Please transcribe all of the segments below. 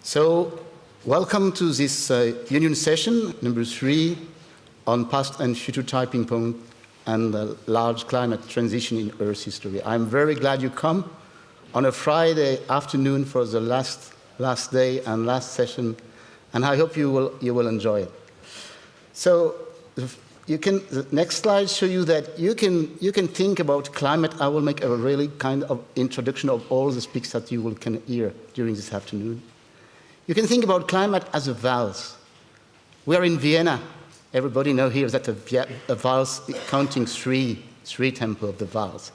So, welcome to this union session, number 3, on past and future tipping point and large climate transition in Earth's history. I'm very glad you come on a Friday afternoon for the last day and last session, and I hope you will enjoy it. So, the next slide show you that you can think about climate. I will make a really kind of introduction of all the speaks that you can hear during this afternoon. You can think about climate as a valse. We are in Vienna. Everybody knows here that a valse counting three tempo of the valse.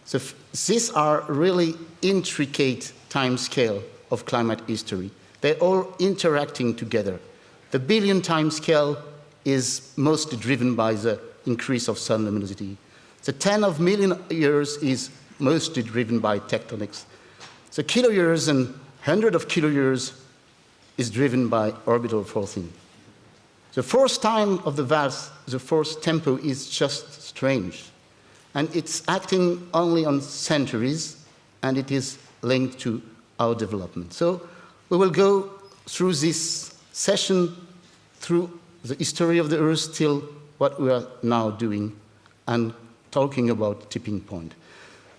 So these are really intricate time scale of climate history. They're all interacting together. The billion time scale is mostly driven by the increase of sun luminosity. The 10 of million years is mostly driven by tectonics. The kiloyears and 100 of kiloyears is driven by orbital forcing. The fourth time of the valse, the fourth tempo, is just strange. And it's acting only on centuries, and it is linked to our development. So we will go through this session through the history of the Earth till what we are now doing and talking about tipping point.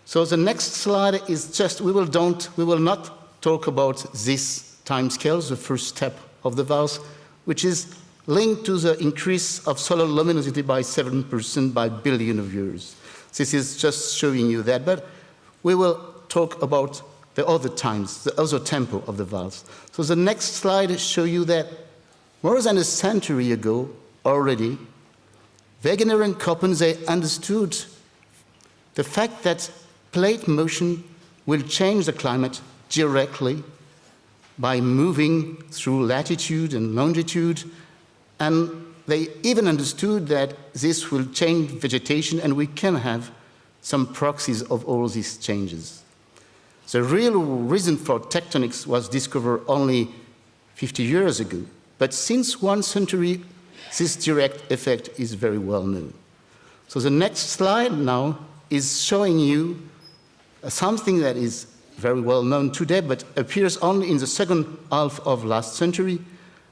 So the next slide is just, we will not talk about this time scale, the first step of the valse, which is linked to the increase of solar luminosity by 7% by billion of years. This is just showing you that, but we will talk about the other times, the other tempo of the valse. So the next slide shows you that more than a century ago already, Wegener and Köppen, they understood the fact that plate motion will change the climate directly by moving through latitude and longitude, and they even understood that this will change vegetation, and we can have some proxies of all these changes. The real reason for tectonics was discovered only 50 years ago, but since 1 century, this direct effect is very well known. So the next slide now is showing you something that is very well known today, but appears only in the second half of last century,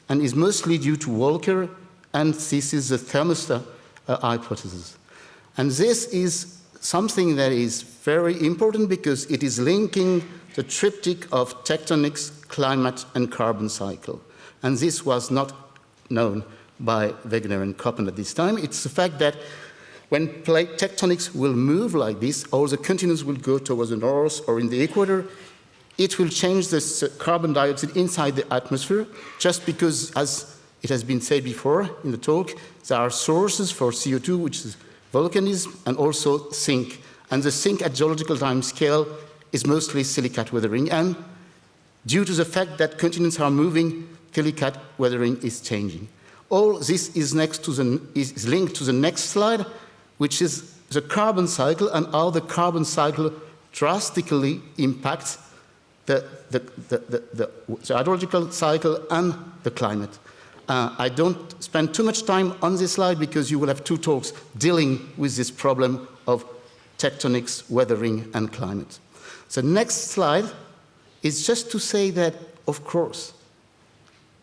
and is mostly due to Walker, and this is the thermostat hypothesis. And this is something that is very important because it is linking the triptych of tectonics, climate, and carbon cycle. And this was not known by Wegener and Köppen at this time. It's the fact that when plate tectonics will move like this, or the continents will go towards the north or in the equator, it will change the carbon dioxide inside the atmosphere, just because, as it has been said before in the talk, there are sources for CO2, which is volcanism, and also sink. And the sink at geological time scale is mostly silicate weathering. And due to the fact that continents are moving, silicate weathering is changing. All this is linked to the next slide, which is the carbon cycle and how the carbon cycle drastically impacts the hydrological cycle and the climate. I don't spend too much time on this slide because you will have 2 talks dealing with this problem of tectonics, weathering, and climate. The next slide is just to say that, of course,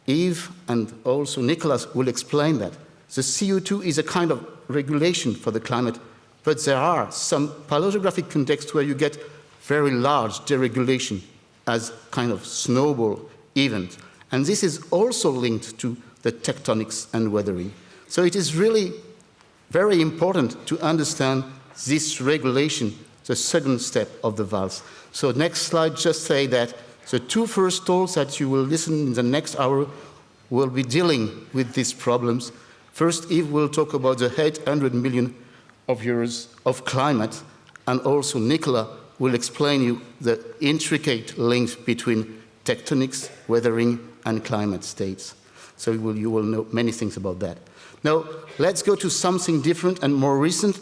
Yves and also Nicholas will explain that the CO2 is a kind of regulation for the climate, but there are some paleogeographic contexts where you get very large deregulation as kind of snowball event. And this is also linked to the tectonics and weathering. So it is really very important to understand this regulation, the second step of the valse. So next slide just say that the 2 first talks that you will listen in the next hour will be dealing with these problems. First, Yves will talk about the 800 million of years of climate, and also Nicola will explain you the intricate link between tectonics, weathering, and climate states. So you will know many things about that. Now, let's go to something different and more recent.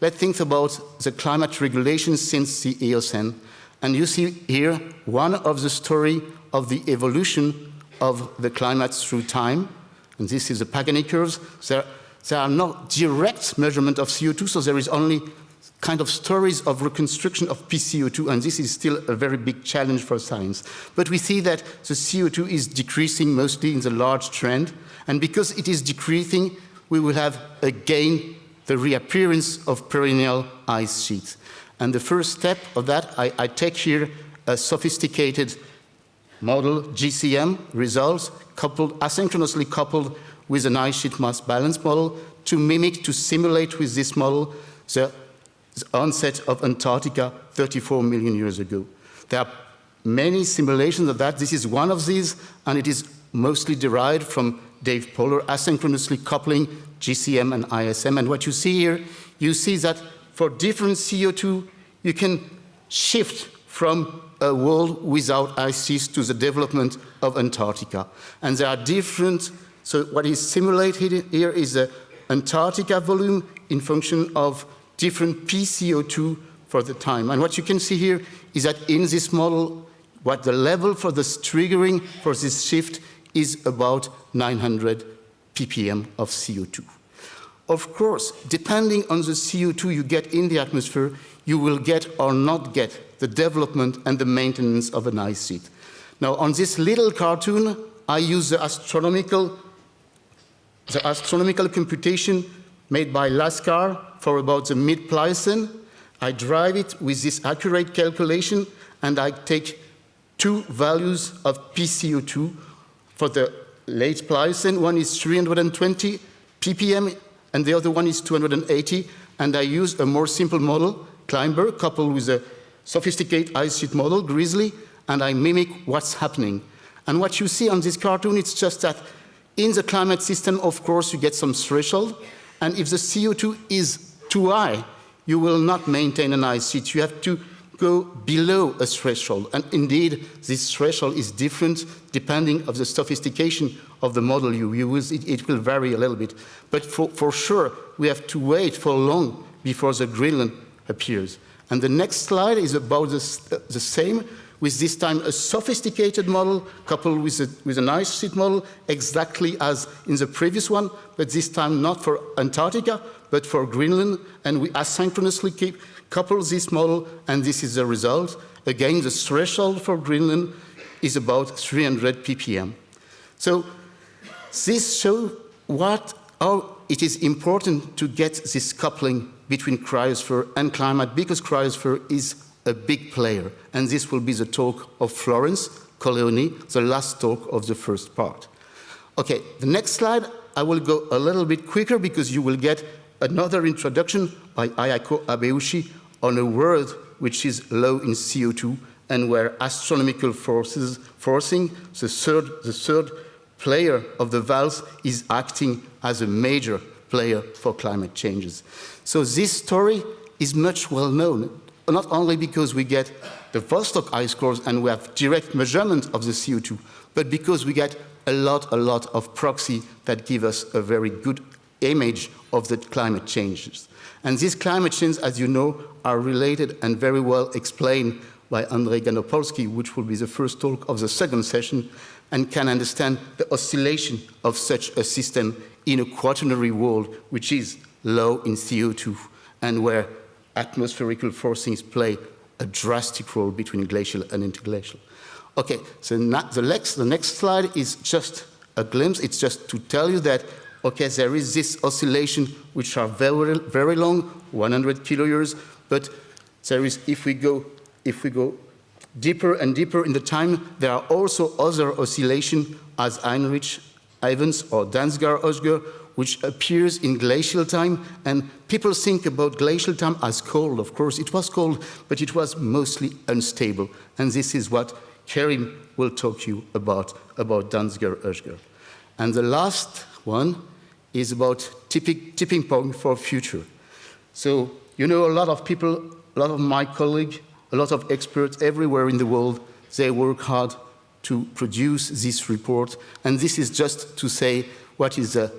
Let's think about the climate regulations since the Eocene. And you see here one of the story of the evolution of the climate through time. And this is the Taconic curves. There are no direct measurement of CO2, so there is only kind of stories of reconstruction of PCO2, and this is still a very big challenge for science. But we see that the CO2 is decreasing mostly in the large trend, and because it is decreasing, we will have again the reappearance of perennial ice sheets. And the first step of that, I take here a sophisticated model, GCM results, asynchronously coupled with an ice sheet mass balance model to mimic, to simulate with this model the onset of Antarctica 34 million years ago. There are many simulations of that. This is one of these, and it is mostly derived from Dave Polar asynchronously coupling GCM and ISM. And what you see here, you see that for different CO2, you can shift from a world without ice sheets to the development of Antarctica. And there are different, so what is simulated here is the Antarctica volume in function of different PCO2 for the time. And what you can see here is that in this model, what the level for this triggering for this shift is about 900 ppm of CO2. Of course, depending on the CO2 you get in the atmosphere, you will get or not get the development and the maintenance of an ice sheet. Now, on this little cartoon, I use the astronomical computation made by Lascar for about the mid-Pliocene. I drive it with this accurate calculation, and I take two values of PCO2 for the late Pliocene. One is 320 ppm, and the other one is 280, and I use a more simple model, Climber, coupled with a sophisticated ice sheet model, Grizzly, and I mimic what's happening. And what you see on this cartoon, it's just that in the climate system, of course, you get some threshold, and if the CO2 is too high, you will not maintain an ice sheet. You have to go below a threshold. And indeed, this threshold is different depending on the sophistication of the model you use. It will vary a little bit. But for sure, we have to wait for long before the Greenland appears. And the next slide is about the same, with this time a sophisticated model coupled with an ice sheet model, exactly as in the previous one, but this time not for Antarctica, but for Greenland. And we asynchronously couple this model, and this is the result. Again, the threshold for Greenland is about 300 ppm. So this shows how it is important to get this coupling between cryosphere and climate, because cryosphere is a big player. And this will be the talk of Florence Colleoni, the last talk of the first part. Okay, the next slide, I will go a little bit quicker because you will get another introduction by Ayako Abeushi on a world which is low in CO2 and where astronomical forcing, the third player of the valves, is acting as a major player for climate changes. So this story is much well known, not only because we get the Vostok ice cores and we have direct measurement of the CO2, but because we get a lot of proxy that give us a very good image of the climate changes. And these climate changes, as you know, are related and very well explained by Andrzej Ganopolski, which will be the first talk of the second session, and can understand the oscillation of such a system in a quaternary world, which is low in CO2, and where atmospherical forcings play a drastic role between glacial and interglacial. Okay, so the next slide is just a glimpse. It's just to tell you that, okay, there is this oscillation which are very, very long, 100 kiloyears, but there is, if we go deeper and deeper in the time, there are also other oscillations as Heinrich Evans or Dansgaard-Oeschger, which appears in glacial time, and people think about glacial time as cold. Of course, it was cold, but it was mostly unstable, and this is what Kerim will talk to you about Dansgaard-Oeschger. And the last one is about tipping point for future. So, you know, a lot of people, a lot of my colleagues, a lot of experts everywhere in the world, they work hard to produce this report. And this is just to say what is the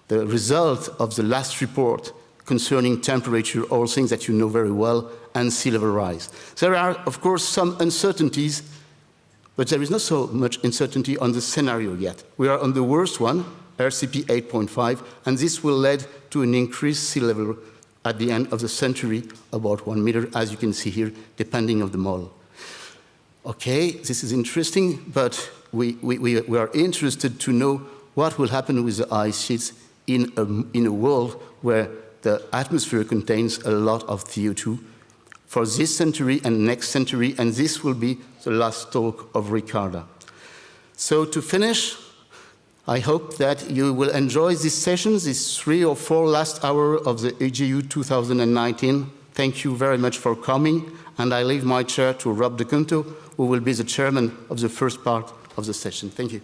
result of the last report concerning temperature, all things that you know very well, and sea level rise. There are, of course, some uncertainties, but there is not so much uncertainty on the scenario yet. We are on the worst one, RCP 8.5, and this will lead to an increased sea level at the end of the century, about 1 meter, as you can see here, depending on the model. Okay, this is interesting, but we are interested to know what will happen with the ice sheets in a world where the atmosphere contains a lot of CO2 for this century and next century, and this will be the last talk of Ricarda. So to finish, I hope that you will enjoy this session, this 3 or 4 last hours of the EGU 2019. Thank you very much for coming, and I leave my chair to Rob De Cunto, who will be the chairman of the first part of the session. Thank you.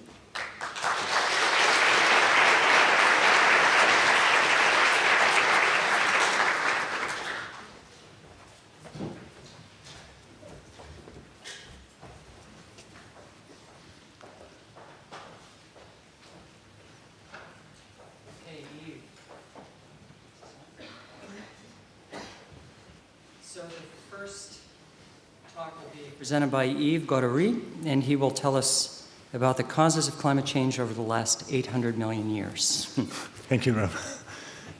Presented by Yves Gaudary, and he will tell us about the causes of climate change over the last 800 million years. Thank you, Rob.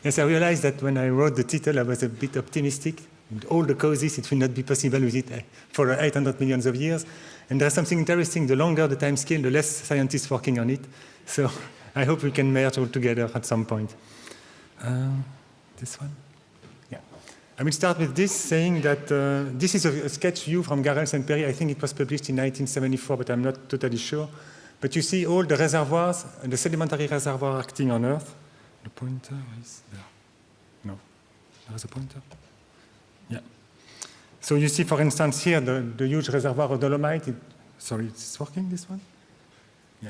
Yes, I realized that when I wrote the title, I was a bit optimistic. With all the causes, it will not be possible with it for 800 millions of years. And there's something interesting. The longer the time scale, the less scientists working on it. So I hope we can merge all together at some point. This one? I will start with this, saying that this is a sketch view from Garrels and Perry. I think it was published in 1974, but I'm not totally sure. But you see all the reservoirs, the sedimentary reservoir acting on Earth. The pointer is there. No, there is a pointer. Yeah. So you see, for instance, here the huge reservoir of dolomite. Sorry, is this working, this one? Yeah.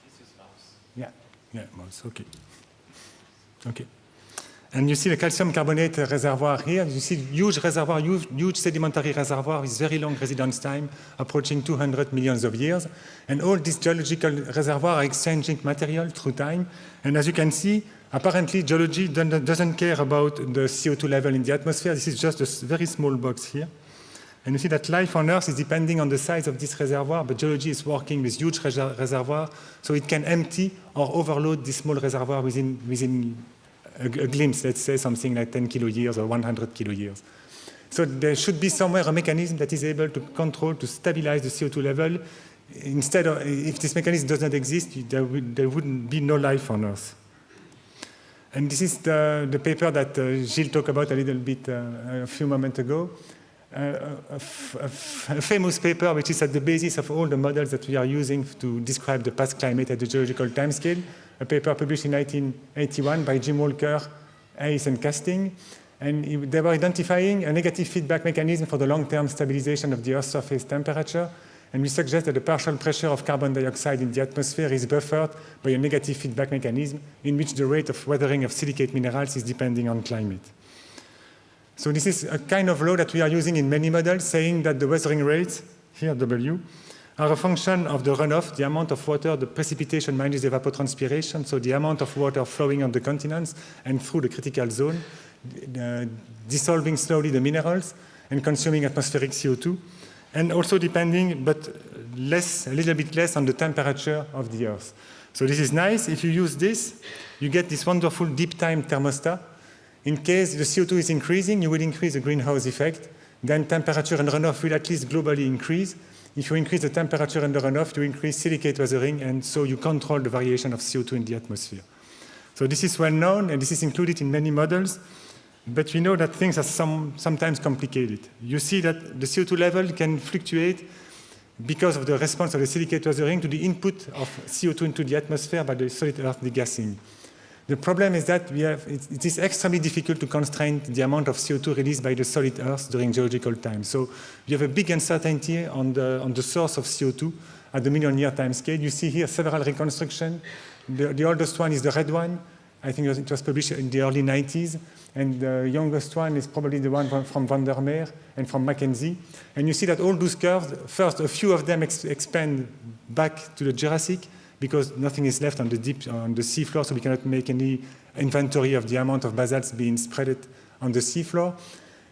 This is mouse. Yeah, mouse, okay. Okay. And you see the calcium carbonate reservoir here. You see huge reservoir, huge sedimentary reservoir with very long residence time, approaching 200 millions of years. And all these geological reservoirs are exchanging material through time. And as you can see, apparently geology doesn't care about the CO2 level in the atmosphere. This is just a very small box here. And you see that life on Earth is depending on the size of this reservoir, but geology is working with huge reservoir, so it can empty or overload this small reservoir within a glimpse, let's say something like 10 kiloyears or 100 kiloyears. So there should be somewhere a mechanism that is able to control, to stabilize the CO2 level. Instead of, if this mechanism does not exist, there wouldn't be no life on Earth. And this is the paper that Gilles talked about a little bit a few moments ago. A famous paper which is at the basis of all the models that we are using to describe the past climate at the geological timescale. A paper published in 1981 by Jim Walker, Hayes, and Casting. And they were identifying a negative feedback mechanism for the long-term stabilization of the Earth's surface temperature. And we suggest that the partial pressure of carbon dioxide in the atmosphere is buffered by a negative feedback mechanism in which the rate of weathering of silicate minerals is depending on climate. So this is a kind of law that we are using in many models, saying that the weathering rates, here W, are a function of the runoff, the amount of water, the precipitation minus the evapotranspiration, so the amount of water flowing on the continents and through the critical zone, dissolving slowly the minerals and consuming atmospheric CO2, and also depending, but a little bit less on the temperature of the Earth. So this is nice. If you use this, you get this wonderful deep time thermostat. In case the CO2 is increasing, you will increase the greenhouse effect. Then temperature and runoff will at least globally increase. If you increase the temperature and the runoff, you increase silicate weathering, and so you control the variation of CO2 in the atmosphere. So this is well known, and this is included in many models, but we know that things are sometimes complicated. You see that the CO2 level can fluctuate because of the response of the silicate weathering to the input of CO2 into the atmosphere by the solid Earth degassing. The problem is that it is extremely difficult to constrain the amount of CO2 released by the solid Earth during geological time. So you have a big uncertainty on the source of CO2 at the million-year time scale. You see here several reconstructions. The oldest one is the red one. I think it was published in the early 90s. And the youngest one is probably the one from Van der Meer and from Mackenzie. And you see that all those curves, first, a few of them expand back to the Jurassic, because nothing is left on the seafloor, so we cannot make any inventory of the amount of basalts being spread on the seafloor.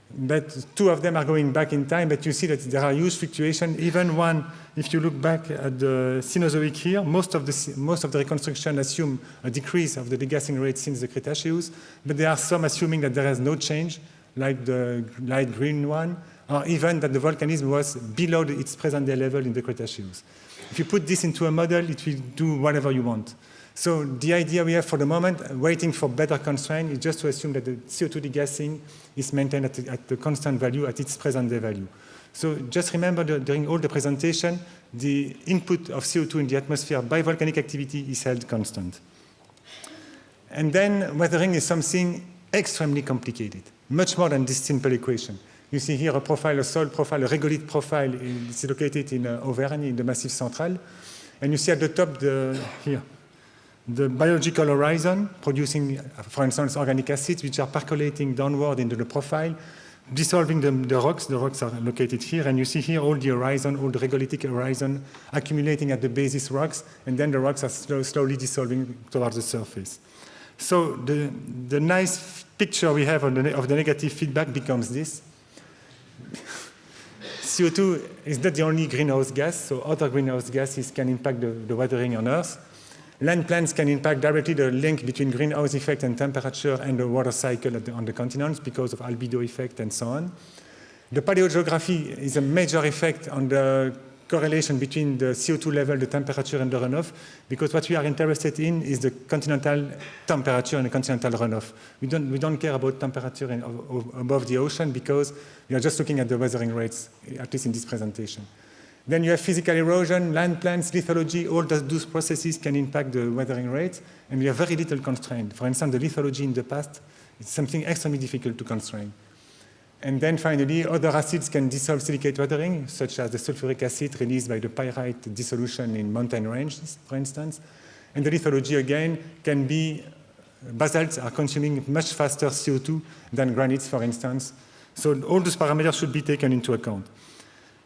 But two of them are going back in time, but you see that there are huge fluctuations. Even one, if you look back at the Cenozoic here, most of the reconstruction assume a decrease of the degassing rate since the Cretaceous, but there are some assuming that there is no change, like the light green one, or even that the volcanism was below its present-day level in the Cretaceous. If you put this into a model, it will do whatever you want. So the idea we have for the moment, waiting for better constraint, is just to assume that the CO2 degassing is maintained at the constant value, at its present-day value. So just remember that during all the presentation, the input of CO2 in the atmosphere by volcanic activity is held constant. And then weathering is something extremely complicated, much more than this simple equation. You see here a profile, a soil profile, a regolith profile. It's located in Auvergne, in the Massif Central. And you see at the top here, the biological horizon producing, for instance, organic acids, which are percolating downward into the profile, dissolving the rocks. The rocks are located here. And you see here all the horizon, all the regolithic horizon accumulating at the basis rocks. And then the rocks are slowly dissolving towards the surface. So the nice picture we have of the negative feedback becomes this. CO2 is not the only greenhouse gas, so other greenhouse gases can impact the weathering on Earth. Land plants can impact directly the link between greenhouse effect and temperature and the water cycle on the continents because of albedo effect and so on. The paleogeography is a major effect on the correlation between the CO2 level, the temperature, and the runoff, because what we are interested in is the continental temperature and the continental runoff. We don't care about temperature above the ocean because we are just looking at the weathering rates, at least in this presentation. Then you have physical erosion, land plants, lithology, all those processes can impact the weathering rates, and we have very little constraint. For instance, the lithology in the past is something extremely difficult to constrain. And then finally, other acids can dissolve silicate weathering, such as the sulfuric acid released by the pyrite dissolution in mountain ranges, for instance. And the lithology, again, can be basalts are consuming much faster CO2 than granites, for instance. So all those parameters should be taken into account.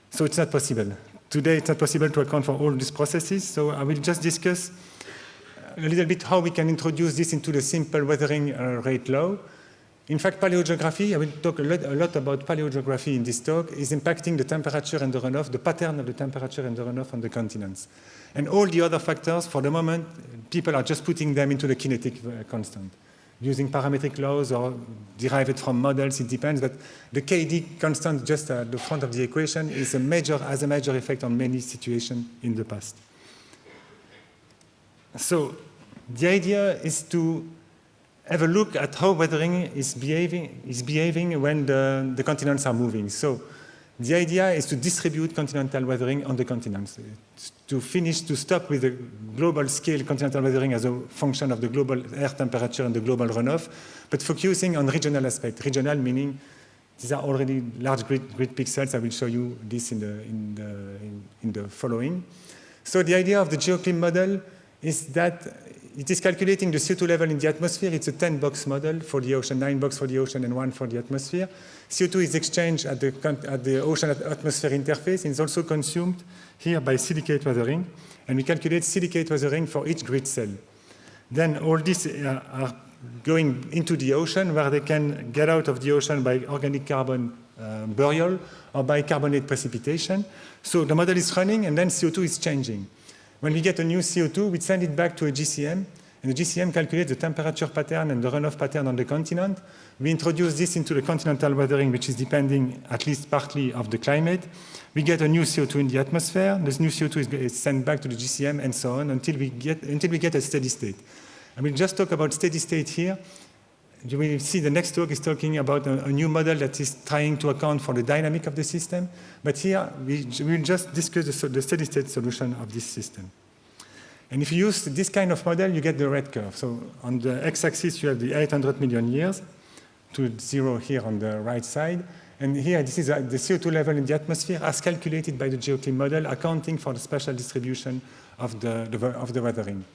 So it's not possible. Today, it's not possible to account for all these processes, so I will just discuss a little bit how we can introduce this into the simple weathering rate law. In fact, paleogeography, I will talk a lot about paleogeography in this talk, is impacting the temperature and the runoff, the pattern of the temperature and the runoff on the continents. And all the other factors, for the moment, people are just putting them into the kinetic constant, using parametric laws or derived from models, it depends, but the KD constant just at the front of the equation has a major effect on many situations in the past. So the idea is to have a look at how weathering is behaving when the continents are moving. So the idea is to distribute continental weathering on the continents, to stop with the global scale continental weathering as a function of the global air temperature and the global runoff, but focusing on regional aspect. Regional meaning these are already large grid pixels. I will show you this in the following. So the idea of the GeoKlein model is that it is calculating the CO2 level in the atmosphere. It's a 10-box model for the ocean, 9 boxes for the ocean, and 1 for the atmosphere. CO2 is exchanged at the ocean-atmosphere interface, and is also consumed here by silicate weathering. And we calculate silicate weathering for each grid cell. Then all these are going into the ocean, where they can get out of the ocean by organic carbon burial or by carbonate precipitation. So the model is running, and then CO2 is changing. When we get a new CO2, we send it back to a GCM, and the GCM calculates the temperature pattern and the runoff pattern on the continent. We introduce this into the continental weathering, which is depending at least partly of the climate. We get a new CO2 in the atmosphere. This new CO2 is sent back to the GCM, and so on until we get a steady state. I will just talk about steady state here. You will see the next talk is talking about a new model that is trying to account for the dynamic of the system. But here, we will just discuss the steady state solution of this system. And if you use this kind of model, you get the red curve. So on the x-axis, you have the 800 million years to 0 here on the right side. And here, this is the CO2 level in the atmosphere as calculated by the GeoKlein model, accounting for the spatial distribution of the weathering.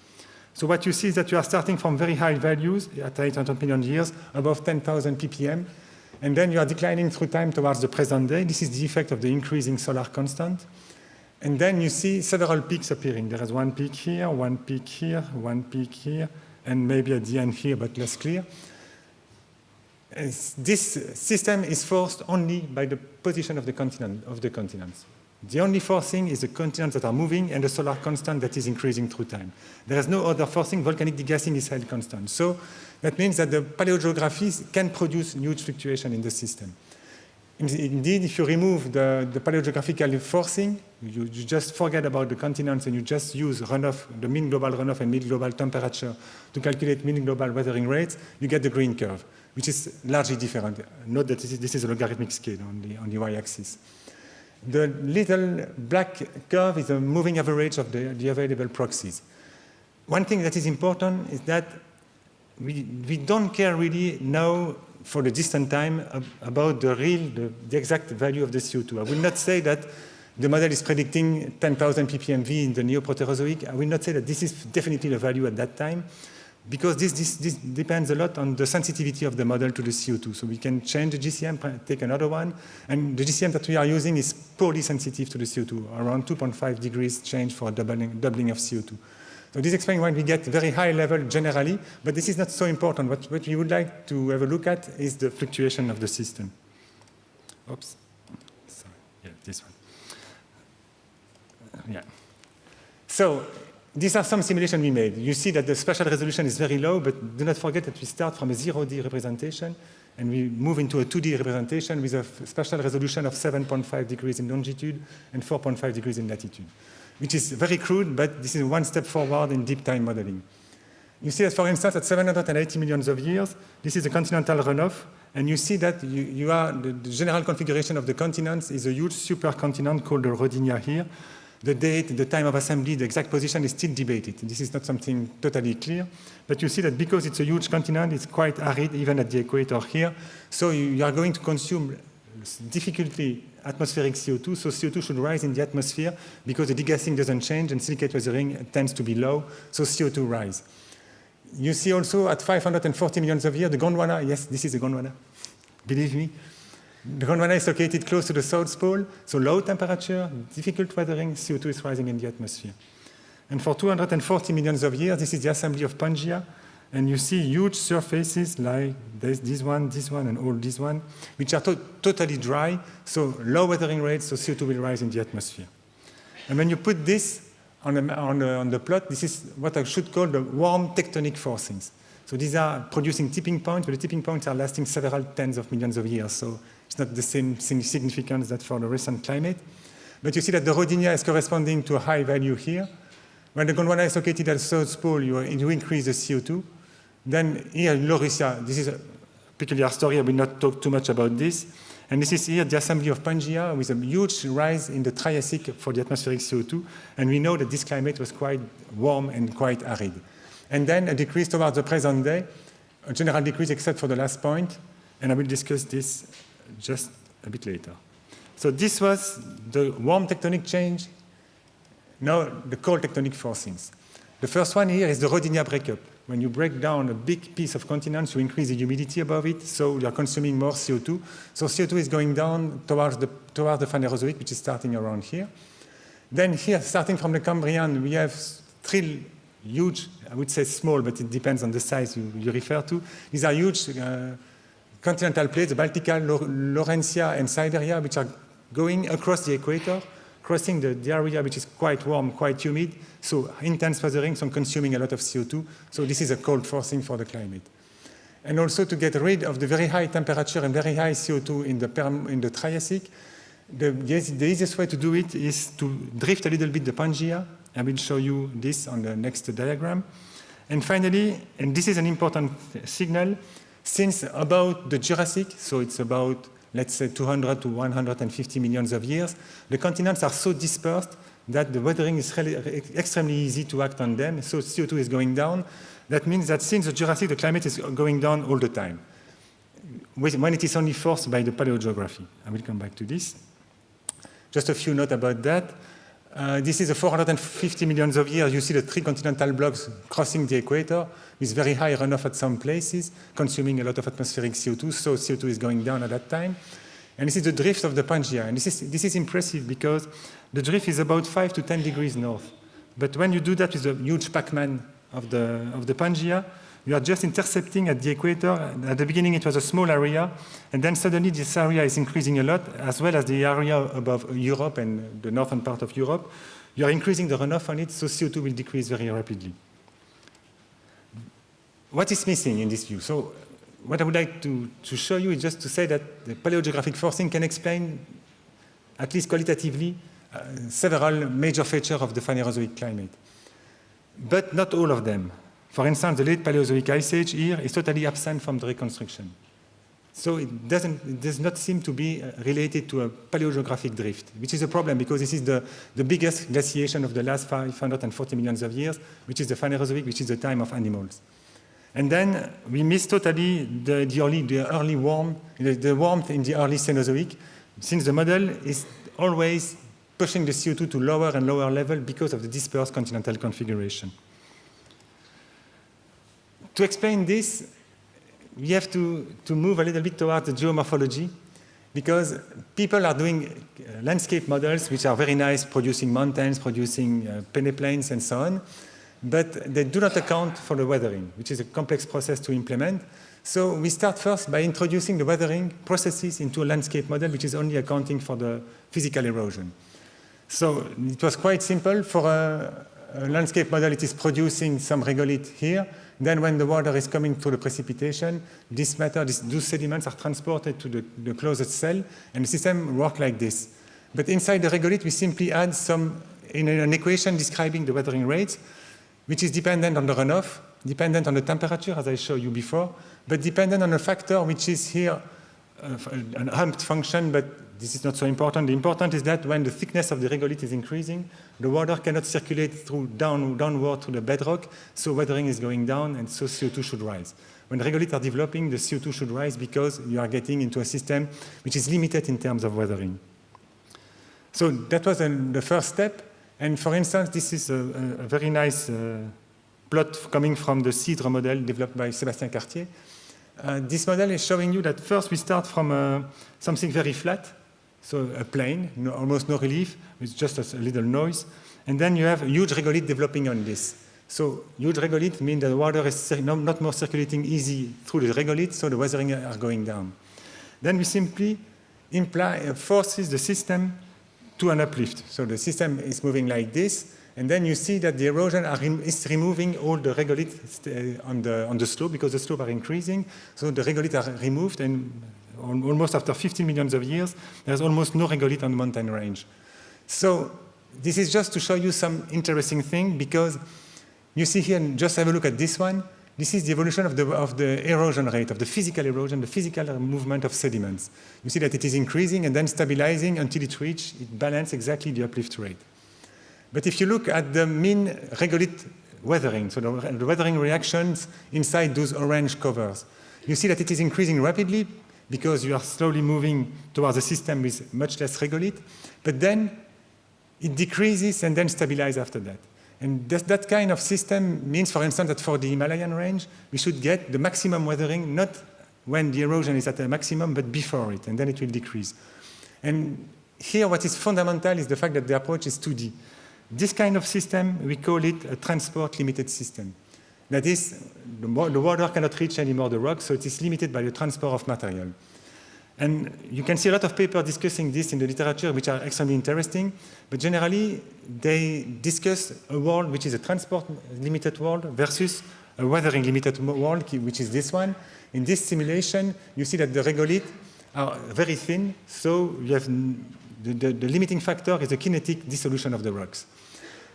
So what you see is that you are starting from very high values at 800 million years, above 10,000 ppm, and then you are declining through time towards the present day. This is the effect of the increasing solar constant. And then you see several peaks appearing. There is one peak here, one peak here, one peak here, and maybe at the end here, but less clear. This system is forced only by the position of the continents. The only forcing is the continents that are moving and the solar constant that is increasing through time. There is no other forcing. Volcanic degassing is held constant. So that means that the paleogeography can produce huge fluctuation in the system. Indeed, if you remove the paleogeographical forcing, you just forget about the continents and you just use runoff, the mean global runoff and mean global temperature to calculate mean global weathering rates, you get the green curve, which is largely different. Note that this is a logarithmic scale on the y-axis. The little black curve is a moving average of the available proxies. One thing that is important is that we don't care really now for the distant time about the exact value of the CO2. I will not say that the model is predicting 10,000 ppmv in the Neoproterozoic. I will not say that this is definitely the value at that time, because this depends a lot on the sensitivity of the model to the CO2. So we can change the GCM, take another one, and the GCM that we are using is poorly sensitive to the CO2, around 2.5 degrees change for a doubling of CO2. So this explains why we get very high level generally, but this is not so important. What we would like to have a look at is the fluctuation of the system. Oops, sorry, yeah, this one. Yeah. So these are some simulations we made. You see that the spatial resolution is very low, but do not forget that we start from a 0D representation and we move into a 2D representation with a spatial resolution of 7.5 degrees in longitude and 4.5 degrees in latitude, which is very crude, but this is one step forward in deep time modeling. You see that, for instance, at 780 million of years, this is a continental runoff, and you see that the general configuration of the continents is a huge supercontinent called the Rodinia here. The date, the time of assembly, the exact position is still debated. This is not something totally clear, but you see that because it's a huge continent, it's quite arid even at the equator here, so you are going to consume difficultly atmospheric CO2, so CO2 should rise in the atmosphere because the degassing doesn't change and silicate weathering tends to be low, so CO2 rise. You see also at 540 million of years, the Gondwana, yes, this is the Gondwana, believe me. The Gondwana is located close to the South Pole, so low temperature, difficult weathering, CO2 is rising in the atmosphere. And for 240 million of years, this is the assembly of Pangaea, and you see huge surfaces like this one, and all this one, which are totally dry, so low weathering rates, so CO2 will rise in the atmosphere. And when you put this on the plot, this is what I should call the warm tectonic forcings. So these are producing tipping points, but the tipping points are lasting several tens of millions of years, so it's not the same significance that for the recent climate. But you see that the Rodinia is corresponding to a high value here. When the Gondwana is located at the South Pole, you increase the CO2. Then here in Laurussia, this is a peculiar story. I will not talk too much about this. And this is here the assembly of Pangaea with a huge rise in the Triassic for the atmospheric CO2. And we know that this climate was quite warm and quite arid. And then a decrease towards the present day, a general decrease except for the last point. And I will discuss this just a bit later. So this was the warm tectonic change. Now the cold tectonic forcings. The first one here is the Rodinia breakup. When you break down a big piece of continent, you increase the humidity above it, so you are consuming more CO2. So CO2 is going down towards the Phanerozoic, which is starting around here. Then here, starting from the Cambrian, we have three huge, I would say small, but it depends on the size you refer to. These are huge continental plates, the Baltica, Laurentia, and Siberia, which are going across the equator, crossing the area which is quite warm, quite humid, so intense weathering, so consuming a lot of CO2. So this is a cold forcing for the climate. And also to get rid of the very high temperature and very high CO2 in the Triassic, the easiest way to do it is to drift a little bit the Pangaea. I will show you this on the next diagram. And finally, and this is an important signal, since about the Jurassic, so it's about, let's say, 200 to 150 million of years, the continents are so dispersed that the weathering is really extremely easy to act on them, so CO2 is going down. That means that since the Jurassic, the climate is going down all the time, when it is only forced by the paleogeography. I will come back to this. Just a few notes about that. This is a 450 million of years. You see the three continental blocks crossing the equator with very high runoff at some places, consuming a lot of atmospheric CO2, so CO2 is going down at that time. And this is the drift of the Pangaea. And this is impressive because the drift is about 5 to 10 degrees north. But when you do that with a huge Pac-Man of the Pangaea, You are just intercepting at the equator. At the beginning, it was a small area, and then suddenly this area is increasing a lot, as well as the area above Europe and the northern part of Europe. You are increasing the runoff on it, so CO2 will decrease very rapidly. What is missing in this view? So what I would like to show you is just to say that the paleogeographic forcing can explain, at least qualitatively, several major features of the Phanerozoic climate. But not all of them. For instance, the late Paleozoic Ice Age here is totally absent from the reconstruction. So it does not seem to be related to a paleogeographic drift, which is a problem because this is the biggest glaciation of the last 540 million of years, which is the Phanerozoic, which is the time of animals. And then we miss totally the early warmth in the early Cenozoic, since the model is always pushing the CO2 to lower and lower level because of the dispersed continental configuration. To explain this, we have to move a little bit towards the geomorphology, because people are doing landscape models which are very nice, producing mountains, producing peneplains, and so on, but they do not account for the weathering, which is a complex process to implement. So we start first by introducing the weathering processes into a landscape model, which is only accounting for the physical erosion. So it was quite simple. For a landscape model, it is producing some regolith here. Then when the water is coming through the precipitation, this matter, those sediments are transported to the closest cell, and the system works like this. But inside the regolith, we simply add an equation describing the weathering rates, which is dependent on the runoff, dependent on the temperature, as I showed you before, but dependent on a factor which is here an humped function, but this is not so important. The important is that when the thickness of the regolith is increasing, the water cannot circulate through downward to the bedrock, so weathering is going down, and so CO2 should rise. When regoliths are developing, the CO2 should rise because you are getting into a system which is limited in terms of weathering. So that was the first step. And for instance, this is a very nice plot coming from the CIDRE model developed by Sébastien Cartier. This model is showing you that first we start from something very flat, so a plain, almost no relief, with just a little noise. And then you have a huge regolith developing on this. So huge regolith means that the water is not more circulating easy through the regolith, so the weathering are going down. Then we simply forces the system to an uplift. So the system is moving like this, and then you see that the erosion is removing all the regolith on the slope, because the slope are increasing. So the regolith are removed, and almost after 15 million of years, there's almost no regolith on the mountain range. So this is just to show you some interesting thing, because you see here, just have a look at this one. This is the evolution of the erosion rate, of the physical erosion, the physical movement of sediments. You see that it is increasing and then stabilizing until it balances exactly the uplift rate. But if you look at the mean regolith weathering, so the weathering reactions inside those orange covers, you see that it is increasing rapidly because you are slowly moving towards a system with much less regolith, but then it decreases and then stabilizes after that. And that kind of system means, for instance, that for the Himalayan range, we should get the maximum weathering, not when the erosion is at a maximum, but before it, and then it will decrease. And here what is fundamental is the fact that the approach is 2D. This kind of system, we call it a transport-limited system. That is, the water cannot reach anymore the rock, so it is limited by the transport of material. And you can see a lot of papers discussing this in the literature, which are extremely interesting, but generally they discuss a world which is a transport-limited world versus a weathering-limited world, which is this one. In this simulation, you see that the regoliths are very thin, so you have the limiting factor is the kinetic dissolution of the rocks.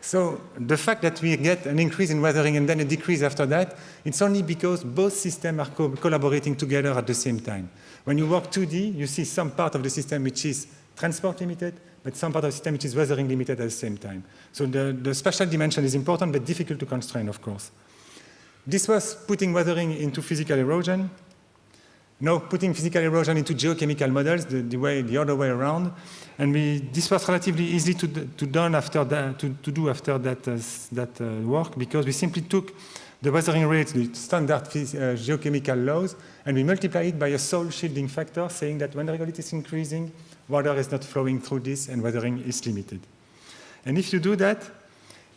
So the fact that we get an increase in weathering and then a decrease after that, it's only because both systems are collaborating together at the same time. When you work 2D, you see some part of the system which is transport limited, but some part of the system which is weathering limited at the same time. So the spatial dimension is important, but difficult to constrain, of course. This was putting weathering into physical erosion. Now putting physical erosion into geochemical models, the other way around. And this was relatively easy to do after that work, because we simply took the weathering rates, the standard geochemical laws, and we multiply it by a soil shielding factor, saying that when the regolith is increasing, water is not flowing through this, and weathering is limited. And if you do that,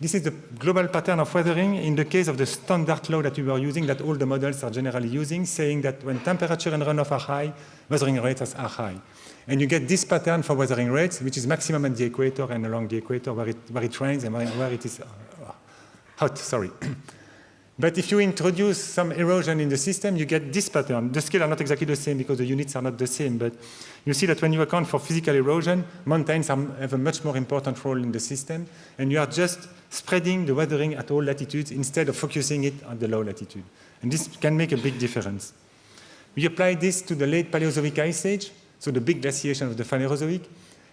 This is the global pattern of weathering in the case of the standard law that we were using, that all the models are generally using, saying that when temperature and runoff are high, weathering rates are high. And you get this pattern for weathering rates, which is maximum at the equator and along the equator where it rains and where it is hot, sorry. But if you introduce some erosion in the system, you get this pattern. The scales are not exactly the same because the units are not the same, but you see that when you account for physical erosion, mountains have a much more important role in the system, and you are just spreading the weathering at all latitudes instead of focusing it on the low latitude. And this can make a big difference. We apply this to the late Paleozoic Ice Age, so the big glaciation of the Phanerozoic,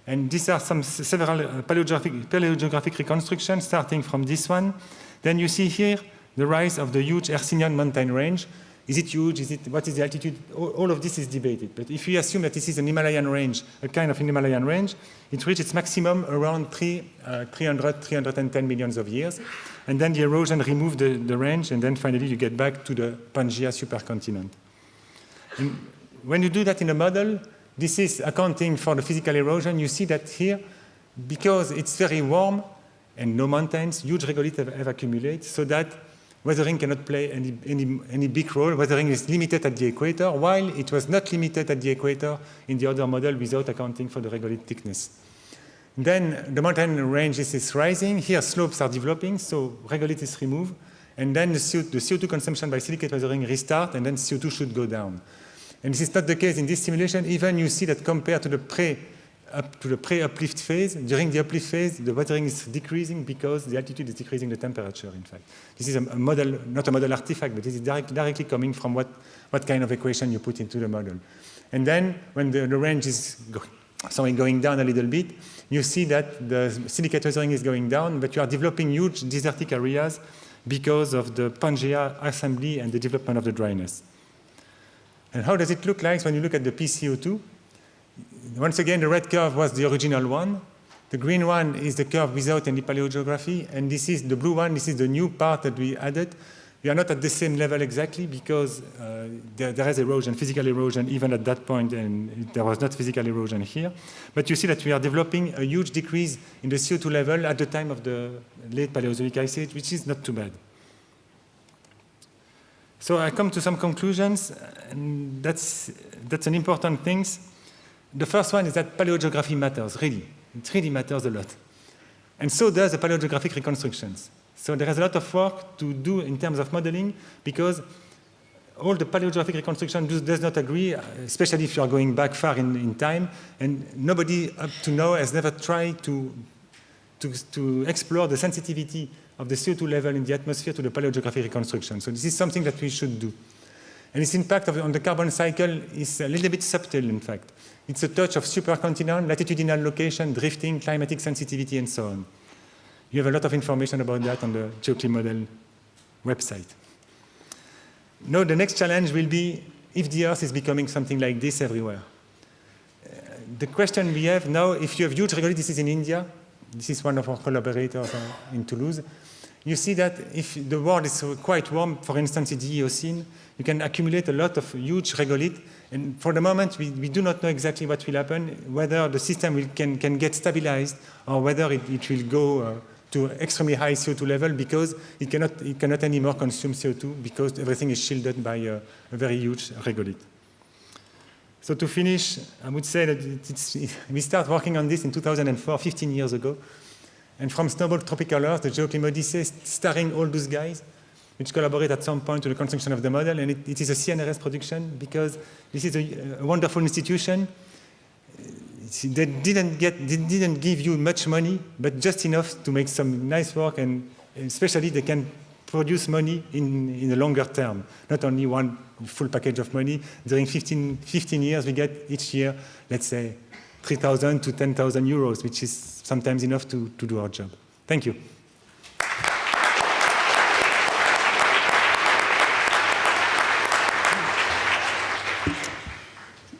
and these are several paleogeographic reconstructions starting from this one. Then you see here the rise of the huge Hercynian mountain range. Is it huge? What is the altitude? All of this is debated. But if we assume that this is an Himalayan range, a kind of Himalayan range, it reached its maximum around 310 millions of years. And then the erosion removed the range, and then finally you get back to the Pangaea supercontinent. And when you do that in a model, this is accounting for the physical erosion. You see that here, because it's very warm and no mountains, huge regoliths have accumulated, so that weathering cannot play any big role. Weathering is limited at the equator, while it was not limited at the equator in the other model without accounting for the regolith thickness. Then the mountain range is rising. Here slopes are developing, so regolith is removed. And then the CO2 consumption by silicate weathering restart, and then CO2 should go down. And this is not the case in this simulation. Even you see that compared to the pre-uplift phase, during the uplift phase, the weathering is decreasing because the altitude is decreasing the temperature, in fact. This is a model, not a model artifact, but this is directly coming from what kind of equation you put into the model. And then when the range is going down a little bit, you see that the silicate weathering is going down, but you are developing huge desertic areas because of the Pangaea assembly and the development of the dryness. And how does it look like when you look at the PCO2? Once again, the red curve was the original one. The green one is the curve without any paleogeography, and this is the blue one. This is the new part that we added. We are not at the same level exactly because there is erosion, physical erosion, even at that point, and there was not physical erosion here. But you see that we are developing a huge decrease in the CO2 level at the time of the late Paleozoic Ice Age, which is not too bad. So I come to some conclusions, and that's an important thing. The first one is that paleogeography matters, really. It really matters a lot. And so does the paleogeographic reconstructions. So there is a lot of work to do in terms of modeling because all the paleogeographic reconstruction does not agree, especially if you are going back far in time, and nobody up to now has never tried to explore the sensitivity of the CO2 level in the atmosphere to the paleogeographic reconstruction. So this is something that we should do. And its impact on the carbon cycle is a little bit subtle, in fact. It's a touch of supercontinent, latitudinal location, drifting, climatic sensitivity, and so on. You have a lot of information about that on the GeoKlein model website. Now, the next challenge will be if the Earth is becoming something like this everywhere. The question we have now, if you have huge regolith, this is in India. This is one of our collaborators in Toulouse. You see that if the world is quite warm, for instance, in the Eocene, you can accumulate a lot of huge regolith. And for the moment, we do not know exactly what will happen, whether the system can get stabilized or whether it will go to extremely high CO2 level because it cannot anymore consume CO2 because everything is shielded by a very huge regolith. So to finish, I would say that we started working on this in 2004, 15 years ago. And from Snowball Tropical Earth, the GeoKlein Odyssey, starring all those guys, which collaborate at some point to the construction of the model. And it is a CNRS production because this is a wonderful institution. They didn't give you much money, but just enough to make some nice work, and especially they can produce money in the longer term, not only one full package of money. During 15 years, we get each year, let's say, 3,000 to 10,000 euros, which is sometimes enough to do our job. Thank you.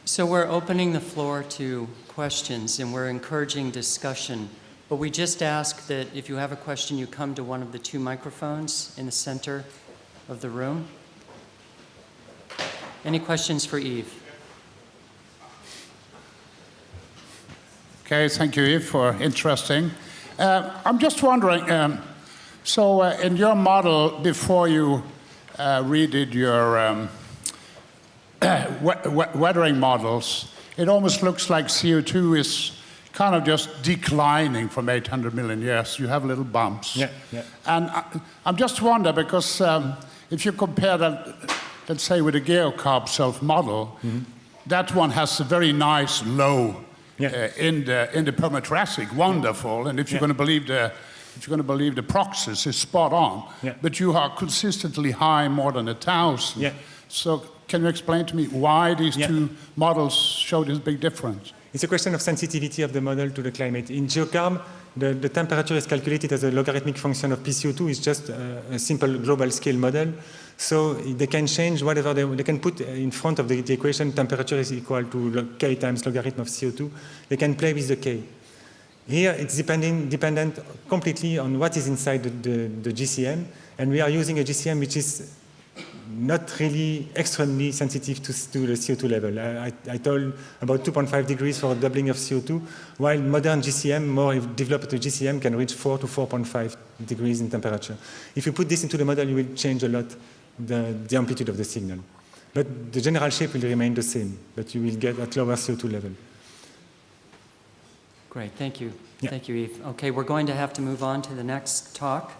So we're opening the floor to questions, and we're encouraging discussion. But we just ask that if you have a question, you come to one of the two microphones in the center of the room. Any questions for Yves? Okay, thank you, Yves, for interesting. I'm just wondering, So in your model, before you redid your weathering models, it almost looks like CO2 is kind of just declining from 800 million years. You have little bumps. Yeah, yeah. And I'm just wondering, because if you compare that, let's say, with the GeoCarb self-model, that one has a very nice low in the Perma-Triassic, wonderful. And if you're going to believe the proxies, it's spot on. Yeah. But you are consistently high, more than 1,000. Yeah. So can you explain to me why these two models show this big difference? It's a question of sensitivity of the model to the climate. In GeoCarb, the temperature is calculated as a logarithmic function of PCO2. It's just a simple global scale model. So they can change whatever they can put in front of the equation. Temperature is equal to K times logarithm of CO2. They can play with the K. Here, it's dependent completely on what is inside the GCM. And we are using a GCM which is not really extremely sensitive to the CO2 level. I told about 2.5 degrees for a doubling of CO2, while modern GCM, more developed GCM, can reach 4 to 4.5 degrees in temperature. If you put this into the model, you will change a lot the amplitude of the signal. But the general shape will remain the same, but you will get at lower CO2 level. Great, thank you. Yeah. Thank you, Yves. Okay, we're going to have to move on to the next talk,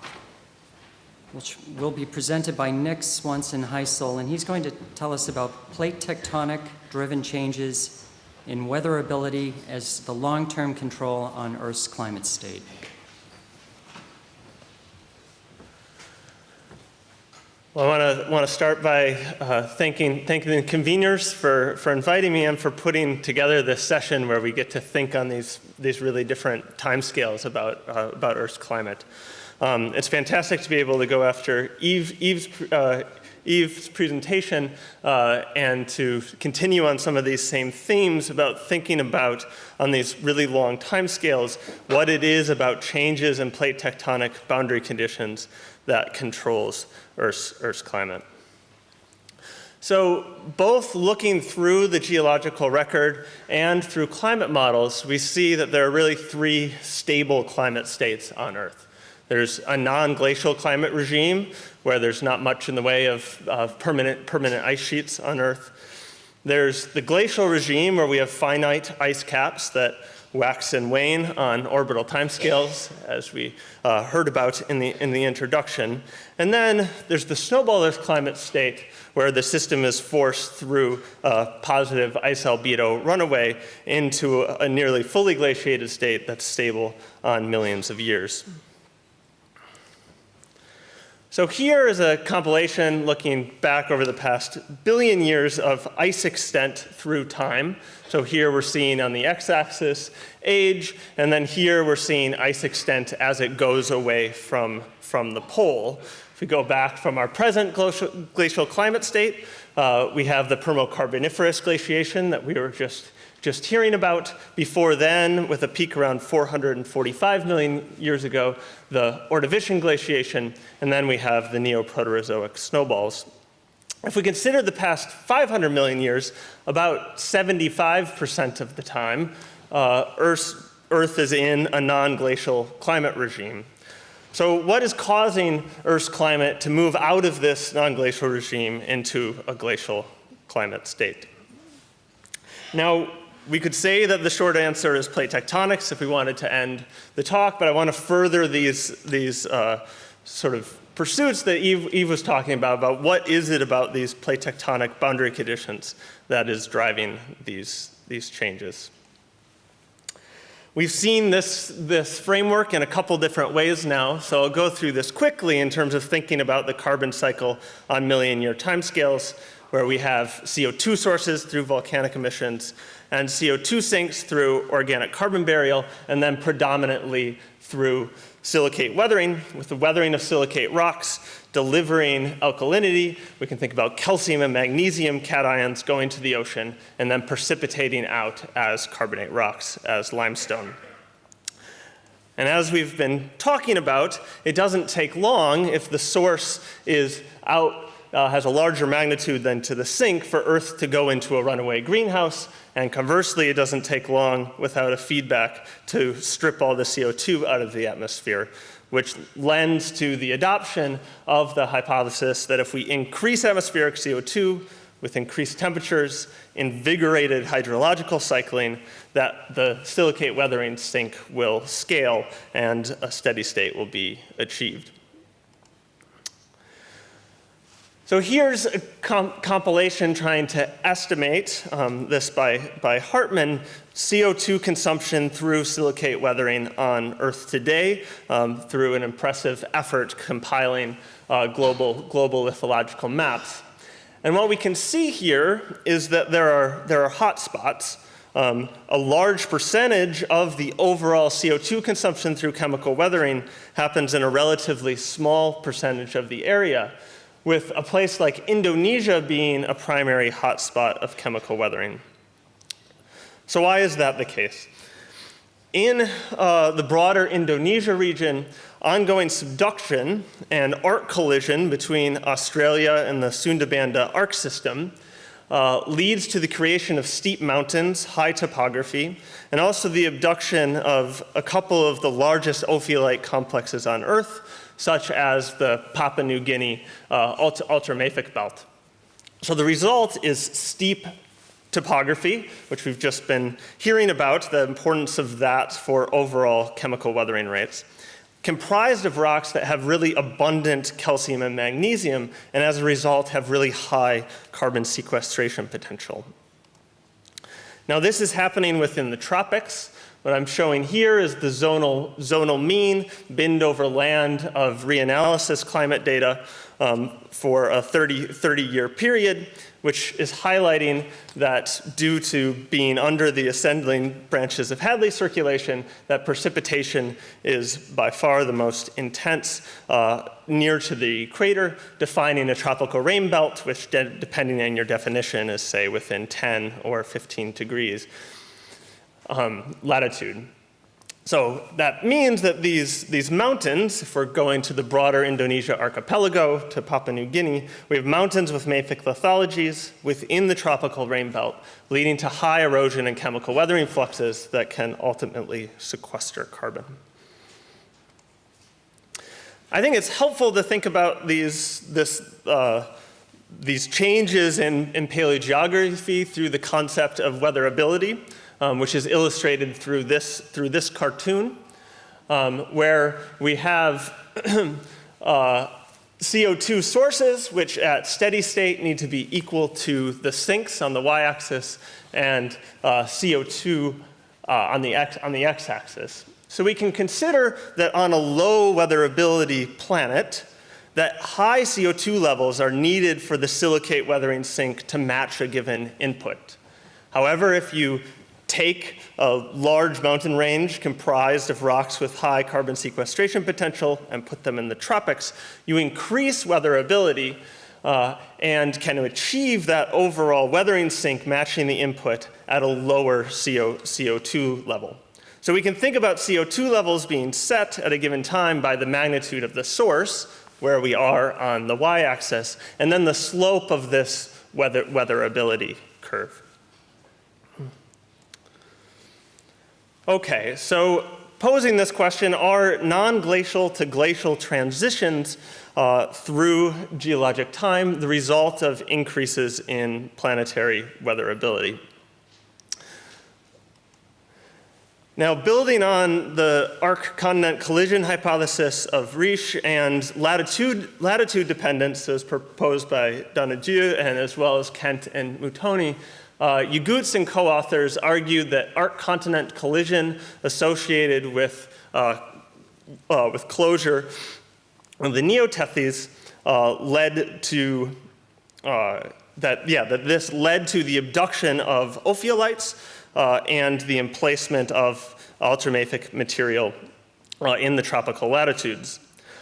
which will be presented by Nick Swanson-Heisel, and he's going to tell us about plate tectonic-driven changes in weatherability as the long-term control on Earth's climate state. Well, I want to start by thanking the conveners for inviting me and for putting together this session where we get to think on these really different timescales about Earth's climate. It's fantastic to be able to go after Yves' presentation and to continue on some of these same themes about thinking about, on these really long timescales, what it is about changes in plate tectonic boundary conditions that controls Earth's climate. So both looking through the geological record and through climate models, we see that there are really three stable climate states on Earth. There's a non-glacial climate regime where there's not much in the way of permanent ice sheets on Earth. There's the glacial regime where we have finite ice caps that wax and wane on orbital timescales, as we heard about in the introduction. And then there's the snowball Earth climate state where the system is forced through a positive ice albedo runaway into a nearly fully glaciated state that's stable on millions of years. So here is a compilation looking back over the past billion years of ice extent through time. So here we're seeing on the x-axis age, and then here we're seeing ice extent as it goes away from the pole. If we go back from our present glacial climate state, we have the Permo-Carboniferous glaciation that we were just hearing about. Before then, with a peak around 445 million years ago, the Ordovician glaciation, and then we have the Neoproterozoic snowballs. If we consider the past 500 million years, about 75% of the time, Earth is in a non-glacial climate regime. So what is causing Earth's climate to move out of this non-glacial regime into a glacial climate state? Now, we could say that the short answer is plate tectonics if we wanted to end the talk, but I want to further these sort of pursuits that Yves was talking about what is it about these plate tectonic boundary conditions that is driving these changes. We've seen this framework in a couple different ways now, so I'll go through this quickly in terms of thinking about the carbon cycle on million-year timescales, where we have CO2 sources through volcanic emissions and CO2 sinks through organic carbon burial, and then predominantly through silicate weathering, with the weathering of silicate rocks delivering alkalinity. We can think about calcium and magnesium cations going to the ocean and then precipitating out as carbonate rocks, as limestone. And as we've been talking about, it doesn't take long if the source is out, has a larger magnitude than to the sink for Earth to go into a runaway greenhouse. And conversely, it doesn't take long without a feedback to strip all the CO2 out of the atmosphere which lends to the adoption of the hypothesis that if we increase atmospheric CO2 with increased temperatures, invigorated hydrological cycling, that the silicate weathering sink will scale and a steady state will be achieved. So here's a compilation trying to estimate this by Hartmann, CO2 consumption through silicate weathering on Earth today through an impressive effort compiling global lithological maps. And what we can see here is that there are hot spots. A large percentage of the overall CO2 consumption through chemical weathering happens in a relatively small percentage of the area, with a place like Indonesia being a primary hotspot of chemical weathering. So why is that the case? In the broader Indonesia region, ongoing subduction and arc collision between Australia and the Sunda-Banda arc system leads to the creation of steep mountains, high topography, and also the abduction of a couple of the largest ophiolite complexes on Earth, such as the Papua New Guinea ultramafic belt. So the result is steep topography, which we've just been hearing about, the importance of that for overall chemical weathering rates, comprised of rocks that have really abundant calcium and magnesium, and as a result have really high carbon sequestration potential. Now this is happening within the tropics. What I'm showing here is the zonal mean binned over land of reanalysis climate data for a 30-year period, which is highlighting that due to being under the ascending branches of Hadley circulation, that precipitation is by far the most intense near to the equator, defining a tropical rain belt, which depending on your definition is, say, within 10 or 15 degrees latitude. So that means that these mountains, if we're going to the broader Indonesia archipelago, to Papua New Guinea, we have mountains with mafic lithologies within the tropical rain belt, leading to high erosion and chemical weathering fluxes that can ultimately sequester carbon. I think it's helpful to think about these changes in paleogeography through the concept of weatherability, which is illustrated through this cartoon, where we have CO2 sources, which at steady state need to be equal to the sinks on the y-axis and CO2 on the x-axis. So we can consider that on a low weatherability planet, that high CO2 levels are needed for the silicate weathering sink to match a given input. However, if you take a large mountain range comprised of rocks with high carbon sequestration potential and put them in the tropics, you increase weatherability and can achieve that overall weathering sink matching the input at a lower CO2 level. So we can think about CO2 levels being set at a given time by the magnitude of the source, where we are on the y-axis, and then the slope of this weatherability curve. Okay, so posing this question, are non-glacial to glacial transitions through geologic time the result of increases in planetary weatherability? Now, building on the arc-continent collision hypothesis of Riche and latitude dependence as proposed by Donadieu and as well as Kent and Mutoni, Yaguz and co-authors argued that arc-continent collision associated with closure of the Neotethys that this led to the abduction of ophiolites and the emplacement of ultramafic material in the tropical latitudes.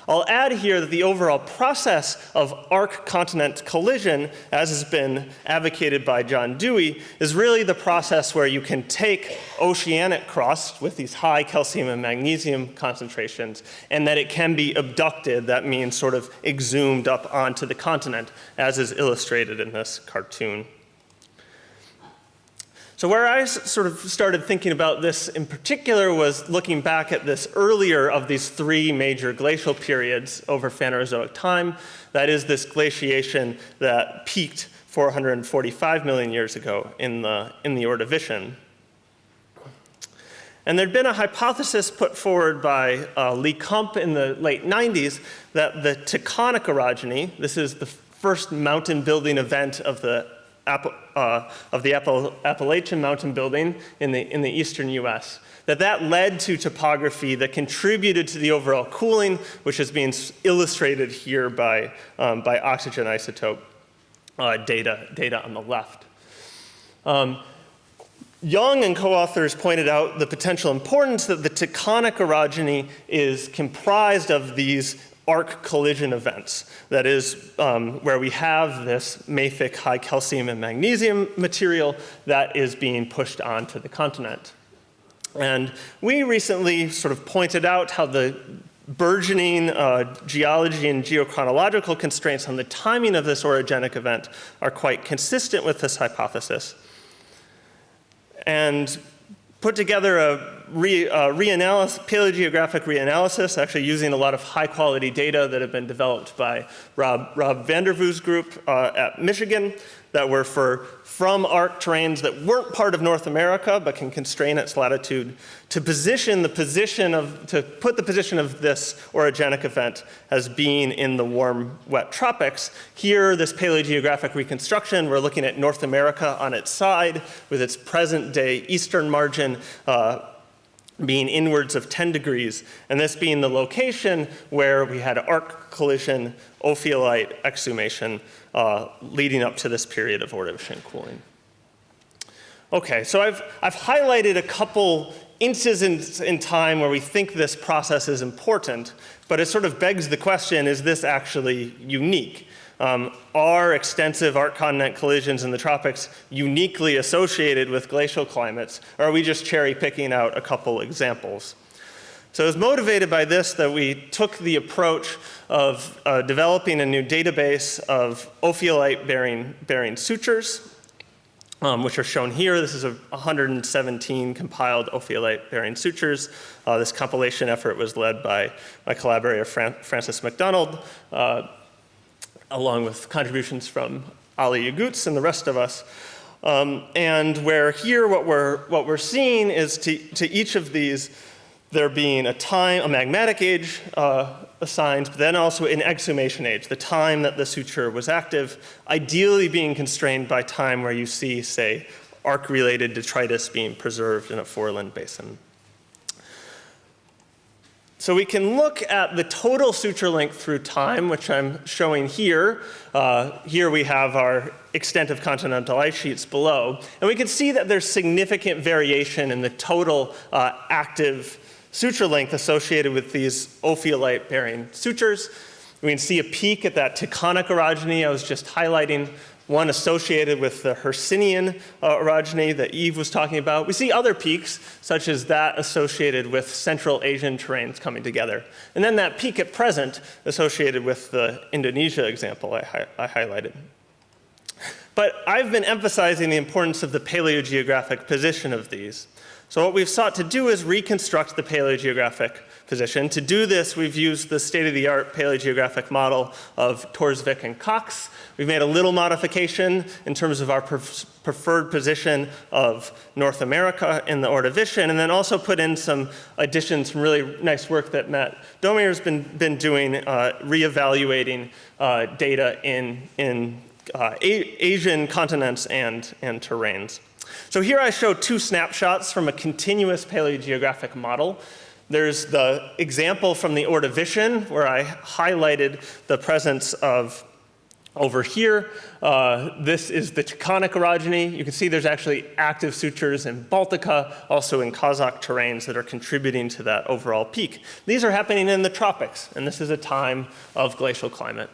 I'll add here that the overall process of arc-continent collision, as has been advocated by John Dewey, is really the process where you can take oceanic crust with these high calcium and magnesium concentrations, and that it can be abducted, that means sort of exhumed up onto the continent, as is illustrated in this cartoon. So where I sort of started thinking about this in particular was looking back at this earlier of these three major glacial periods over Phanerozoic time. That is this glaciation that peaked 445 million years ago in the Ordovician. And there'd been a hypothesis put forward by Lee Kump in the late 90s that the Taconic orogeny, this is the first mountain building event of the Appalachian mountain building in the eastern US, that led to topography that contributed to the overall cooling, which is being illustrated here by oxygen isotope data on the left. Young and co-authors pointed out the potential importance that the Taconic orogeny is comprised of these arc collision events. That is where we have this mafic high calcium and magnesium material that is being pushed onto the continent. And we recently sort of pointed out how the burgeoning geology and geochronological constraints on the timing of this orogenic event are quite consistent with this hypothesis. And put together a paleogeographic reanalysis, actually using a lot of high-quality data that have been developed by Rob Vandervoos' group at Michigan that were from arc terrains that weren't part of North America but can constrain its latitude to put the position of this orogenic event as being in the warm, wet tropics. Here, this paleogeographic reconstruction, we're looking at North America on its side with its present-day eastern margin being inwards of 10 degrees, and this being the location where we had arc collision, ophiolite exhumation leading up to this period of Ordovician cooling. Okay, so I've highlighted a couple instances in time where we think this process is important, but it sort of begs the question, is this actually unique? Are extensive arc-continent collisions in the tropics uniquely associated with glacial climates, or are we just cherry-picking out a couple examples? So it was motivated by this that we took the approach of developing a new database of ophiolite-bearing sutures, which are shown here. This is 117 compiled ophiolite-bearing sutures. This compilation effort was led by my collaborator, Francis McDonald, along with contributions from Ali Yagutz and the rest of us. And where here what we're seeing is to each of these, there being a magmatic age assigned, but then also an exhumation age, the time that the suture was active, ideally being constrained by time where you see, say, arc-related detritus being preserved in a foreland basin. So we can look at the total suture length through time, which I'm showing here. Here we have our extent of continental ice sheets below. And we can see that there's significant variation in the total active suture length associated with these ophiolite-bearing sutures. We can see a peak at that Taconic orogeny I was just highlighting, one associated with the Hercynian orogeny that Yves was talking about. We see other peaks, such as that associated with Central Asian terrains coming together. And then that peak at present associated with the Indonesia example I highlighted. But I've been emphasizing the importance of the paleogeographic position of these. So what we've sought to do is reconstruct the paleogeographic position. To do this, we've used the state-of-the-art paleogeographic model of Torsvik and Cox. We've made a little modification in terms of our preferred position of North America in the Ordovician, and then also put in some additions, some really nice work that Matt Domer's been doing, reevaluating data in Asian continents and terrains. So here I show two snapshots from a continuous paleogeographic model. There's the example from the Ordovician, where I highlighted the presence of, over here, this is the Taconic orogeny. You can see there's actually active sutures in Baltica, also in Kazakh terrains that are contributing to that overall peak. These are happening in the tropics, and this is a time of glacial climate.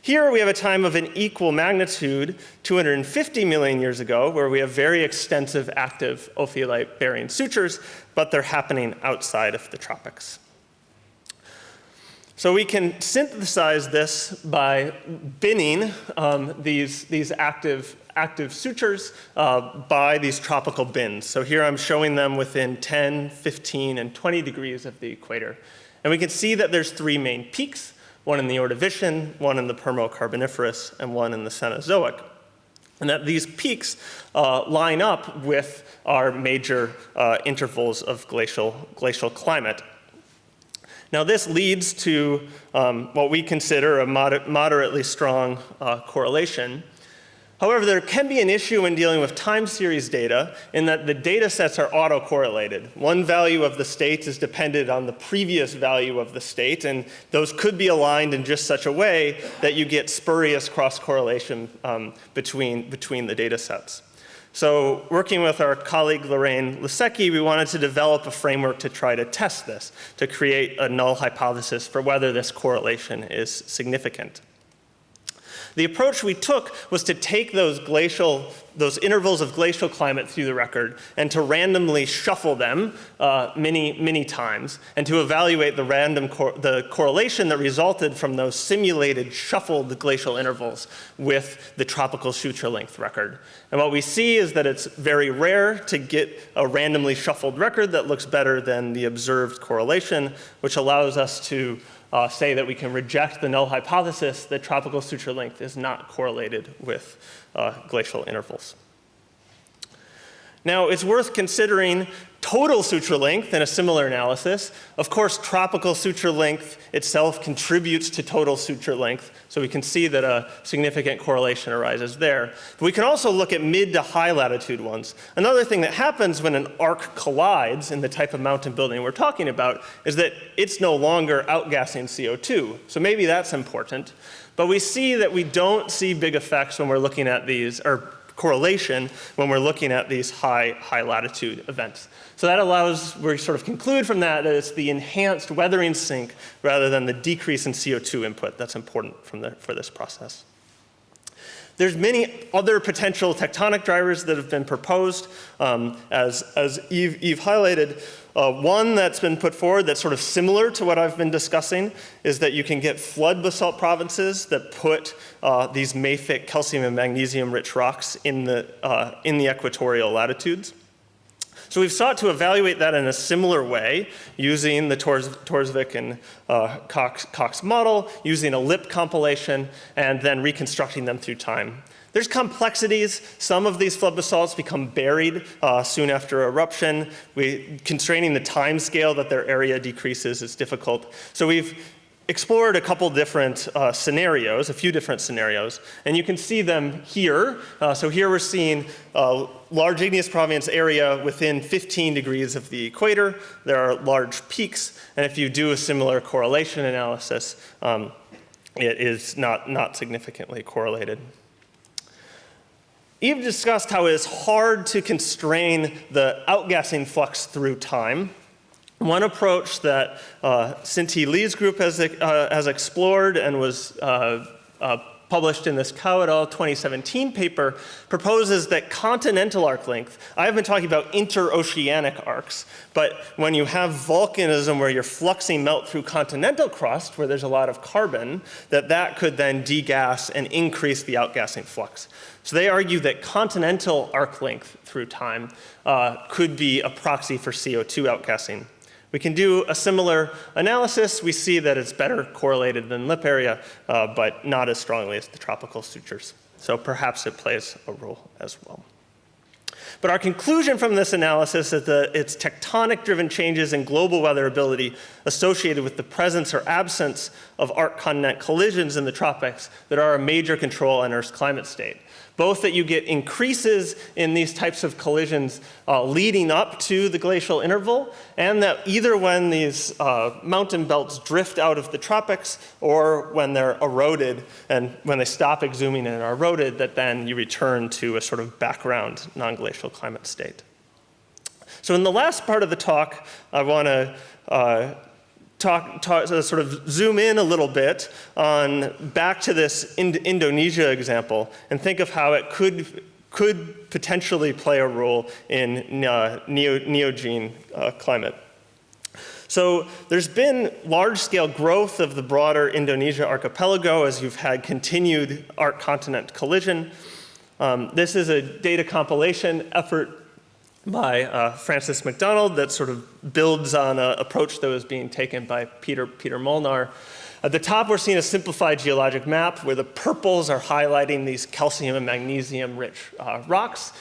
Here we have a time of an equal magnitude, 250 million years ago, where we have very extensive active ophiolite-bearing sutures, but they're happening outside of the tropics. So we can synthesize this by binning these active sutures by these tropical bins. So here I'm showing them within 10, 15, and 20 degrees of the equator. And we can see that there's 3 main peaks, one in the Ordovician, one in the Permo-Carboniferous, and one in the Cenozoic. And that these peaks line up with our major intervals of glacial climate. Now this leads to what we consider a moderately strong correlation. However, there can be an issue when dealing with time series data in that the data sets are autocorrelated. One value of the state is dependent on the previous value of the state, and those could be aligned in just such a way that you get spurious cross-correlation between the data sets. So working with our colleague Lorraine Lisecki, we wanted to develop a framework to try to test this, to create a null hypothesis for whether this correlation is significant. The approach we took was to take those intervals of glacial climate through the record and to randomly shuffle them many times, and to evaluate the correlation that resulted from those simulated shuffled glacial intervals with the tropical suture length record. And what we see is that it's very rare to get a randomly shuffled record that looks better than the observed correlation, which allows us to say that we can reject the null hypothesis that tropical suture length is not correlated with glacial intervals. Now, it's worth considering total suture length in a similar analysis. Of course, tropical suture length itself contributes to total suture length, so we can see that a significant correlation arises there. But we can also look at mid to high latitude ones. Another thing that happens when an arc collides in the type of mountain building we're talking about is that it's no longer outgassing CO2. So maybe that's important. But we see that we don't see big effects when we're looking at these, or correlation when we're looking at these high latitude events. So that allows, we sort of conclude from that that it's the enhanced weathering sink rather than the decrease in CO2 input that's important for this process. There's many other potential tectonic drivers that have been proposed. As Yves highlighted, one that's been put forward that's sort of similar to what I've been discussing is that you can get flood basalt provinces that put these mafic calcium and magnesium rich rocks in the equatorial latitudes. So we've sought to evaluate that in a similar way using the Torsvik and Cox model, using a LIP compilation, and then reconstructing them through time. There's complexities. Some of these flood basalts become buried soon after eruption. Constraining the time scale that their area decreases is difficult. So we've explored a couple different scenarios, a few different scenarios, and you can see them here. So here we're seeing large igneous province area within 15 degrees of the equator. There are large peaks, and if you do a similar correlation analysis, it is not significantly correlated. Yves discussed how it is hard to constrain the outgassing flux through time. One approach that Cinti Lee's group has explored and was published in this Cao et al. 2017 paper proposes that continental arc length, I've been talking about interoceanic arcs, but when you have volcanism where you're fluxing melt through continental crust where there's a lot of carbon, that could then degas and increase the outgassing flux. So they argue that continental arc length through time could be a proxy for CO2 outgassing. We can do a similar analysis. We see that it's better correlated than lip area, but not as strongly as the tropical sutures. So perhaps it plays a role as well. But our conclusion from this analysis is that it's tectonic-driven changes in global weatherability associated with the presence or absence of arc-continent collisions in the tropics that are a major control on Earth's climate state. Both that you get increases in these types of collisions leading up to the glacial interval, and that either when these mountain belts drift out of the tropics or when they're eroded, and when they stop exhuming and are eroded, that then you return to a sort of background non-glacial climate state. So in the last part of the talk, I want to sort of zoom in a little bit on back to this Indonesia example and think of how it could potentially play a role in neogene climate. So there's been large-scale growth of the broader Indonesia archipelago as you've had continued arc-continent collision. This is a data compilation effort by Francis McDonald that sort of builds on an approach that was being taken by Peter Molnar. At the top, we're seeing a simplified geologic map where the purples are highlighting these calcium and magnesium-rich rocks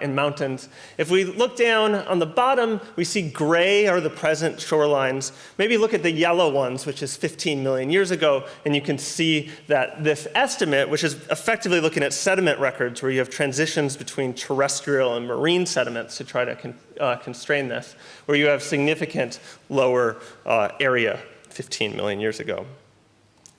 in mountains. If we look down on the bottom, we see gray are the present shorelines. Maybe look at the yellow ones, which is 15 million years ago, and you can see that this estimate, which is effectively looking at sediment records where you have transitions between terrestrial and marine sediments to try to constrain this, where you have significant lower area 15 million years ago.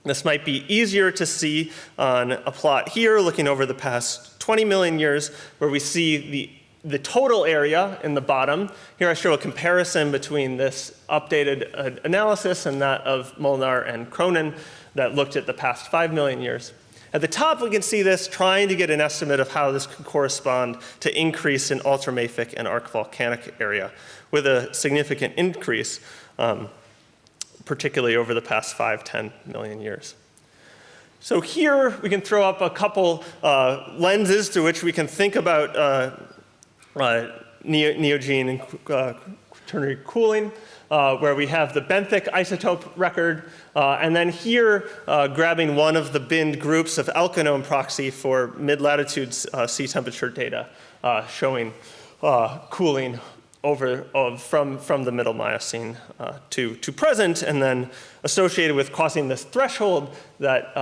This might be easier to see on a plot here, looking over the past 20 million years, where we see the total area in the bottom. Here I show a comparison between this updated analysis and that of Molnar and Cronin that looked at the past 5 million years. At the top, we can see this trying to get an estimate of how this could correspond to increase in ultramafic and arc-volcanic area, with a significant increase particularly over the past 5–10 million years. So here we can throw up a couple lenses through which we can think about neogene and quaternary cooling, where we have the benthic isotope record, and then here grabbing one of the binned groups of Elkinome proxy for mid-latitude sea temperature data showing cooling from the middle Miocene to present, and then associated with crossing this threshold that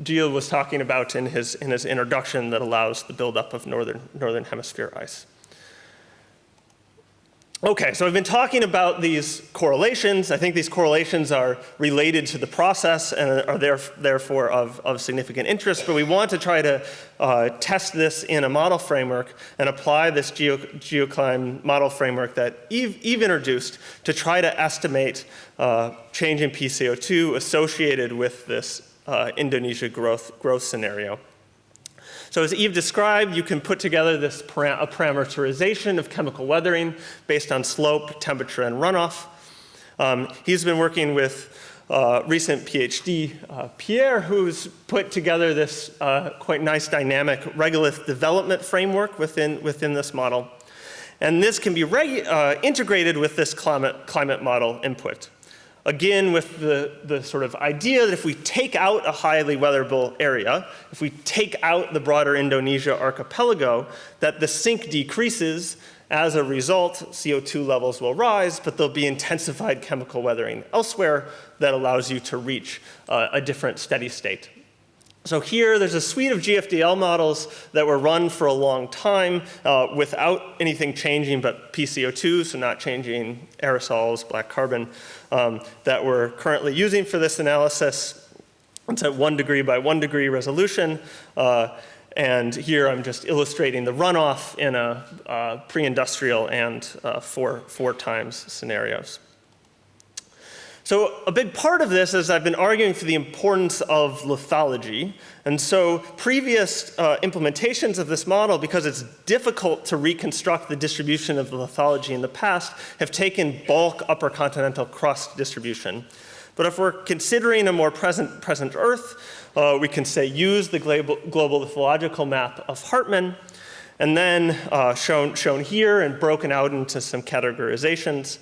Gio was talking about in his introduction that allows the buildup of northern hemisphere ice. Okay, so I've been talking about these correlations. I think these correlations are related to the process and are therefore of significant interest, but we want to try to test this in a model framework and apply this GeoKlein model framework that Eve introduced to try to estimate change in PCO2 associated with this Indonesia growth scenario. So as Eve described, you can put together this a parameterization of chemical weathering based on slope, temperature, and runoff. He's been working with recent PhD Pierre, who's put together this quite nice dynamic regolith development framework within this model. And this can be integrated with this climate model input. Again, with the sort of idea that if we take out a highly weatherable area, if we take out the broader Indonesia archipelago, that the sink decreases. As a result, CO2 levels will rise, but there'll be intensified chemical weathering elsewhere that allows you to reach a different steady state. So here, there's a suite of GFDL models that were run for a long time without anything changing but PCO2, so not changing aerosols, black carbon, that we're currently using for this analysis. It's at 1 degree by 1 degree resolution. And here I'm just illustrating the runoff in a pre-industrial and 4 times scenarios. So a big part of this is I've been arguing for the importance of lithology. And so previous implementations of this model, because it's difficult to reconstruct the distribution of the lithology in the past, have taken bulk upper continental crust distribution. But if we're considering a more present Earth, we can say use the global lithological map of Hartmann, and then shown here and broken out into some categorizations.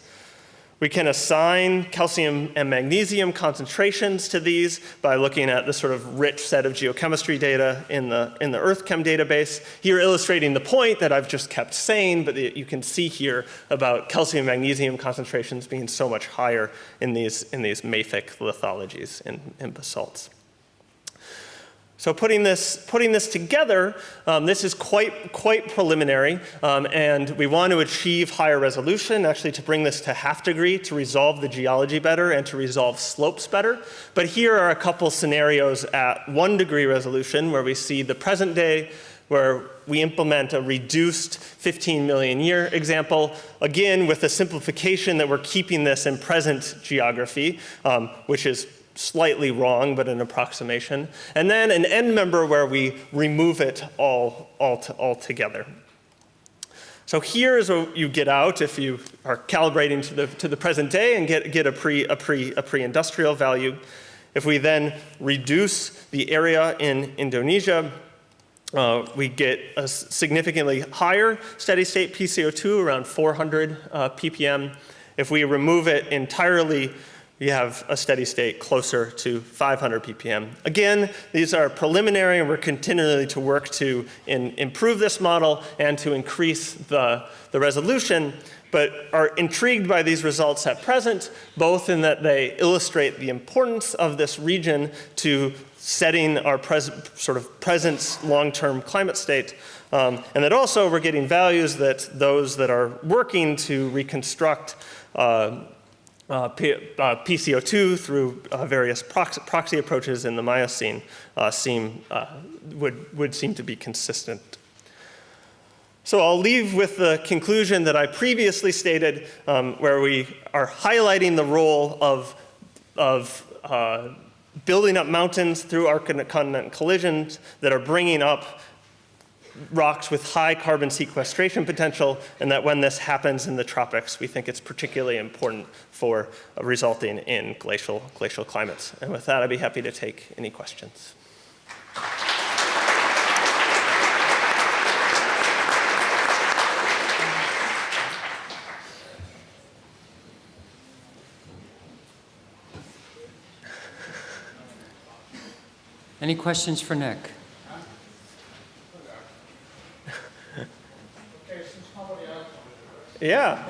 We can assign calcium and magnesium concentrations to these by looking at the sort of rich set of geochemistry data in the EarthChem database. Here illustrating the point that I've just kept saying, but you can see here about calcium and magnesium concentrations being so much higher in these mafic lithologies in basalts. So putting this together, this is quite preliminary, and we want to achieve higher resolution, actually to bring this to ½ degree to resolve the geology better and to resolve slopes better. But here are a couple scenarios at 1 degree resolution where we see the present day, where we implement a reduced 15 million year example, again with the simplification that we're keeping this in present geography, which is slightly wrong, but an approximation. And then an end member where we remove it all together. So here is what you get out if you are calibrating to the present day and get a pre-industrial value. If we then reduce the area in Indonesia, we get a significantly higher steady state PCO2, around 400 ppm. If we remove it entirely, we have a steady state closer to 500 ppm. Again, these are preliminary, and we're continually to work to improve this model and to increase the resolution, but are intrigued by these results at present, both in that they illustrate the importance of this region to setting our present long-term climate state, and that also we're getting values that those that are working to reconstruct PCO2 through various proxy approaches in the Miocene would seem to be consistent. So I'll leave with the conclusion that I previously stated, where we are highlighting the role of building up mountains through continent collisions that are bringing up rocks with high carbon sequestration potential, and that when this happens in the tropics, we think it's particularly important for resulting in glacial climates. And with that, I'd be happy to take any questions. Any questions for Nick? Yeah.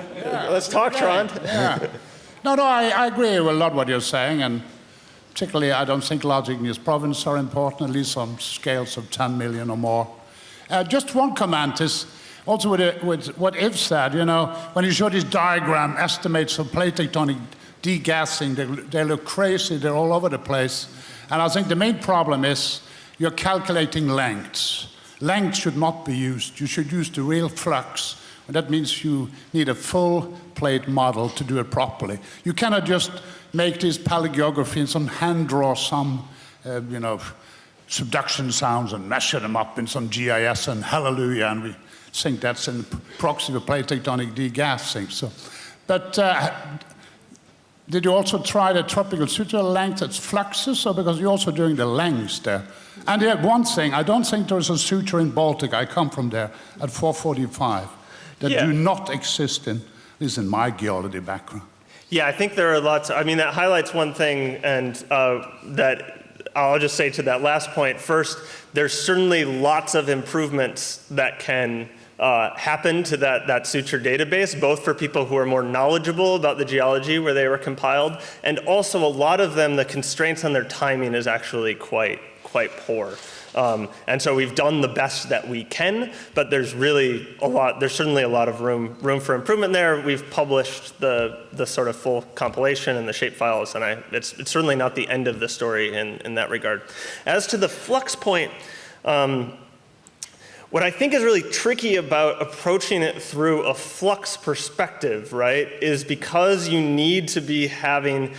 Let's talk, Trond. Yeah. No, I agree with a lot what you're saying, and particularly I don't think large igneous provinces are important, at least on scales of 10 million or more. Just one comment is also with what Yves said, you know, when you show this diagram, estimates of plate tectonic degassing, they look crazy, they're all over the place. And I think the main problem is you're calculating lengths. Length should not be used. You should use the real flux. And that means you need a full plate model to do it properly. You cannot just make this paleogeography and some hand draw some, subduction sounds and measure them up in some GIS and hallelujah, and we think that's in proxy for plate tectonic degassing. So, but did you also try the tropical suture length as fluxes, or because you're also doing the lengths there? And yeah, one thing, I don't think there's a suture in Baltic, I come from there, at 445, that do not exist in, at least in my geology background. Yeah, I think there are lots, I mean, that highlights one thing, and that I'll just say to that last point. First, there's certainly lots of improvements that can happen to that suture database, both for people who are more knowledgeable about the geology where they were compiled, and also a lot of them, the constraints on their timing is actually quite poor. And so we've done the best that we can, but there's really a lot, there's certainly a lot of room for improvement there. We've published the sort of full compilation and the shapefiles, and it's certainly not the end of the story in that regard. As to the flux point, what I think is really tricky about approaching it through a flux perspective, right, is because you need to be having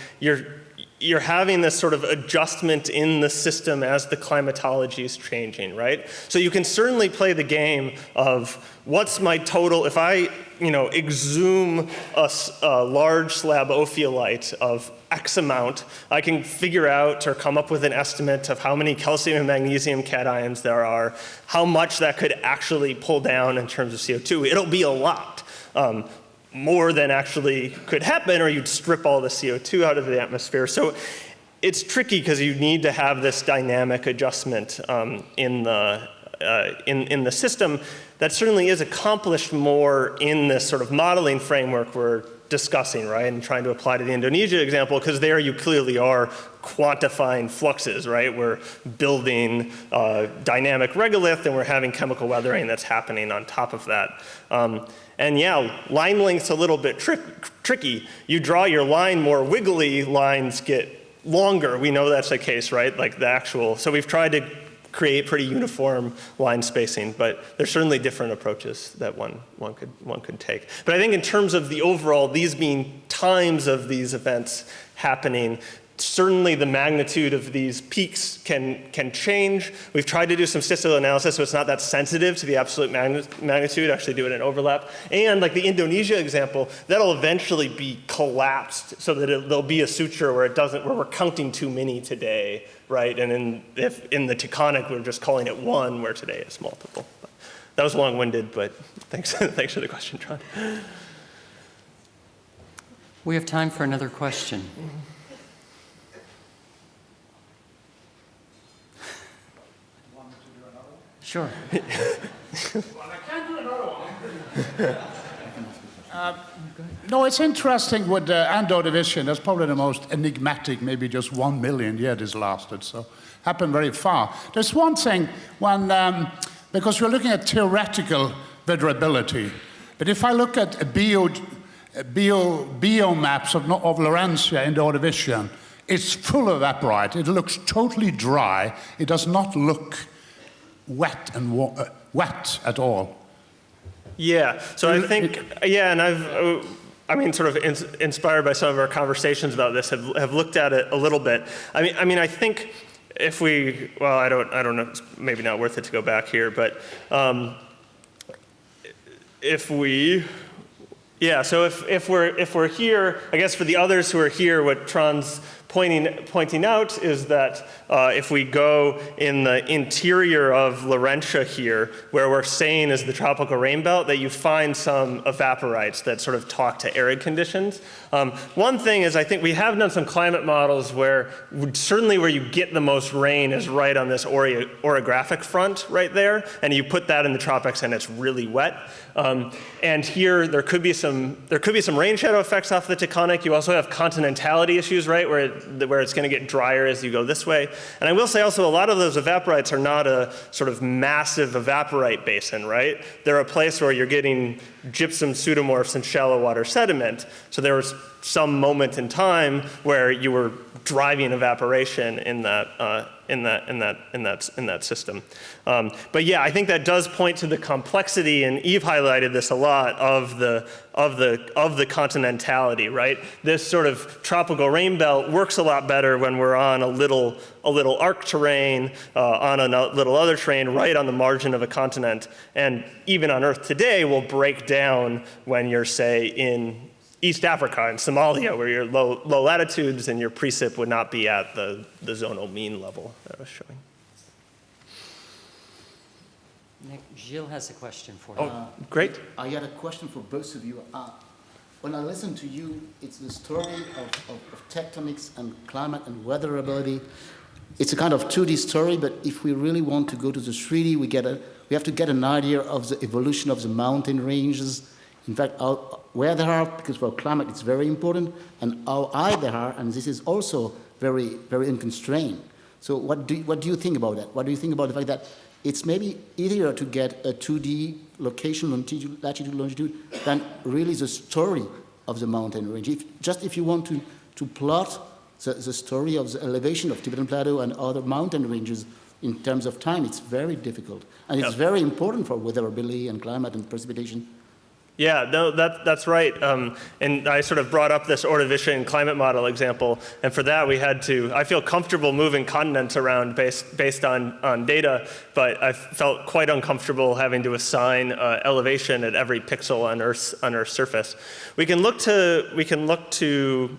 you're having this sort of adjustment in the system as the climatology is changing, right? So you can certainly play the game of what's my total, if I exhume a large slab ophiolite of X amount, I can figure out or come up with an estimate of how many calcium and magnesium cations there are, how much that could actually pull down in terms of CO2. It'll be a lot. More than actually could happen, or you'd strip all the CO2 out of the atmosphere. So it's tricky because you need to have this dynamic adjustment in the system that certainly is accomplished more in this sort of modeling framework we're discussing, right, and trying to apply to the Indonesia example, because there you clearly are quantifying fluxes, right? We're building dynamic regolith, and we're having chemical weathering that's happening on top of that. And yeah, line length's a little bit tricky. You draw your line more wiggly, lines get longer. We know that's the case, right? Like the actual, so we've tried to create pretty uniform line spacing, but there's certainly different approaches that one could take. But I think in terms of the overall, these being times of these events happening, certainly the magnitude of these peaks can change. We've tried to do some statistical analysis so it's not that sensitive to the absolute magnitude, actually do it in overlap. And like the Indonesia example, that'll eventually be collapsed so that there'll be a suture where where we're counting too many today, right? And if in the Taconic, we're just calling it one, where today it's multiple. But that was long-winded, but thanks, thanks for the question, Tron. We have time for another question. Sure. Well, I can't do another one. No, it's interesting with the Ando division. That's probably the most enigmatic, maybe just 1 million year this lasted, so happened very far. There's one thing, because we're looking at theoretical weatherability, but if I look at biomaps of Laurentia in the Ordovician, it's full of evaporite. It looks totally dry. It does not look wet at all. Yeah, so I think, yeah, and I mean, sort of inspired by some of our conversations about this, have looked at it a little bit. I mean, I think if we, well, I don't know, it's maybe not worth it to go back here, but if we, yeah, so if we're here, I guess for the others who are here, what Tron's pointing out is that if we go in the interior of Laurentia here, where we're saying is the tropical rain belt, that you find some evaporites that sort of talk to arid conditions. One thing is I think we have done some climate models where certainly where you get the most rain is right on this orographic front right there, and you put that in the tropics and it's really wet. And here there could be some rain shadow effects off the Taconic. You also have continentality issues, right, where it's going to get drier as you go this way. And I will say also a lot of those evaporites are not a sort of massive evaporite basin, right? They're a place where you're getting gypsum pseudomorphs and shallow water sediment. So there was some moment in time where you were driving evaporation in that system. But yeah, I think that does point to the complexity, and Eve highlighted this a lot, of the continentality, right? This sort of tropical rain belt works a lot better when we're on a little arc terrain, on a little other terrain right on the margin of a continent, and even on Earth today will break down when you're, say, in East Africa and Somalia, where you're low latitudes and your precip would not be at the zonal mean level that I was showing. Nick, Gilles has a question for you. Oh, great. I had a question for both of you. When I listen to you, it's the story of tectonics and climate and weatherability. It's a kind of 2D story, but if we really want to go to the 3D, we have to get an idea of the evolution of the mountain ranges. In fact, where they are, because for climate it's very important, and how high they are, and this is also very, very unconstrained. So what do you think about that? What do you think about the fact that it's maybe easier to get a 2D location, latitude, longitude, than really the story of the mountain range? If you want to plot the story of the elevation of Tibetan Plateau and other mountain ranges in terms of time, it's very difficult. And it's very important for weatherability and climate and precipitation. Yeah, no, that's right. And I sort of brought up this Ordovician climate model example, and for that we had to, I feel comfortable moving continents around based on data, but I felt quite uncomfortable having to assign elevation at every pixel on Earth's surface. We can look to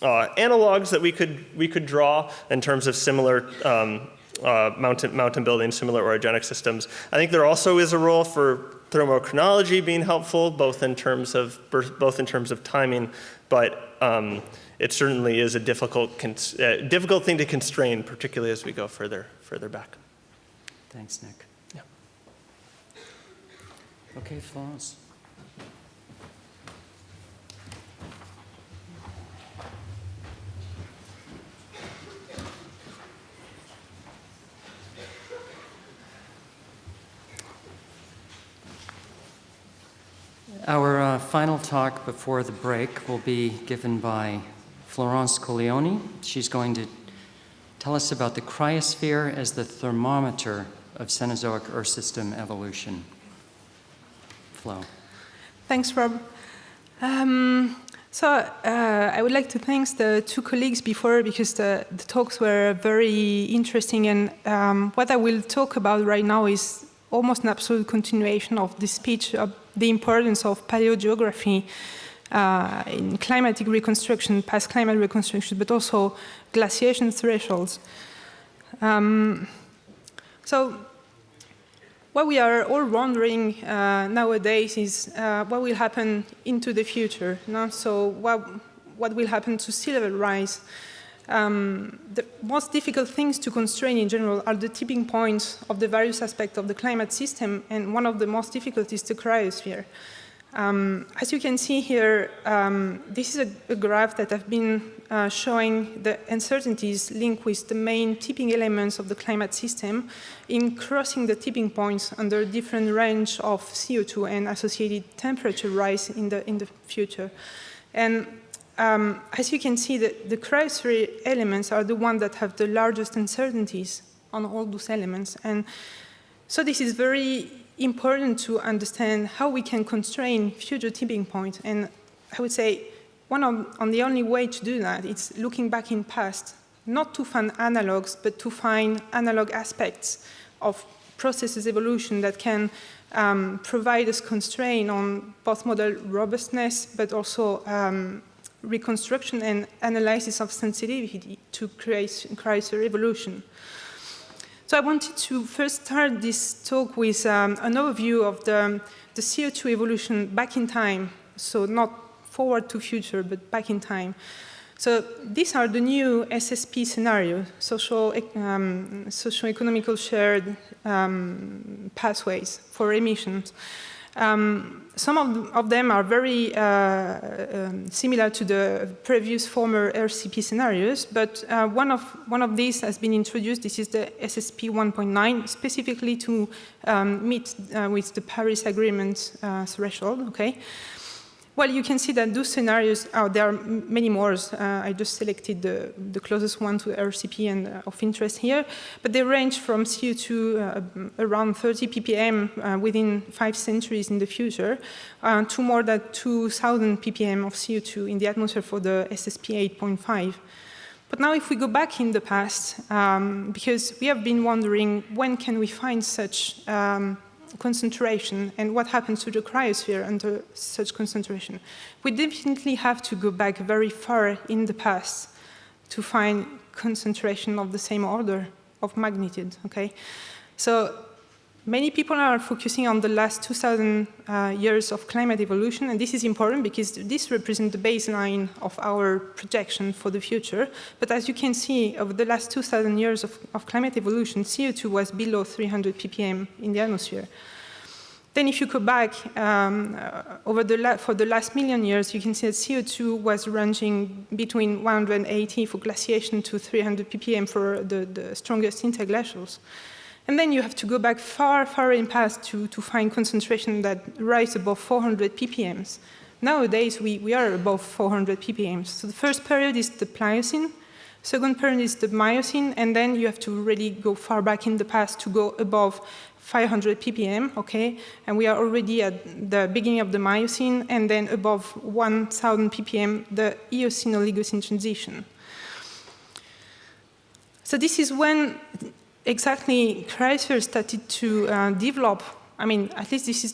analogs that we could draw in terms of similar mountain buildings, similar orogenic systems. I think there also is a role for thermochronology being helpful, both in terms of timing, but it certainly is a difficult thing to constrain, particularly as we go further back. Thanks, Nick. Yeah. Okay, Florence. Our final talk before the break will be given by Florence Colleoni. She's going to tell us about the cryosphere as the thermometer of Cenozoic Earth system evolution. Flo. Thanks, Rob. So I would like to thank the two colleagues before, because the talks were very interesting, and what I will talk about right now is almost an absolute continuation of the speech of the importance of paleogeography in climatic reconstruction, past climate reconstruction, but also glaciation thresholds. So what we are all wondering nowadays is what will happen into the future. No? So what will happen to sea level rise? The most difficult things to constrain in general are the tipping points of the various aspects of the climate system, and one of the most difficult is the cryosphere. As you can see here, this is a graph that I've been showing the uncertainties linked with the main tipping elements of the climate system in crossing the tipping points under different range of CO2 and associated temperature rise in the future. And as you can see, the cryosphere elements are the ones that have the largest uncertainties on all those elements. And so this is very important to understand how we can constrain future tipping points. And I would say on the only way to do that is looking back in past, not to find analogs, but to find analog aspects of processes evolution that can provide us constraint on both model robustness, but also reconstruction and analysis of sensitivity to cryosphere evolution. So I wanted to first start this talk with an overview of the CO2 evolution back in time, so not forward to future, but back in time. So these are the new SSP scenarios, socio-economical shared pathways for emissions. Some of them are very similar to the previous former RCP scenarios, but one of these has been introduced. This is the SSP 1.9, specifically to meet with the Paris Agreement threshold. Okay. Well, you can see that those scenarios, there are many more. I just selected the closest one to RCP and of interest here. But they range from CO2 around 30 ppm within 5 centuries in the future to more than 2,000 ppm of CO2 in the atmosphere for the SSP 8.5. But now if we go back in the past, because we have been wondering when can we find such concentration and what happens to the cryosphere under such concentration. We definitely have to go back very far in the past to find concentration of the same order of magnitude, okay? So many people are focusing on the last 2,000 years of climate evolution, and this is important because this represents the baseline of our projection for the future. But as you can see, over the last 2,000 years of climate evolution, CO2 was below 300 ppm in the atmosphere. Then if you go back for the last million years, you can see that CO2 was ranging between 180 for glaciation to 300 ppm for the strongest interglacials. And then you have to go back far, far in past to find concentration that rise above 400 ppm. Nowadays, we are above 400 ppm. So the first period is the Pliocene, second period is the Miocene, and then you have to really go far back in the past to go above 500 ppm, okay? And we are already at the beginning of the Miocene, and then above 1,000 ppm, the Eocene-Oligocene transition. So this is when exactly cryosphere started to develop. I mean, at least this is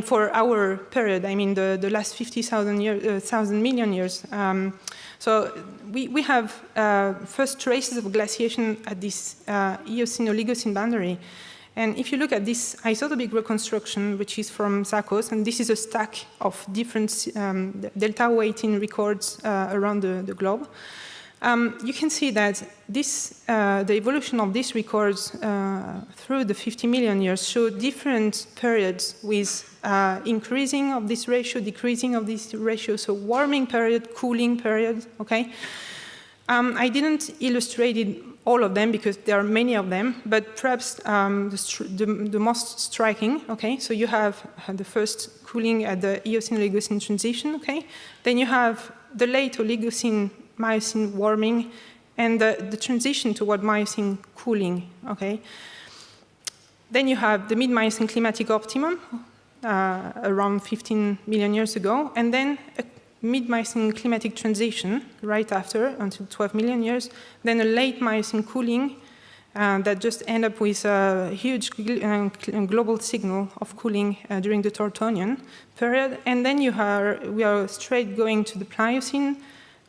for our period, the last 50,000 years, 1,000 million years. So we have first traces of glaciation at this Eocene-Oligocene boundary. And if you look at this isotopic reconstruction, which is from Zakos, and this is a stack of different delta weighting records around the globe, you can see that the evolution of these records through the 50 million years show different periods with increasing of this ratio, decreasing of this ratio, so warming period, cooling period, okay? I didn't illustrate all of them because there are many of them, but perhaps the most striking, okay? So you have the first cooling at the Eocene-Oligocene transition, okay? Then you have the late Oligocene Miocene warming, and the transition toward Miocene cooling, okay? Then you have the mid-Miocene climatic optimum around 15 million years ago, and then mid-Miocene climatic transition right after, until 12 million years, then a late Miocene cooling that just end up with a huge global signal of cooling during the Tectonic period. And then we are straight going to the Pliocene.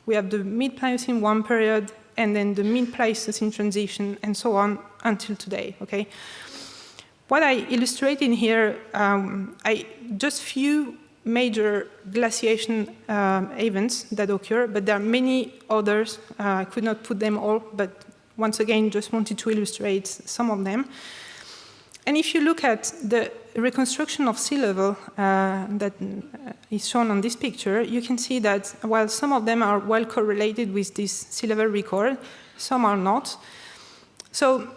We have the mid-Pliocene 1 period, and then the mid-Pleistocene transition, and so on until today, okay? What I illustrated here, just few major glaciation events that occur, but there are many others. I could not put them all, but once again, just wanted to illustrate some of them. And if you look at the reconstruction of sea level that is shown on this picture, you can see that while some of them are well correlated with this sea level record, some are not. So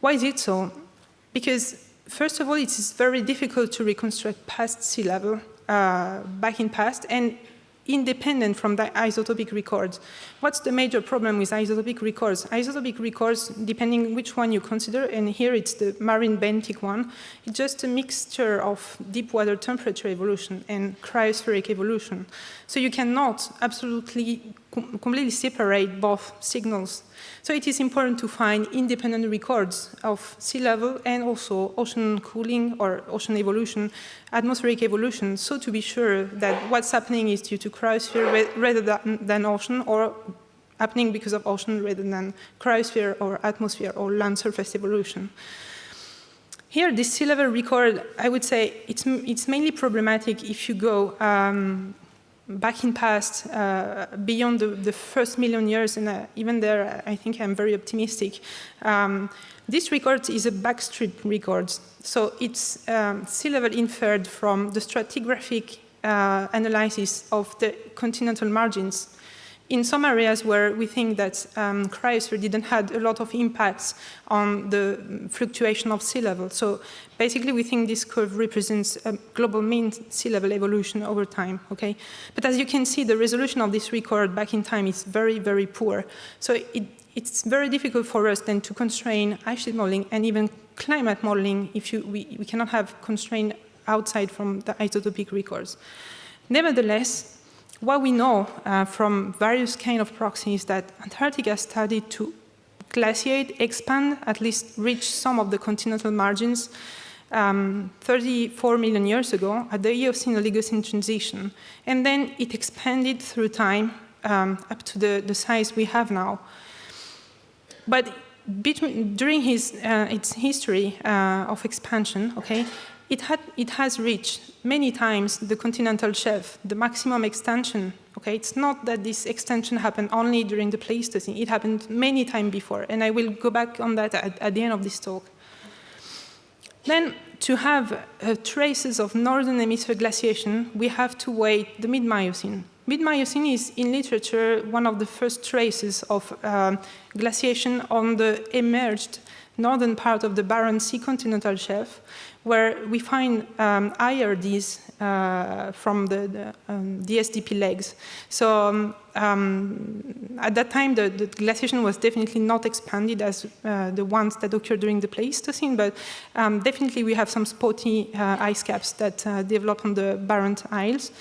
why is it so? Because first of all, it is very difficult to reconstruct past sea level back in past, and independent from the isotopic records. What's the major problem with isotopic records? Isotopic records, depending which one you consider, and here it's the marine benthic one, it's just a mixture of deep water temperature evolution and cryospheric evolution. So you cannot absolutely completely separate both signals. So it is important to find independent records of sea level and also ocean cooling or ocean evolution, atmospheric evolution, so to be sure that what's happening is due to cryosphere rather than ocean, or happening because of ocean rather than cryosphere or atmosphere or land surface evolution. Here, this sea level record, I would say it's mainly problematic if you go back in past, beyond the first million years, and even there, I think I'm very optimistic. This record is a backstrip record, so it's sea level inferred from the stratigraphic analysis of the continental margins. In some areas where we think that cryosphere didn't have a lot of impacts on the fluctuation of sea level. So basically we think this curve represents a global mean sea level evolution over time, okay? But as you can see, the resolution of this record back in time is very, very poor. So it's very difficult for us then to constrain ice sheet modeling and even climate modeling if we cannot have constraint outside from the isotopic records. Nevertheless, what we know from various kind of proxies that Antarctica started to glaciate, expand, at least reach some of the continental margins 34 million years ago at the Eocene-Oligocene transition. And then it expanded through time up to the size we have now. But during its history of expansion, okay, it has reached many times the continental shelf, the maximum extension. Okay, it's not that this extension happened only during the Pleistocene. It happened many times before, and I will go back on that at the end of this talk. Then, to have traces of northern hemisphere glaciation, we have to wait the mid-Miocene. Mid-Miocene is, in literature, one of the first traces of glaciation on the emerged northern part of the Barents Sea continental shelf, where we find IRDs from the SDP legs. So at that time, the glaciation was definitely not expanded as the ones that occurred during the Pleistocene, but definitely we have some spotty ice caps that develop on the Barents Isles.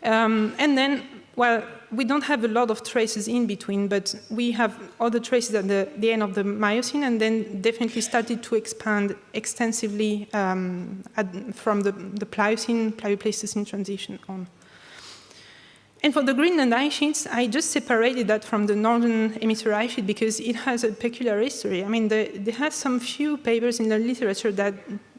And then, well, we don't have a lot of traces in between, but we have other traces at the end of the Miocene, and then definitely started to expand extensively from the Pliocene, Plio-Pleistocene transition on. And for the Greenland ice sheets, I just separated that from the northern hemisphere ice sheet because it has a peculiar history. I mean, there has some few papers in the literature that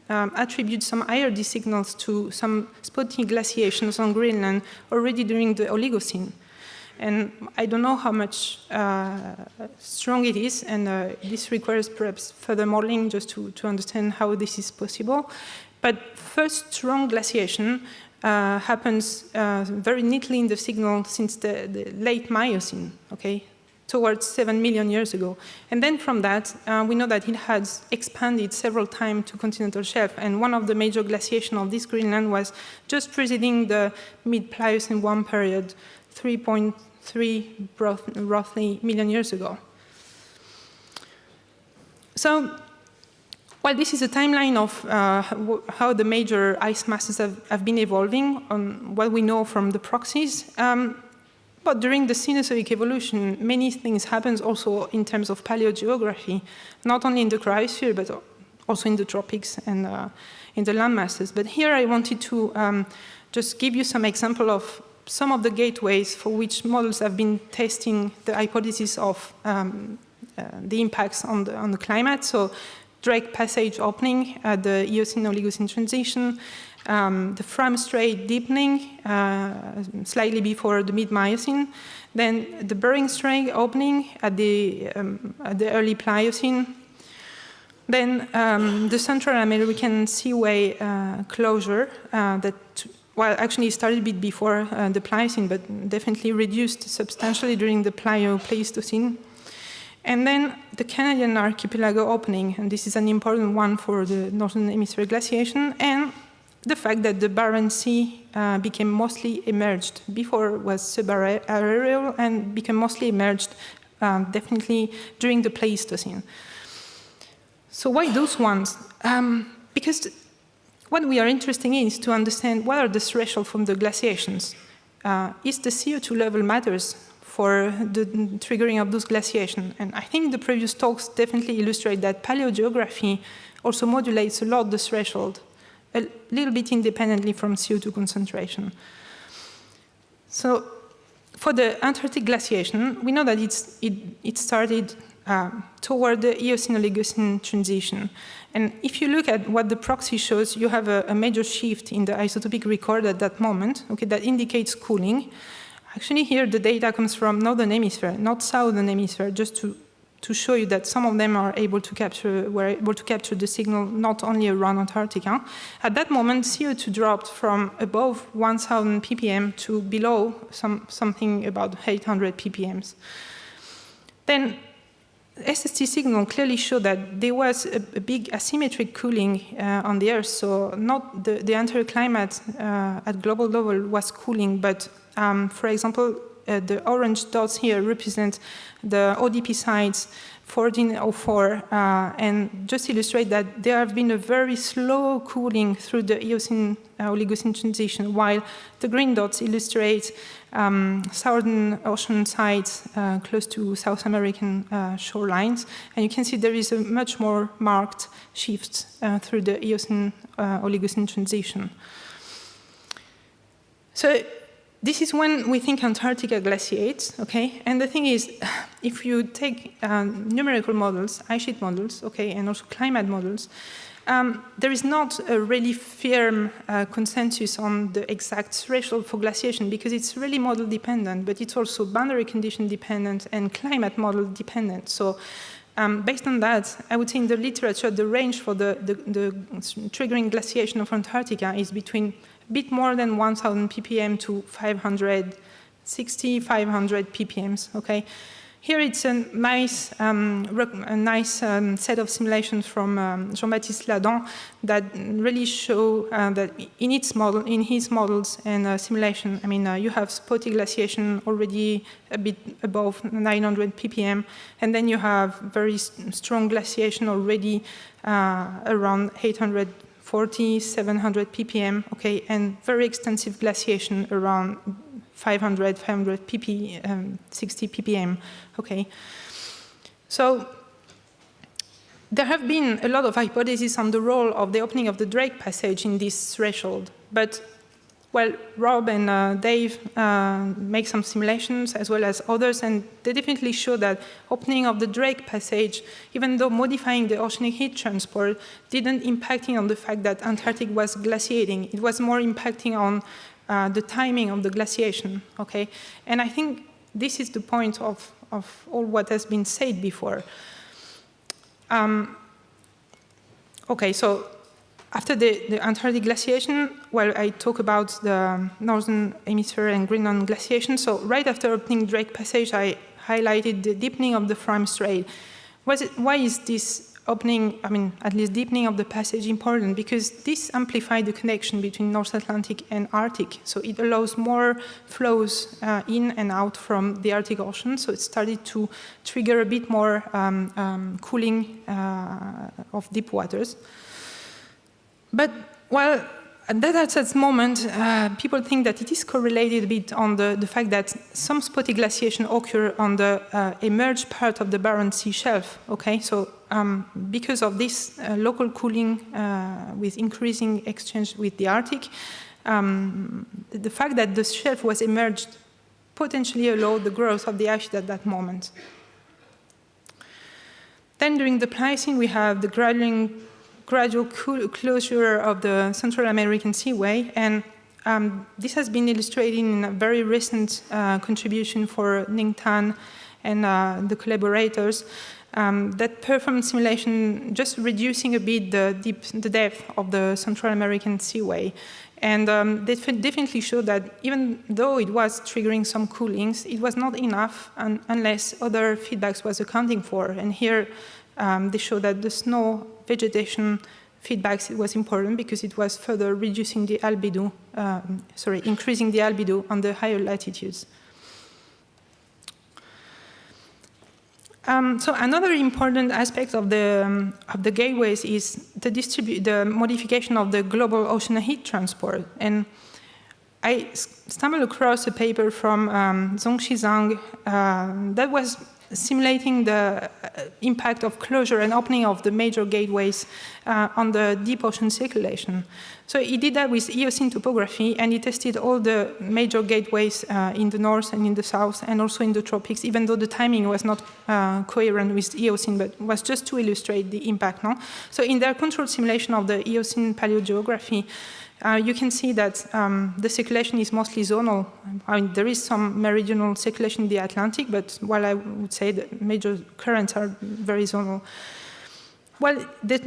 attribute some IRD signals to some spotty glaciations on Greenland already during the Oligocene. And I don't know how much strong it is, and this requires perhaps further modeling just to understand how this is possible. But first strong glaciation happens very neatly in the signal since the late Miocene, okay, towards 7 million years ago. And then from that, we know that it has expanded several times to continental shelf. And one of the major glaciation of this Greenland was just preceding the mid-Pliocene 1 period, 3.3 roughly million years ago. So Well, this is a timeline of how the major ice masses have been evolving on what we know from the proxies. But during the Cenozoic evolution, many things happened also in terms of paleogeography, not only in the cryosphere, but also in the tropics and in the land masses. But here I wanted to just give you some example of some of the gateways for which models have been testing the hypothesis of the impacts on the climate. So Drake Passage opening at the Eocene-Oligocene transition, the Fram Strait deepening slightly before the mid-Miocene, then the Bering Strait opening at the early Pliocene, then the Central American Seaway closure that, well, actually started a bit before the Pliocene, but definitely reduced substantially during the Plio-Pleistocene. And then the Canadian archipelago opening, and this is an important one for the Northern Hemisphere glaciation, and the fact that the Barents Sea became mostly emerged. Before it was subaerial and became mostly emerged definitely during the Pleistocene. So why those ones? Because what we are interested in is to understand what are the thresholds from the glaciations. Is the CO2 level matters for the triggering of those glaciations? And I think the previous talks definitely illustrate that paleogeography also modulates a lot the threshold, a little bit independently from CO2 concentration. So for the Antarctic glaciation, we know that it started toward the Eocene-Oligocene transition. And if you look at what the proxy shows, you have a major shift in the isotopic record at that moment, okay, that indicates cooling. Actually, here the data comes from Northern Hemisphere, not Southern Hemisphere, just to show you that some of them were able to capture the signal not only around Antarctica. At that moment, CO2 dropped from above 1,000 ppm to below something about 800 ppm. Then SST signal clearly showed that there was a big asymmetric cooling on the Earth, so not the entire climate at global level was cooling, but for example, the orange dots here represent the ODP sites 1404, and just illustrate that there have been a very slow cooling through the Eocene-Oligocene transition, while the green dots illustrate southern ocean sites close to South American shorelines. And you can see there is a much more marked shift through the Eocene-Oligocene transition. So this is when we think Antarctica glaciates, okay? And the thing is, if you take numerical models, ice sheet models, okay, and also climate models, there is not a really firm consensus on the exact threshold for glaciation because it's really model dependent, but it's also boundary condition dependent and climate model dependent. So based on that, I would say in the literature, the range for the triggering glaciation of Antarctica is between a bit more than 1,000 ppm to 560, 500 ppm, okay? Here it's a nice, set of simulations from Jean-Baptiste Ladan that really show that in his models and simulation, I mean, you have spotty glaciation already a bit above 900 ppm, and then you have very strong glaciation already around 840, 700 ppm, okay, and very extensive glaciation around 500 60 ppm, okay. So there have been a lot of hypotheses on the role of the opening of the Drake Passage in this threshold, but well, Rob and Dave make some simulations as well as others, and they definitely show that opening of the Drake Passage, even though modifying the oceanic heat transport, didn't impacting on the fact that Antarctic was glaciating. It was more impacting on the timing of the glaciation, okay? And I think this is the point of all what has been said before. Okay, so after the Antarctic glaciation, well, I talk about the Northern Hemisphere and Greenland glaciation. So right after opening Drake Passage, I highlighted the deepening of the Fram Strait. Why is this opening, at least deepening of the passage important because this amplified the connection between North Atlantic and Arctic. So it allows more flows in and out from the Arctic Ocean. So it started to trigger a bit more cooling of deep waters. But, well, at that moment, people think that it is correlated a bit on the fact that some spotty glaciation occur on the emerged part of the Barents Sea shelf. Okay, so because of this local cooling with increasing exchange with the Arctic, the fact that the shelf was emerged potentially allowed the growth of the ice sheet at that moment. Then during the Pliocene, we have the gradual closure of the Central American Seaway, and this has been illustrated in a very recent contribution for Ning Tan and the collaborators that performed simulation just reducing a bit the depth of the Central American Seaway. And they definitely showed that even though it was triggering some coolings, it was not enough unless other feedbacks was accounting for. And here they show that the snow vegetation feedbacks was important because it was further reducing the albedo, increasing the albedo on the higher latitudes. So another important aspect of the gateways is the modification of the global ocean heat transport. And I stumbled across a paper from Zhongxi Zhang that was simulating the impact of closure and opening of the major gateways on the deep ocean circulation. So he did that with Eocene topography, and he tested all the major gateways in the north and in the south, and also in the tropics, even though the timing was not coherent with Eocene, but was just to illustrate the impact. No? So in their controlled simulation of the Eocene paleogeography, you can see that the circulation is mostly zonal. There is some meridional circulation in the Atlantic, but while I would say the major currents are very zonal. Well, they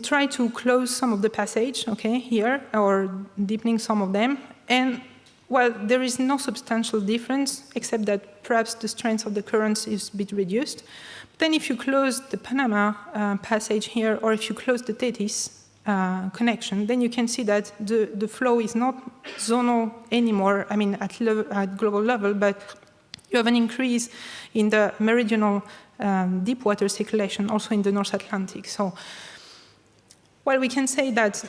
try to close some of the passage, okay, here, or deepening some of them. And, well, there is no substantial difference, except that perhaps the strength of the currents is a bit reduced. But then if you close the Panama passage here, or if you close the Thetis, connection, then you can see that the flow is not zonal anymore, at global level, but you have an increase in the meridional deep water circulation, also in the North Atlantic. So, well, we can say that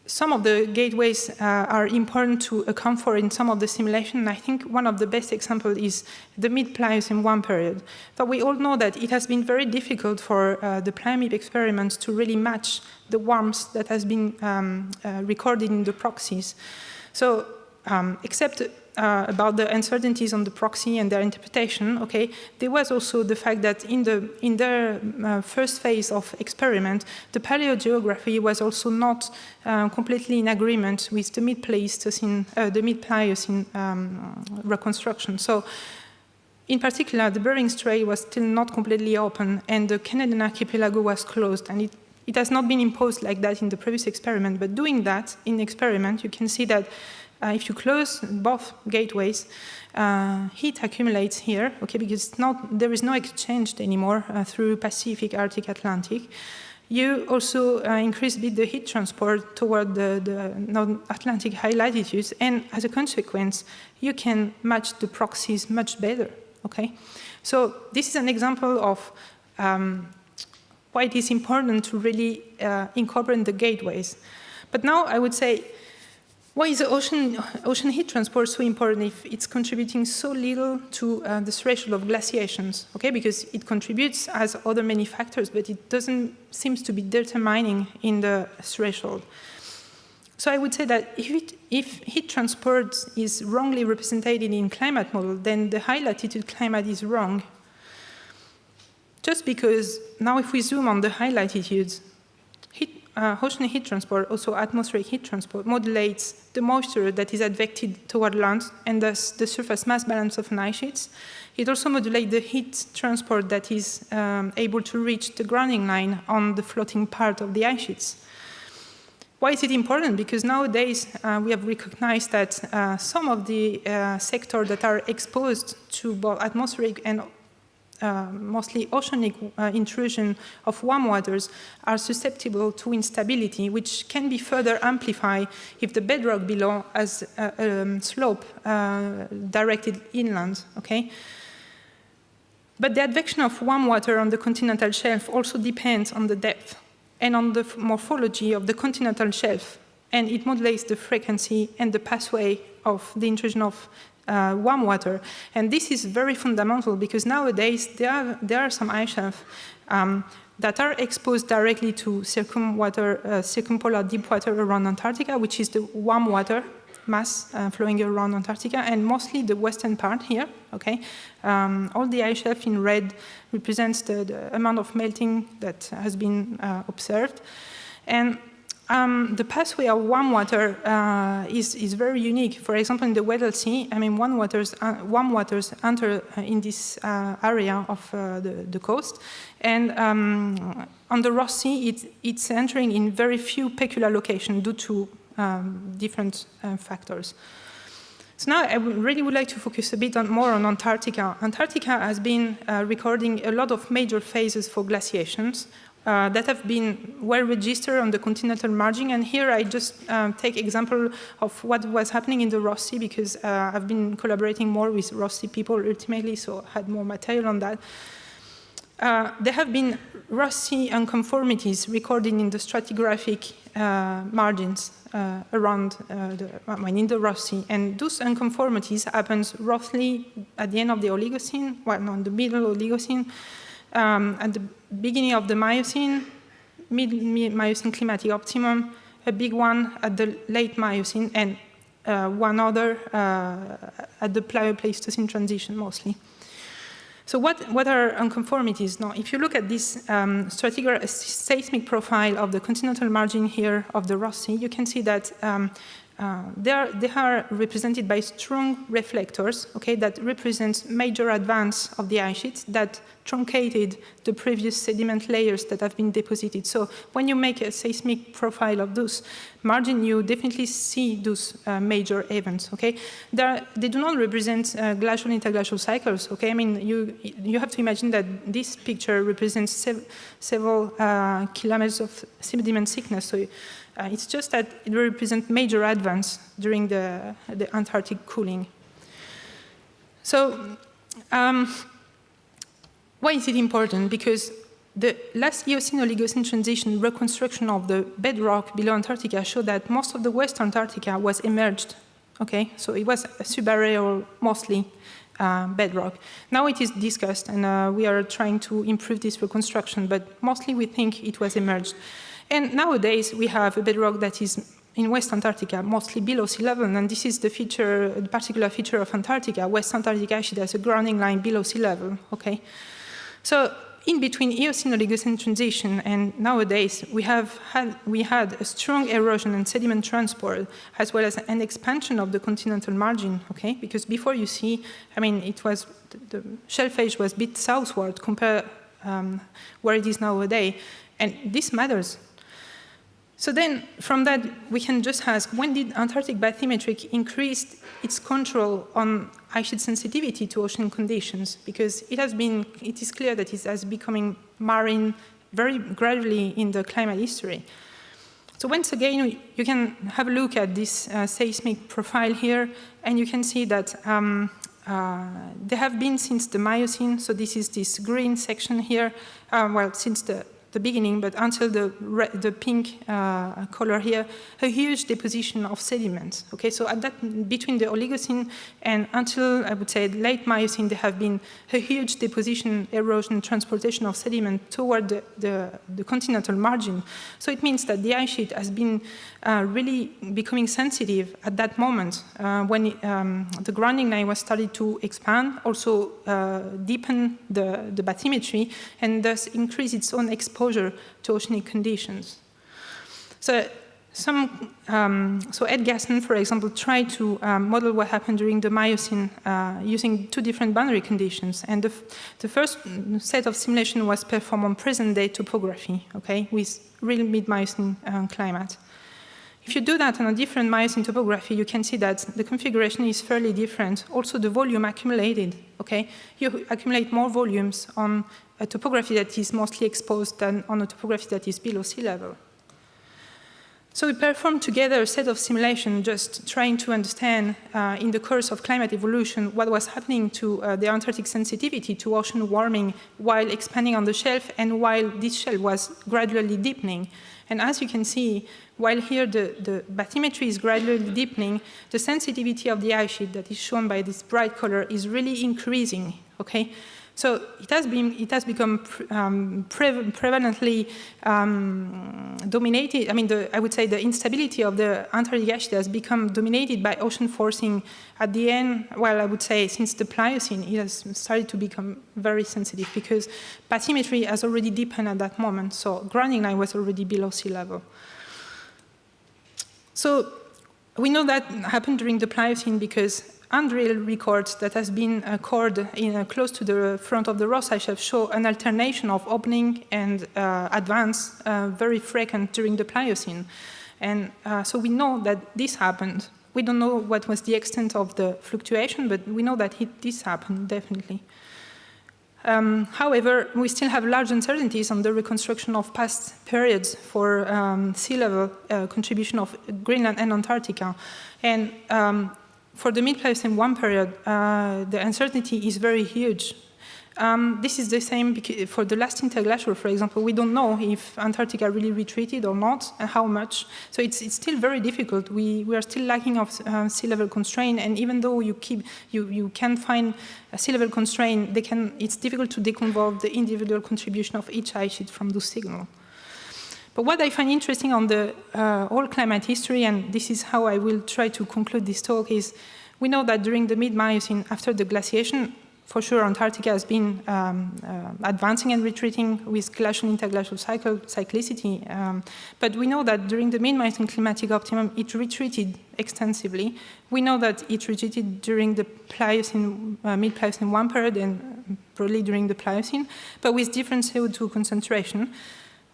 some of the gateways are important to account for in some of the simulation. I think one of the best examples is the mid-Pliocene 1 period. But we all know that it has been very difficult for the Plio-MIP experiments to really match the warmth that has been recorded in the proxies. So, except about the uncertainties on the proxy and their interpretation, okay, there was also the fact that in their first phase of experiment, the paleogeography was also not completely in agreement with the mid-Pliocene reconstruction. So, in particular, the Bering Strait was still not completely open, and the Canadian archipelago was closed, and it has not been imposed like that in the previous experiment. But doing that in the experiment, you can see that if you close both gateways, heat accumulates here, okay, because there is no exchange anymore through Pacific, Arctic, Atlantic. You also increase a bit the heat transport toward the North Atlantic high latitudes, and as a consequence, you can match the proxies much better, okay? So this is an example of why it is important to really incorporate the gateways. But now I would say, why is the ocean heat transport so important if it's contributing so little to the threshold of glaciations? Okay, because it contributes as other many factors, but it doesn't seem to be determining in the threshold. So I would say that if heat transport is wrongly represented in climate model, then the high latitude climate is wrong. Just because now if we zoom on the high latitudes, ocean heat transport, also atmospheric heat transport, modulates the moisture that is advected toward land and thus the surface mass balance of an ice sheet. It also modulates the heat transport that is able to reach the grounding line on the floating part of the ice sheets. Why is it important? Because nowadays we have recognized that some of the sectors that are exposed to both atmospheric and mostly oceanic intrusion of warm waters, are susceptible to instability, which can be further amplified if the bedrock below has a slope directed inland, okay? But the advection of warm water on the continental shelf also depends on the depth and on the morphology of the continental shelf, and it modulates the frequency and the pathway of the intrusion of warm water. And this is very fundamental because nowadays there are some ice shelves that are exposed directly to circumpolar deep water around Antarctica, which is the warm water mass flowing around Antarctica, and mostly the western part here, okay? All the ice shelf in red represents the amount of melting that has been observed. And the pathway of warm water is very unique. For example, in the Weddell Sea, I mean, warm waters enter in this area of the coast, and on the Ross Sea, it's entering in very few peculiar locations due to different factors. So now I really would like to focus a bit more on Antarctica. Antarctica has been recording a lot of major phases for glaciations that have been well registered on the continental margin. And here I just take example of what was happening in the Ross Sea because I've been collaborating more with Ross Sea people ultimately, so I had more material on that. There have been Ross Sea unconformities recorded in the stratigraphic margins around in the Ross Sea, and those unconformities happens roughly at the end of the Oligocene, well, no, in the middle Oligocene, at the beginning of the Miocene, mid-Miocene climatic optimum, a big one at the late Miocene, and one other at the Plio-Pleistocene transition mostly. So what are unconformities? Now, if you look at this seismic profile of the continental margin here of the Ross Sea, you can see that they are represented by strong reflectors, okay, that represents major advance of the ice sheets that truncated the previous sediment layers that have been deposited. So when you make a seismic profile of those margin, you definitely see those major events, okay? They do not represent glacial interglacial cycles, okay? I mean, you have to imagine that this picture represents several kilometers of sediment thickness, so it's just that it represents major advance during the Antarctic cooling. So, why is it important? Because the last Eocene-Oligocene transition reconstruction of the bedrock below Antarctica showed that most of the West Antarctica was emerged, okay? So it was a subaerial, mostly, bedrock. Now it is discussed, and we are trying to improve this reconstruction, but mostly we think it was emerged. And nowadays, we have a bedrock that is in West Antarctica, mostly below sea level, and this is the particular feature of Antarctica. West Antarctica actually has a grounding line below sea level, okay? So in between Eocene-Oligocene transition and nowadays, we had a strong erosion and sediment transport, as well as an expansion of the continental margin, okay? Because before you see, I mean, the shelf edge was a bit southward compared where it is nowadays, and this matters. So then, from that, we can just ask, when did Antarctic bathymetric increase its control on ice sheet sensitivity to ocean conditions? Because it is clear that it has becoming marine very gradually in the climate history. So once again, you can have a look at this seismic profile here, and you can see that there have been since the Miocene, so this green section here, well, since the beginning, but until the pink color here, a huge deposition of sediments. Okay, so at that, between the Oligocene and until, I would say, late Miocene, there have been a huge deposition, erosion, transportation of sediment toward the continental margin. So it means that the ice sheet has been really becoming sensitive at that moment when the grounding line was started to expand, also deepen the bathymetry, and thus increase its own exposure to oceanic conditions. So Ed Gaston, for example, tried to model what happened during the Miocene using two different boundary conditions. And the first set of simulation was performed on present-day topography, okay, with real mid-Miocene climate. If you do that on a different Miocene topography, you can see that the configuration is fairly different. Also, the volume accumulated, okay? You accumulate more volumes on a topography that is mostly exposed than on a topography that is below sea level. So we performed together a set of simulations just trying to understand in the course of climate evolution what was happening to the Antarctic sensitivity to ocean warming while expanding on the shelf and while this shelf was gradually deepening. And as you can see, while here the bathymetry is gradually deepening, the sensitivity of the ice sheet that is shown by this bright color is really increasing, okay? So it has become prevalently dominated. I mean, I would say the instability of the Antarctic ice sheet has become dominated by ocean forcing at the end. Well, I would say since the Pliocene, it has started to become very sensitive because bathymetry has already deepened at that moment. So grounding line was already below sea level. So we know that happened during the Pliocene because handrail records that has been cored close to the front of the Ross ice shelf show an alternation of opening and advance very frequent during the Pliocene. And so we know that this happened. We don't know what was the extent of the fluctuation, but we know that this happened, definitely. However, we still have large uncertainties on the reconstruction of past periods for sea level contribution of Greenland and Antarctica. And for the mid-Pliocene 1 period, the uncertainty is very huge. This is the same for the last interglacial, for example. We don't know if Antarctica really retreated or not, and how much. So it's still very difficult. We are still lacking of sea level constraint, and even though you can find a sea level constraint, it's difficult to deconvolve the individual contribution of each ice sheet from those signals. But what I find interesting on the whole climate history, and this is how I will try to conclude this talk, is we know that during the mid-Miocene, after the glaciation, for sure Antarctica has been advancing and retreating with glacial interglacial cyclicity. But we know that during the mid-Miocene climatic optimum, it retreated extensively. We know that it retreated during the Pliocene, mid-Pliocene 1 period and probably during the Pliocene, but with different CO2 concentration.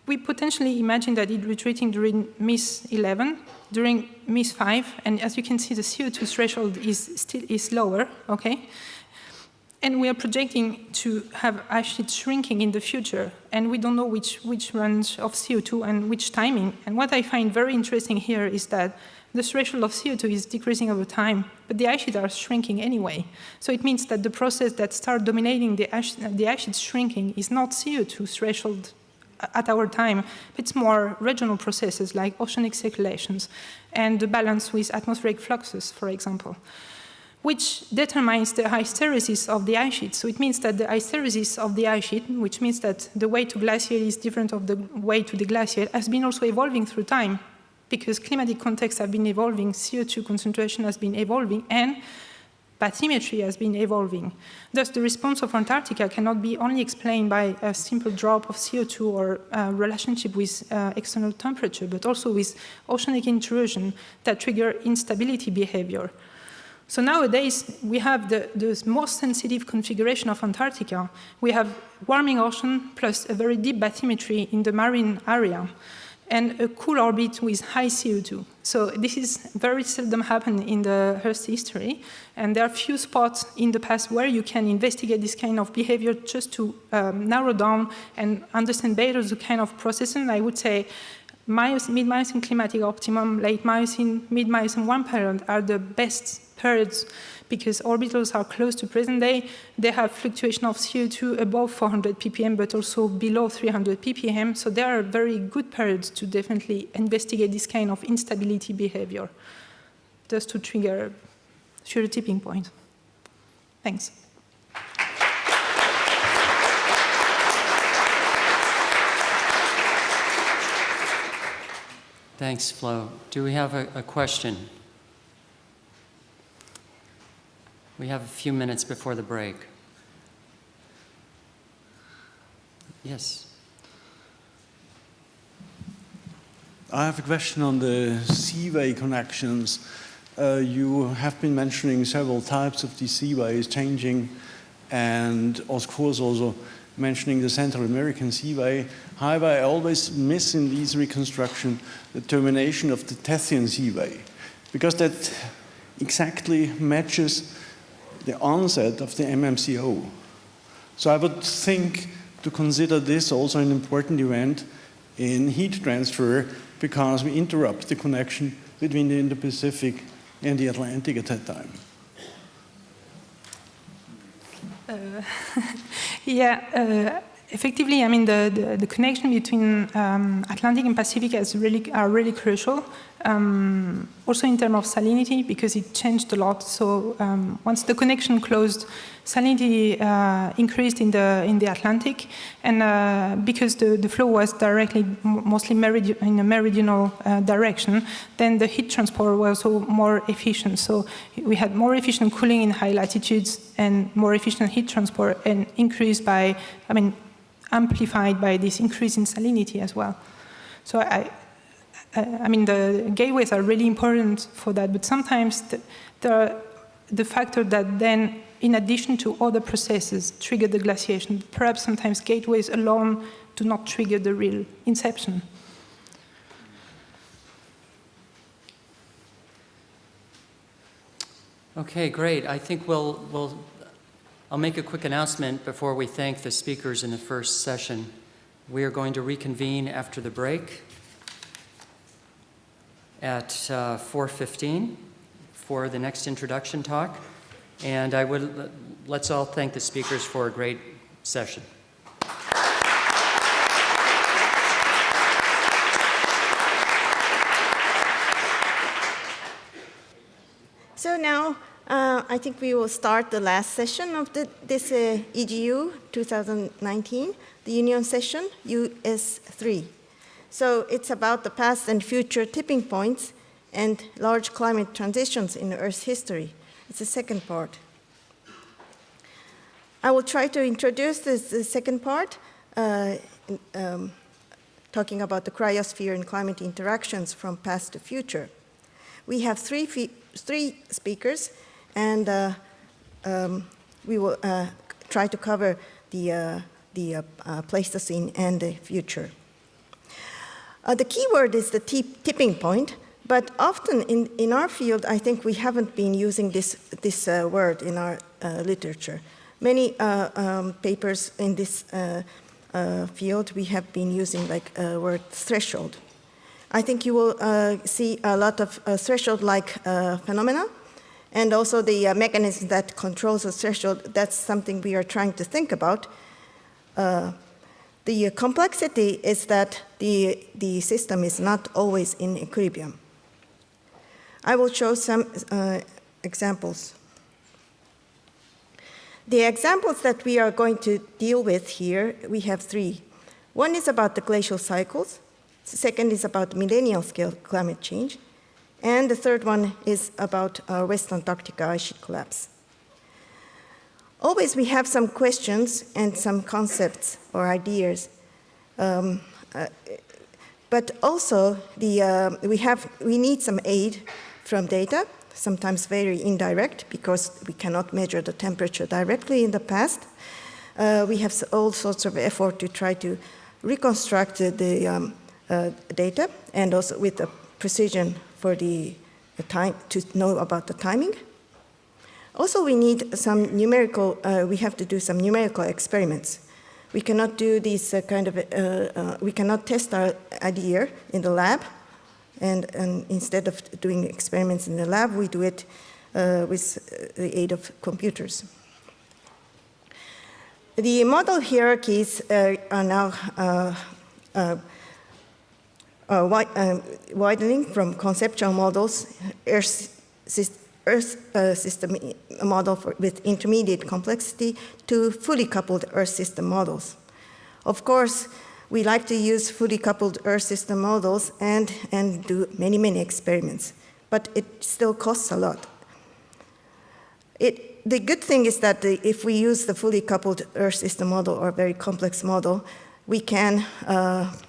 We potentially imagine that it retreating during MIS 11, during MIS 5, and as you can see, the CO2 threshold is lower, okay? And we are projecting to have ice sheets shrinking in the future, and we don't know which range of CO2 and which timing. And what I find very interesting here is that the threshold of CO2 is decreasing over time, but the ice sheets are shrinking anyway. So it means that the process that starts dominating the ice sheets shrinking is not CO2 threshold at our time, it's more regional processes like oceanic circulations and the balance with atmospheric fluxes, for example, which determines the hysteresis of the ice sheet. So it means that the hysteresis of the ice sheet, which means that the way to glaciate is different of the way to deglaciate, has been also evolving through time because climatic contexts have been evolving, CO2 concentration has been evolving, and bathymetry has been evolving. Thus, the response of Antarctica cannot be only explained by a simple drop of CO2 or a relationship with external temperature, but also with oceanic intrusion that trigger instability behavior. So nowadays, we have the most sensitive configuration of Antarctica. We have warming ocean plus a very deep bathymetry in the marine area, and a cool orbit with high CO2. So this is very seldom happened in the Earth's history, and there are few spots in the past where you can investigate this kind of behavior just to narrow down and understand better the kind of processing. I would say mid-Miocene climatic optimum, late Miocene, mid-Miocene 1 period are the best periods because orbitals are close to present day. They have fluctuation of CO2 above 400 ppm, but also below 300 ppm. So they are very good periods to definitely investigate this kind of instability behavior, just to trigger future tipping point. Thanks. Thanks, Flo. Do we have a question? We have a few minutes before the break. Yes. I have a question on the seaway connections. You have been mentioning several types of these seaways changing, and of course also mentioning the Central American Seaway. However, I always miss in these reconstruction the termination of the Tethyan Seaway, because that exactly matches the onset of the MMCO. So I would think to consider this also an important event in heat transfer, because we interrupt the connection between the Indo-Pacific and the Atlantic at that time. Effectively, I mean, the connection between Atlantic and Pacific are really crucial. Also in terms of salinity, because it changed a lot. So once the connection closed, salinity increased in the Atlantic, and because the flow was directly, mostly in a meridional direction, then the heat transport was also more efficient. So we had more efficient cooling in high latitudes and more efficient heat transport, and increased by, I mean, amplified by this increase in salinity as well. So I mean, the gateways are really important for that, but sometimes the factor that then, in addition to other processes, trigger the glaciation. Perhaps sometimes gateways alone do not trigger the real inception. Okay, great. I think I'll make a quick announcement before we thank the speakers in the first session. We are going to reconvene after the break at 4:15 for the next introduction talk. And let's all thank the speakers for a great session. So now, I think we will start the last session of this EGU 2019, the Union session, US3. So it's about the past and future tipping points and large climate transitions in Earth's history. It's the second part. I will try to introduce the second part, talking about the cryosphere and climate interactions from past to future. We have three speakers, and we will try to cover the Pleistocene and the future. The key word is the tipping point, but often in our field, I think we haven't been using this word in our literature. Many papers in this field, we have been using like word threshold. I think you will see a lot of threshold-like phenomena, and also the mechanism that controls the threshold. That's something we are trying to think about. The complexity is that the system is not always in equilibrium. I will show some examples. The examples that we are going to deal with here, we have three. One is about the glacial cycles. The second is about millennial scale climate change. And the third one is about West Antarctica ice sheet collapse. Always we have some questions and some concepts or ideas. But also we need some aid from data, sometimes very indirect, because we cannot measure the temperature directly in the past. We have all sorts of effort to try to reconstruct the data, and also with the precision for the time to know about the timing. Also, we need some numerical, we have to do some numerical experiments. We cannot do these we cannot test our idea in the lab, and instead of doing experiments in the lab, we do it with the aid of computers. The model hierarchies are now widening from conceptual models, Earth system model with intermediate complexity, to fully coupled Earth system models. Of course, we like to use fully coupled Earth system models and do many, many experiments, but it still costs a lot. The good thing is that if we use the fully coupled Earth system model or very complex model, we can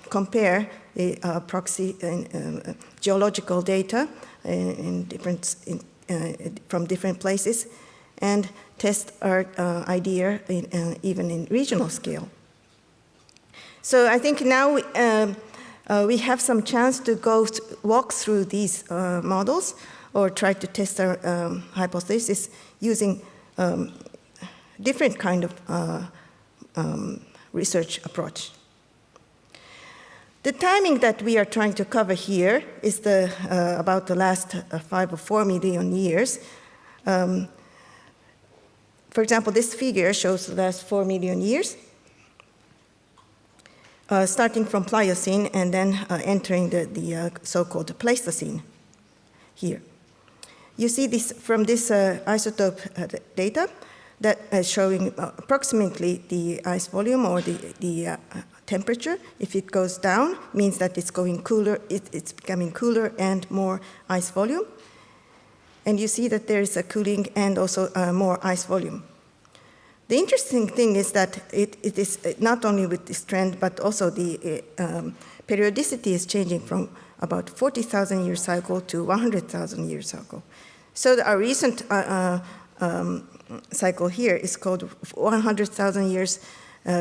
compare the proxy geological data from different places and test our idea even in regional scale. So I think now we have some chance to walk through these models or try to test our hypothesis using different kind of research approach. The timing that we are trying to cover here is about the last 5 or 4 million years. For example, this figure shows the last 4 million years, starting from Pliocene and then entering the so-called Pleistocene here. You see this from this isotope data that is showing approximately the ice volume or the temperature. If it goes down, means that it's going cooler, it's becoming cooler and more ice volume. And you see that there is a cooling and also more ice volume. The interesting thing is that it is not only with this trend, but also the periodicity is changing from about 40,000 year cycle to 100,000 year cycle. So our recent cycle here is called 100,000 years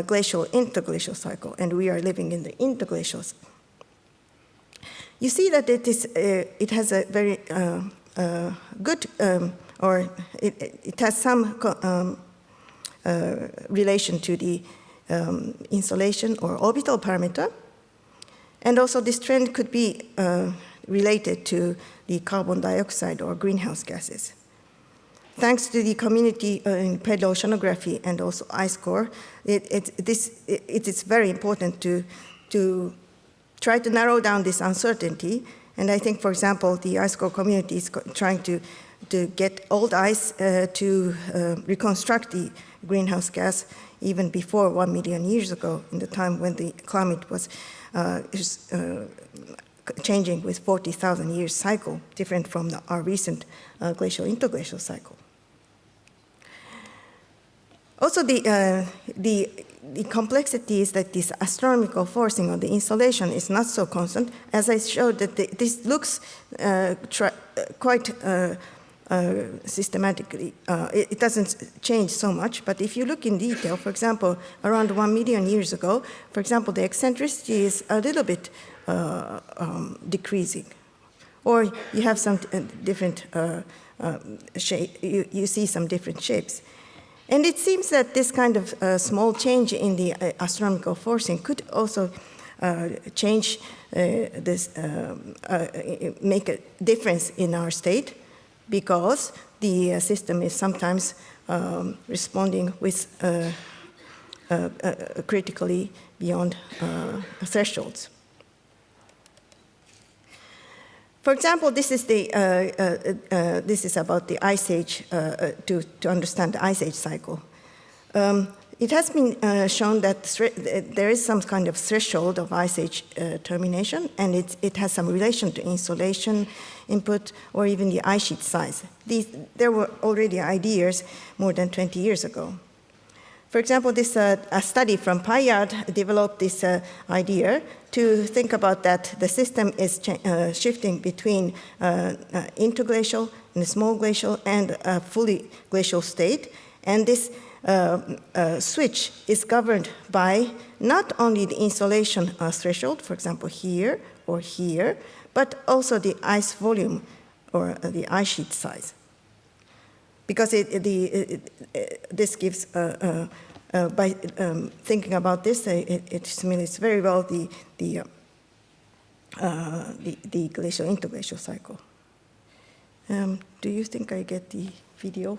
glacial interglacial cycle, and we are living in the interglacials. You see that it has a very good, or it has some relation to the insolation or orbital parameter. And also this trend could be related to the carbon dioxide or greenhouse gases. Thanks to the community in paleoceanography and also ice core, it is very important to try to narrow down this uncertainty. And I think, for example, the ice core community is trying to get old ice to reconstruct the greenhouse gas even before 1 million years ago, in the time when the climate was changing with 40,000 years cycle, different from our recent glacial interglacial cycle. Also, the complexity is that this astronomical forcing on the insolation is not so constant. As I showed, that this looks quite systematically. It doesn't change so much, but if you look in detail, for example, around 1 million years ago, for example, the eccentricity is a little bit decreasing. Or you have some different shape, you see some different shapes. And it seems that this kind of small change in the astronomical forcing could also change this, make a difference in our state, because the system is sometimes responding with critically beyond thresholds. For example, this is this is about the ice age, to understand the ice age cycle. It has been shown that there is some kind of threshold of ice age termination, and it has some relation to insolation input or even the ice sheet size. There were already ideas more than 20 years ago. For example, a study from Payard developed this idea to think about that the system is shifting between interglacial and small glacial and a fully glacial state. And this switch is governed by not only the insolation threshold, for example, here or here, but also the ice volume or the ice sheet size. Because this gives, by thinking about this, it simulates very well the glacial interglacial cycle. Do you think I get the video?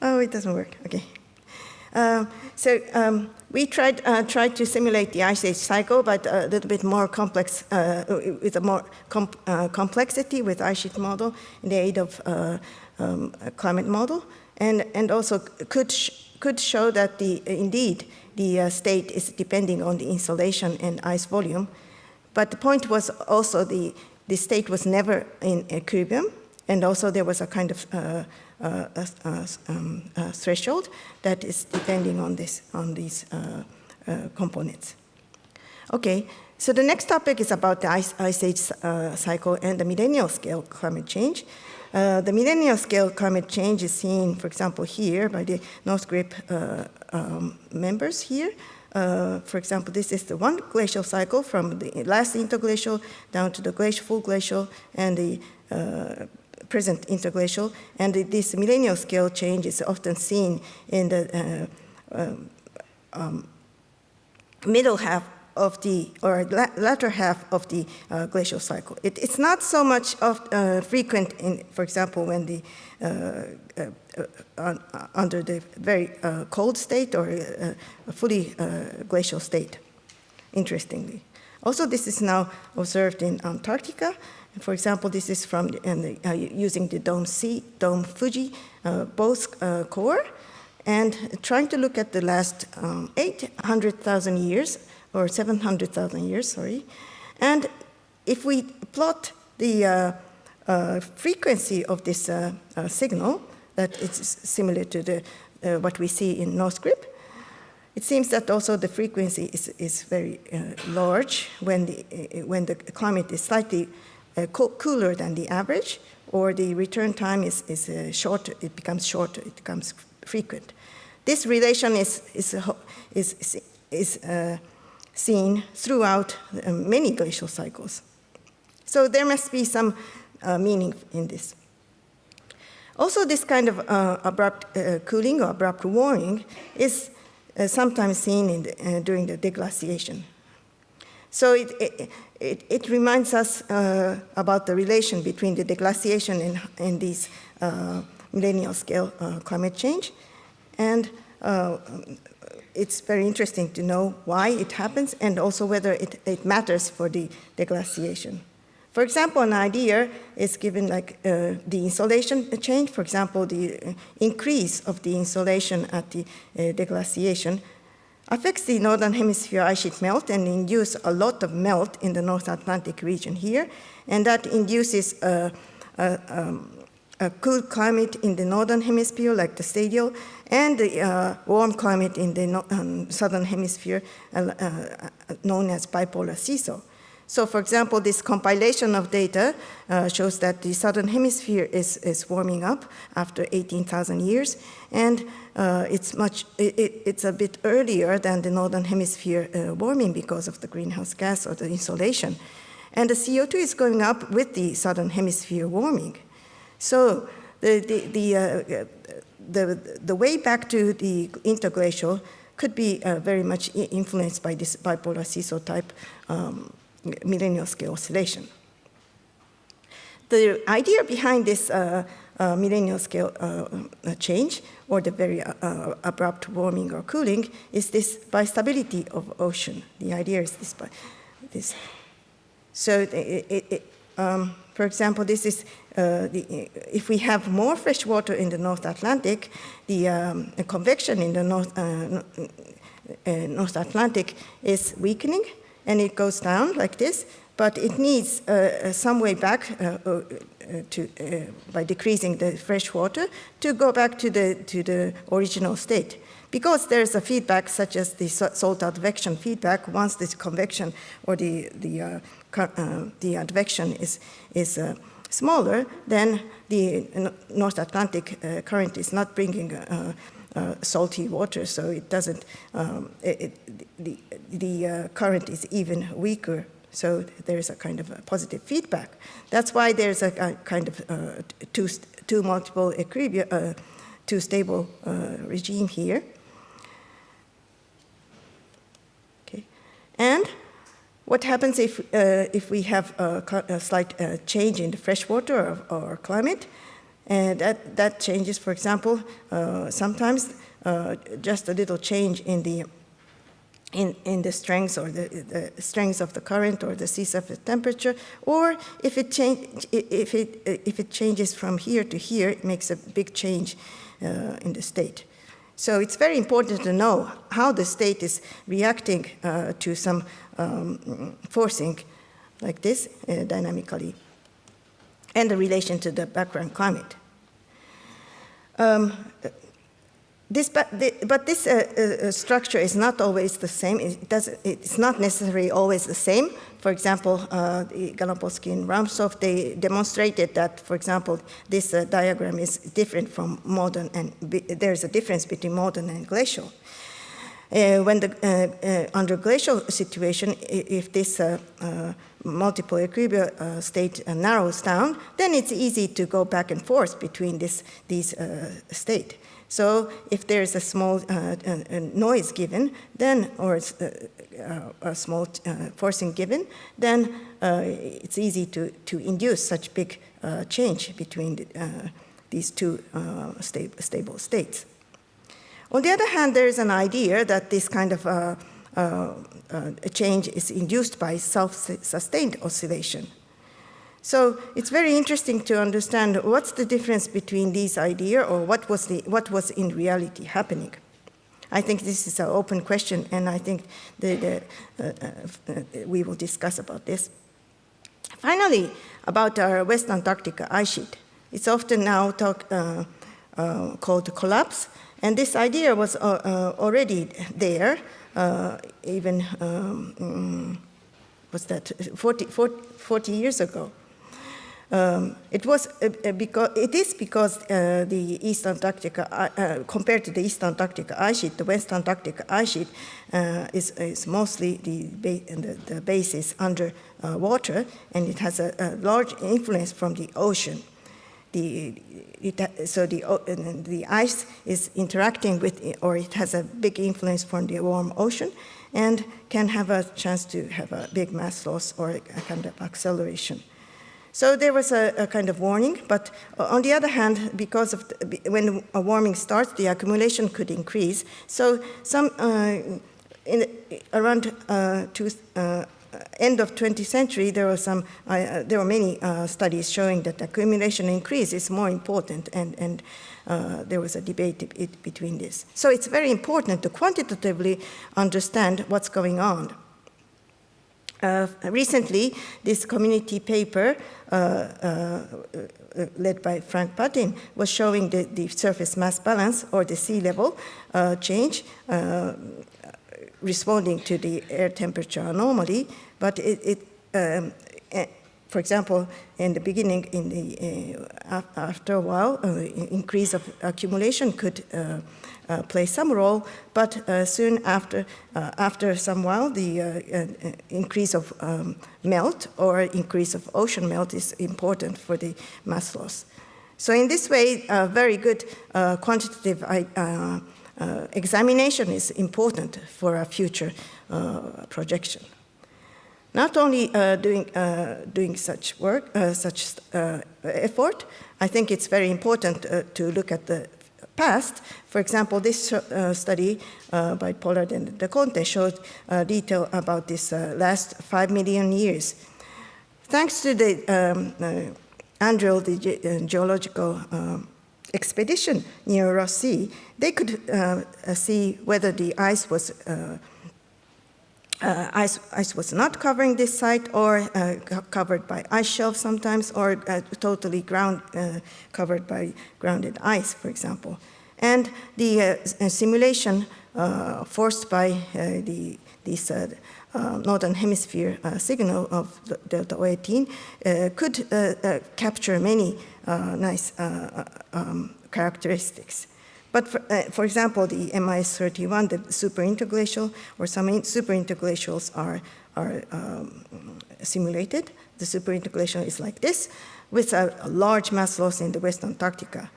Oh, it doesn't work. Okay. We tried to simulate the ice age cycle, but a little bit more complex, with a more complexity with ice sheet model in the aid of a climate model, and also could show that indeed the state is depending on the insolation and ice volume. But the point was also the state was never in equilibrium, and also there was a kind of threshold that is depending on these components. Okay, so the next topic is about the ice age cycle and the millennial scale climate change. The millennial scale climate change is seen, for example, here by the North Grip members here. For example, this is the one glacial cycle from the last interglacial down to the full glacial and the present interglacial. And this millennial scale change is often seen in the middle half of the, or latter half of the glacial cycle. It's not so much frequent in, for example, when the under the very cold state or a fully glacial state, interestingly. Also, this is now observed in Antarctica. For example, this is from using the Dome Fuji, both core, and trying to look at the last 800,000 years, or 700,000 years, sorry. And if we plot the frequency of this signal, that it's similar to what we see in North Grip, it seems that also the frequency is very large when the climate is slightly cooler than the average, or the return time is shorter, it becomes shorter, it becomes frequent. This relation is seen throughout many glacial cycles. So there must be some meaning in this. Also, this kind of abrupt cooling or abrupt warming is sometimes seen during the deglaciation. So it reminds us about the relation between the deglaciation and these millennial scale climate change. And it's very interesting to know why it happens and also whether it matters for the deglaciation. For example, an idea is given like the insolation change. For example, the increase of the insolation at the deglaciation affects the northern hemisphere ice sheet melt and induces a lot of melt in the North Atlantic region here. And that induces a cool climate in the northern hemisphere, like the stadial, and the warm climate in the southern hemisphere, known as bipolar seesaw. So, for example, this compilation of data shows that the southern hemisphere is warming up after 18,000 years, and it's a bit earlier than the northern hemisphere warming because of the greenhouse gas or the insolation. And the CO2 is going up with the southern hemisphere warming. So the way back to the interglacial could be very much influenced by this bipolar seesaw type millennial scale oscillation. The idea behind this millennial scale change, or the very abrupt warming or cooling, is this bistability of ocean. The idea is this. So for example, this is if we have more fresh water in the North Atlantic, the convection in the North Atlantic is weakening, and it goes down like this, but it needs some way back by decreasing the fresh water to go back to the original state. Because there's a feedback such as the salt advection feedback, once this convection or the advection is smaller, then the North Atlantic current is not bringing salty water, so it doesn't, the current is even weaker, so there's a kind of a positive feedback. That's why there's a kind of two multiple equilibrium, two stable regime here. Okay, and what happens if we have a slight change in the freshwater or climate? And that changes, for example, sometimes just a little change in the strength or the strength of the current or the sea surface temperature, or if it changes from here to here, it makes a big change in the state. So it's very important to know how the state is reacting to some forcing like this dynamically, and the relation to the background climate. But this structure is not always the same. It's not necessarily always the same. For example, Galopolsky and Ramsov, they demonstrated that, for example, this diagram is different from modern, and there's a difference between modern and glacial. When under glacial situation, if this multiple equilibrium state narrows down, then it's easy to go back and forth between these states. So if there's a small noise given, then, or a small forcing given, then it's easy to induce such big change between these two stable states. On the other hand, there is an idea that this kind of a change is induced by self-sustained oscillation. So it's very interesting to understand what's the difference between these ideas, or what was in reality happening. I think this is an open question, and I think we will discuss about this. Finally, about our West Antarctica ice sheet. It's often now called collapse, and this idea was already there, even, was that 40 years ago. It is because the East Antarctica, compared to the East Antarctica ice sheet, the West Antarctica ice sheet is mostly the base is under water, and it has a large influence from the ocean. So the ice is interacting with, or it has a big influence from the warm ocean, and can have a chance to have a big mass loss or a kind of acceleration. So there was a kind of warning, but on the other hand, because of when a warming starts, the accumulation could increase. So some around end of 20th century, there were many studies showing that accumulation increase is more important, and there was a debate between this. So it's very important to quantitatively understand what's going on. Recently, this community paper led by Frank Patin was showing the surface mass balance, or the sea level change, responding to the air temperature anomaly. But for example, in the beginning, after a while, increase of accumulation could play some role, but soon after some while, the increase of melt or increase of ocean melt is important for the mass loss. So in this way, a very good quantitative examination is important for a future projection. Not only doing such work, such effort, I think it's very important to look at the past. For example, this study by Pollard and De Conte showed detail about this last 5 million years. Thanks to the Andrew, the geological expedition near Ross Sea, they could see whether the ice was not covering this site, or covered by ice shelf sometimes, or totally covered by grounded ice, for example. And the simulation forced by this northern hemisphere signal of delta O18 could capture many nice characteristics. But for example, the MIS31, the superinterglacial, or some superinterglacials are simulated. The superinterglacial is like this, with a large mass loss in the West Antarctica.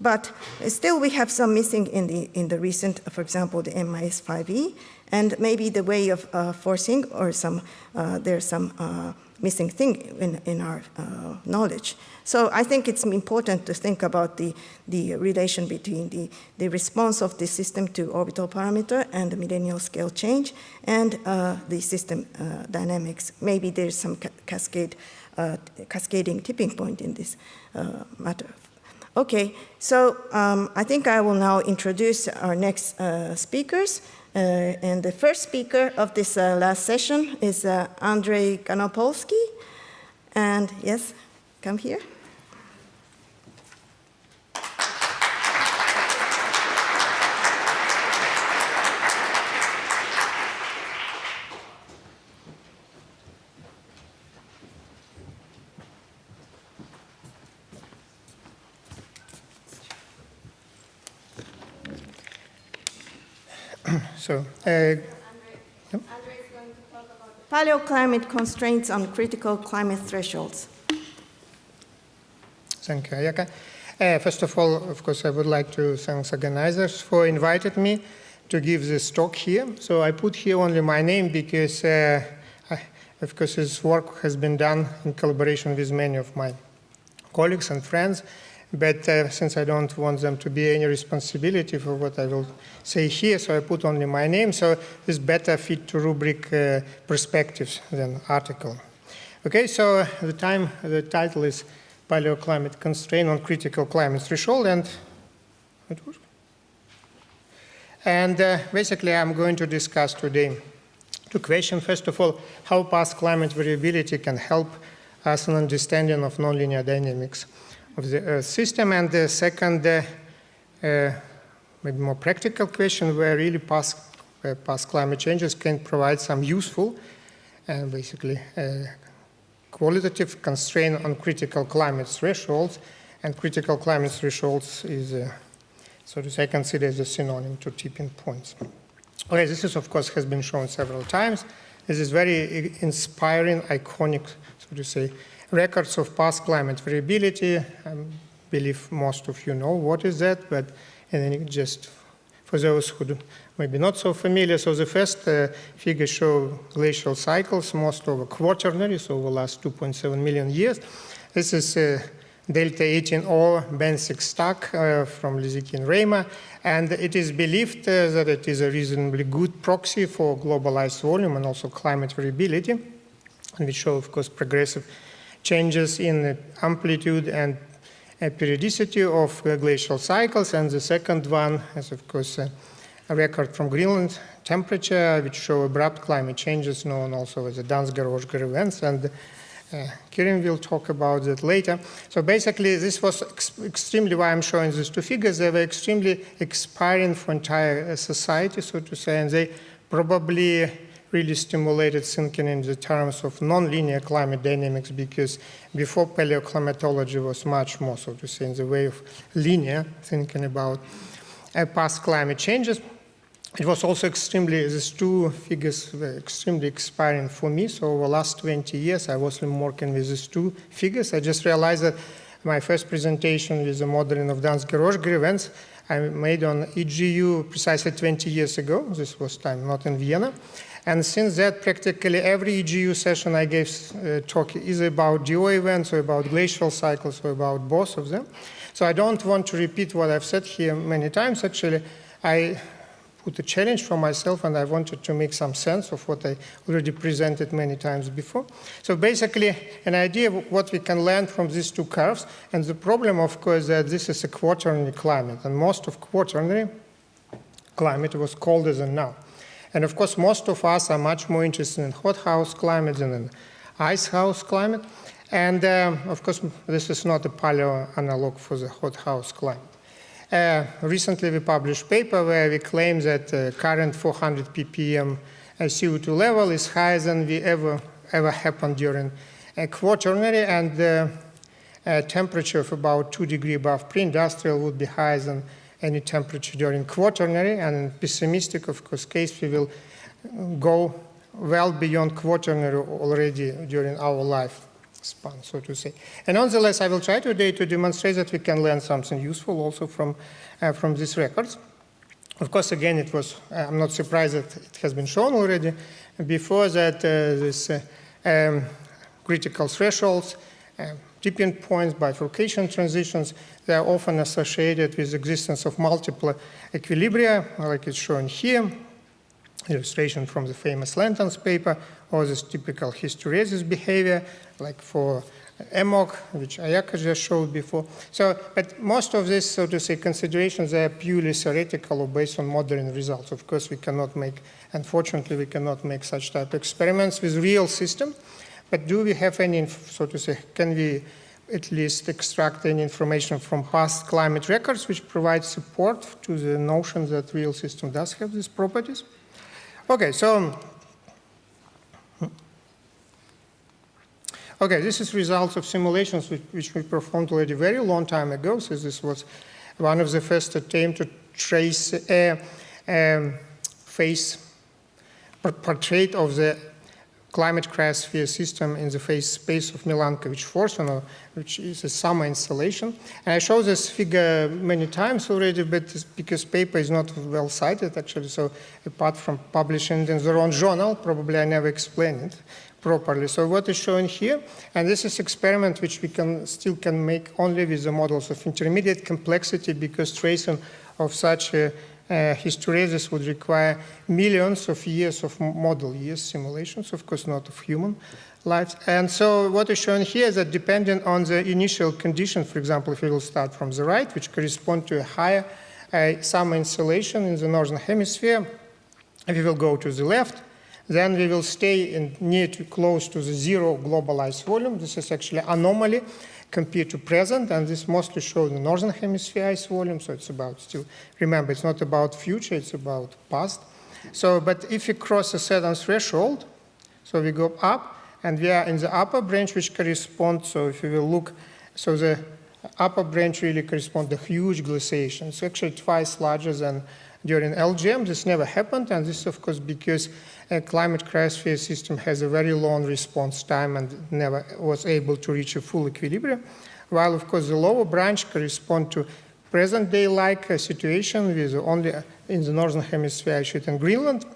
But still, we have some missing in the recent, for example, the MIS5E, and maybe the way of forcing, or there's some missing thing in our knowledge. So I think it's important to think about the relation between the response of the system to orbital parameter and the millennial scale change, and the system dynamics. Maybe there's some cascading tipping point in this matter. Okay, so I think I will now introduce our next speakers. And the first speaker of this last session is Andrzej Galopolsky. And yes, come here. So, Andre is going to talk about paleoclimate constraints on critical climate thresholds. thank you, Ayaka. First of all, of course, I would like to thank organizers for inviting me to give this talk here. So I put here only my name because, of course, this work has been done in collaboration with many of my colleagues and friends. But since I don't want them to be any responsibility for what I will say here, so I put only my name. So this better fit to rubric perspectives than article. Okay, so the title is Paleoclimate Constraint on Critical Climate Threshold, and basically I'm going to discuss today two questions. First of all, how past climate variability can help us in understanding of nonlinear dynamics of the Earth system, and the second, maybe more practical question, where really past climate changes can provide some useful and basically qualitative constraint on critical climate thresholds, and critical climate thresholds is, so to say, considered as a synonym to tipping points. Okay, this is, of course, has been shown several times. This is very inspiring, iconic, so to say, records of past climate variability. I believe most of you know what is that, but and then just for those who maybe not so familiar, so the first figures show glacial cycles, most over quaternary, so over the last 2.7 million years. This is Delta 18O benthic stack from Lizicky and Reimer, and it is believed that it is a reasonably good proxy for globalized volume and also climate variability, and we show, of course, progressive changes in amplitude and periodicity of glacial cycles. And the second one is, of course, a record from Greenland temperature, which show abrupt climate changes known also as the Dansgaard-Oshgar events. And Kirin will talk about that later. So basically, this was extremely, why I'm showing these two figures, they were extremely inspiring for entire society, so to say, and they probably really stimulated thinking in the terms of nonlinear climate dynamics, because before paleoclimatology was much more, so to say, in the way of linear thinking about past climate changes. It was also extremely, these two figures were extremely inspiring for me. So over the last 20 years, I was working with these two figures. I just realized that my first presentation with the modeling of Dansgaard-Oshgar events I made on EGU precisely 20 years ago. This was time not in Vienna. And since that, practically every EGU session I gave talk is about geo events or about glacial cycles or about both of them. So I don't want to repeat what I've said here many times. Actually, I put a challenge for myself, and I wanted to make some sense of what I already presented many times before. So basically, an idea of what we can learn from these two curves. And the problem, of course, that this is a quaternary climate, and most of quaternary climate was colder than now. And of course, most of us are much more interested in hothouse climate than in icehouse climate. And of course, this is not a paleo analog for the hothouse climate. Recently, we published a paper where we claim that current 400 ppm CO2 level is higher than we ever happened during a quaternary, and the temperature of about 2 degrees above pre-industrial would be higher than any temperature during quaternary. And in pessimistic, of course, case, we will go well beyond quaternary already during our lifespan, so to say. And nonetheless, I will try today to demonstrate that we can learn something useful also from these records. Of course, again, it was, I'm not surprised that it has been shown already before that this critical thresholds, tipping points, bifurcation transitions, they are often associated with the existence of multiple equilibria, like it's shown here, illustration from the famous Lanton's paper, or this typical hysteresis behavior, like for EMOC, which Ayaka just showed before. So, but most of these, so to say, considerations are purely theoretical or based on modeling results. Of course, we cannot make, unfortunately, we cannot make such type of experiments with real systems. But do we have any, so to say, can we at least extract any information from past climate records which provide support to the notion that real system does have these properties? Okay, so, okay, this is results of simulations which we performed already a very long time ago. So this was one of the first attempts to trace phase portrait of the climate cryosphere system in the phase space of Milankovitch force, which is a summer installation. And I show this figure many times already, but because paper is not well cited actually, so apart from publishing it in the wrong journal, probably I never explained it properly. So what is shown here, and this is experiment which we still can make only with the models of intermediate complexity, because tracing of such hysteresis would require millions of years of model years simulations, of course not of human lives. And so what is shown here is that depending on the initial condition, for example, if we will start from the right, which correspond to a higher summer insolation in the northern hemisphere, if we will go to the left, then we will stay near to close to the zero global ice volume. This is actually anomaly compared to present, and this mostly shows the northern hemisphere ice volume, so it's about still, remember, it's not about future, it's about past. So, but if you cross a certain threshold, so we go up, and we are in the upper branch, which corresponds, so if you will look, so the upper branch really corresponds to huge glaciation. It's actually twice larger than during LGM. This never happened, and this, of course, because a climate cryosphere system has a very long response time and never was able to reach a full equilibrium, while, of course, the lower branch corresponds to present-day-like situation with only in the northern hemisphere ice sheet in Greenland.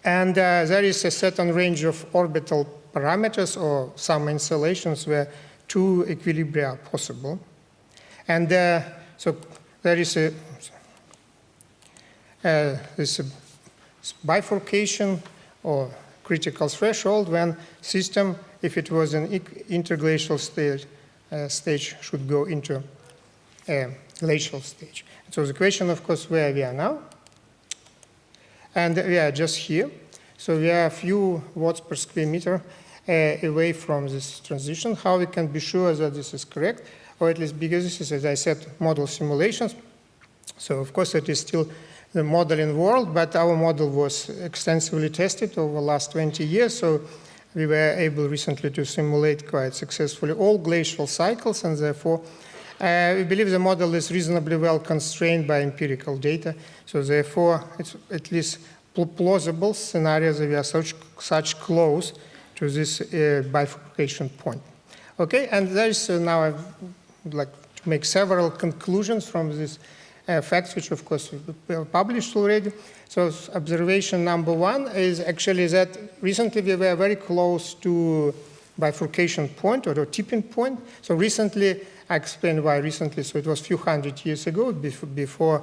And there is a certain range of orbital parameters or some installations where two equilibria are possible. And so there is this bifurcation or critical threshold when system, if it was an interglacial stage, should go into a glacial stage. So the question, of course, where we are now, and we are just here. So we are a few watts per square meter away from this transition. How we can be sure that this is correct, or at least because this is, as I said, model simulations. So of course it is still the modeling world, but our model was extensively tested over the last 20 years. So we were able recently to simulate quite successfully all glacial cycles, and therefore we believe the model is reasonably well constrained by empirical data. So therefore, it's at least plausible scenarios that we are such close to this bifurcation point. Okay, and there is now I would like to make several conclusions from this facts, which of course were published already. So observation number one is actually that recently we were very close to bifurcation point or a tipping point. So recently, I explained why recently, so it was a few hundred years ago before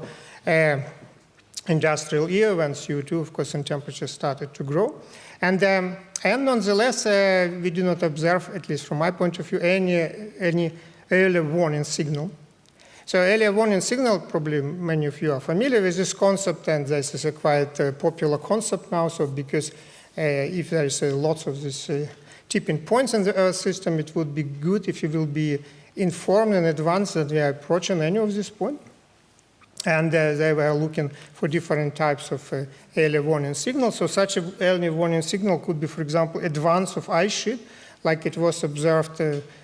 industrial era when CO2, of course, and temperature started to grow. And nonetheless, we do not observe, at least from my point of view, any early warning signal. So early warning signal, probably many of you are familiar with this concept, and this is a quite popular concept now. So because if there is lots of these tipping points in the Earth system, it would be good if you will be informed in advance that we are approaching any of these points. And they were looking for different types of early warning signals. So such an early warning signal could be, for example, advance of ice sheet, like it was observed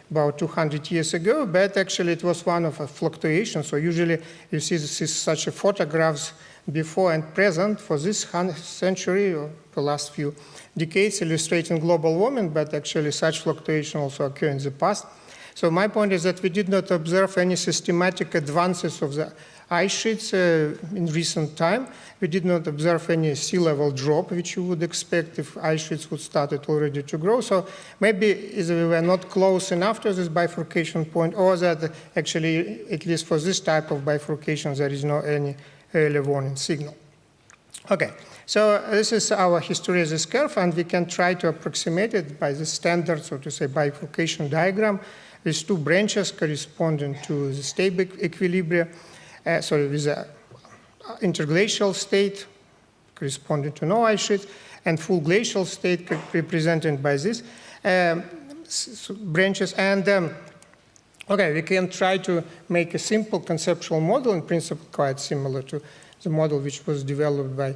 about 200 years ago, but actually it was one of a fluctuation. So usually you see such photographs before and present for this century or the last few decades illustrating global warming, but actually such fluctuation also occurred in the past. So my point is that we did not observe any systematic advances of the ice sheets in recent time. We did not observe any sea level drop, which you would expect if ice sheets would started already to grow. So maybe we were not close enough to this bifurcation point, or that actually, at least for this type of bifurcation, there is no any early warning signal. Okay, so this is our hysteresis curve, and we can try to approximate it by the standard, so to say, bifurcation diagram with two branches corresponding to the stable equilibrium. Sorry, with the interglacial state corresponding to no ice sheets, and full glacial state represented by these branches. And okay, we can try to make a simple conceptual model, in principle quite similar to the model which was developed by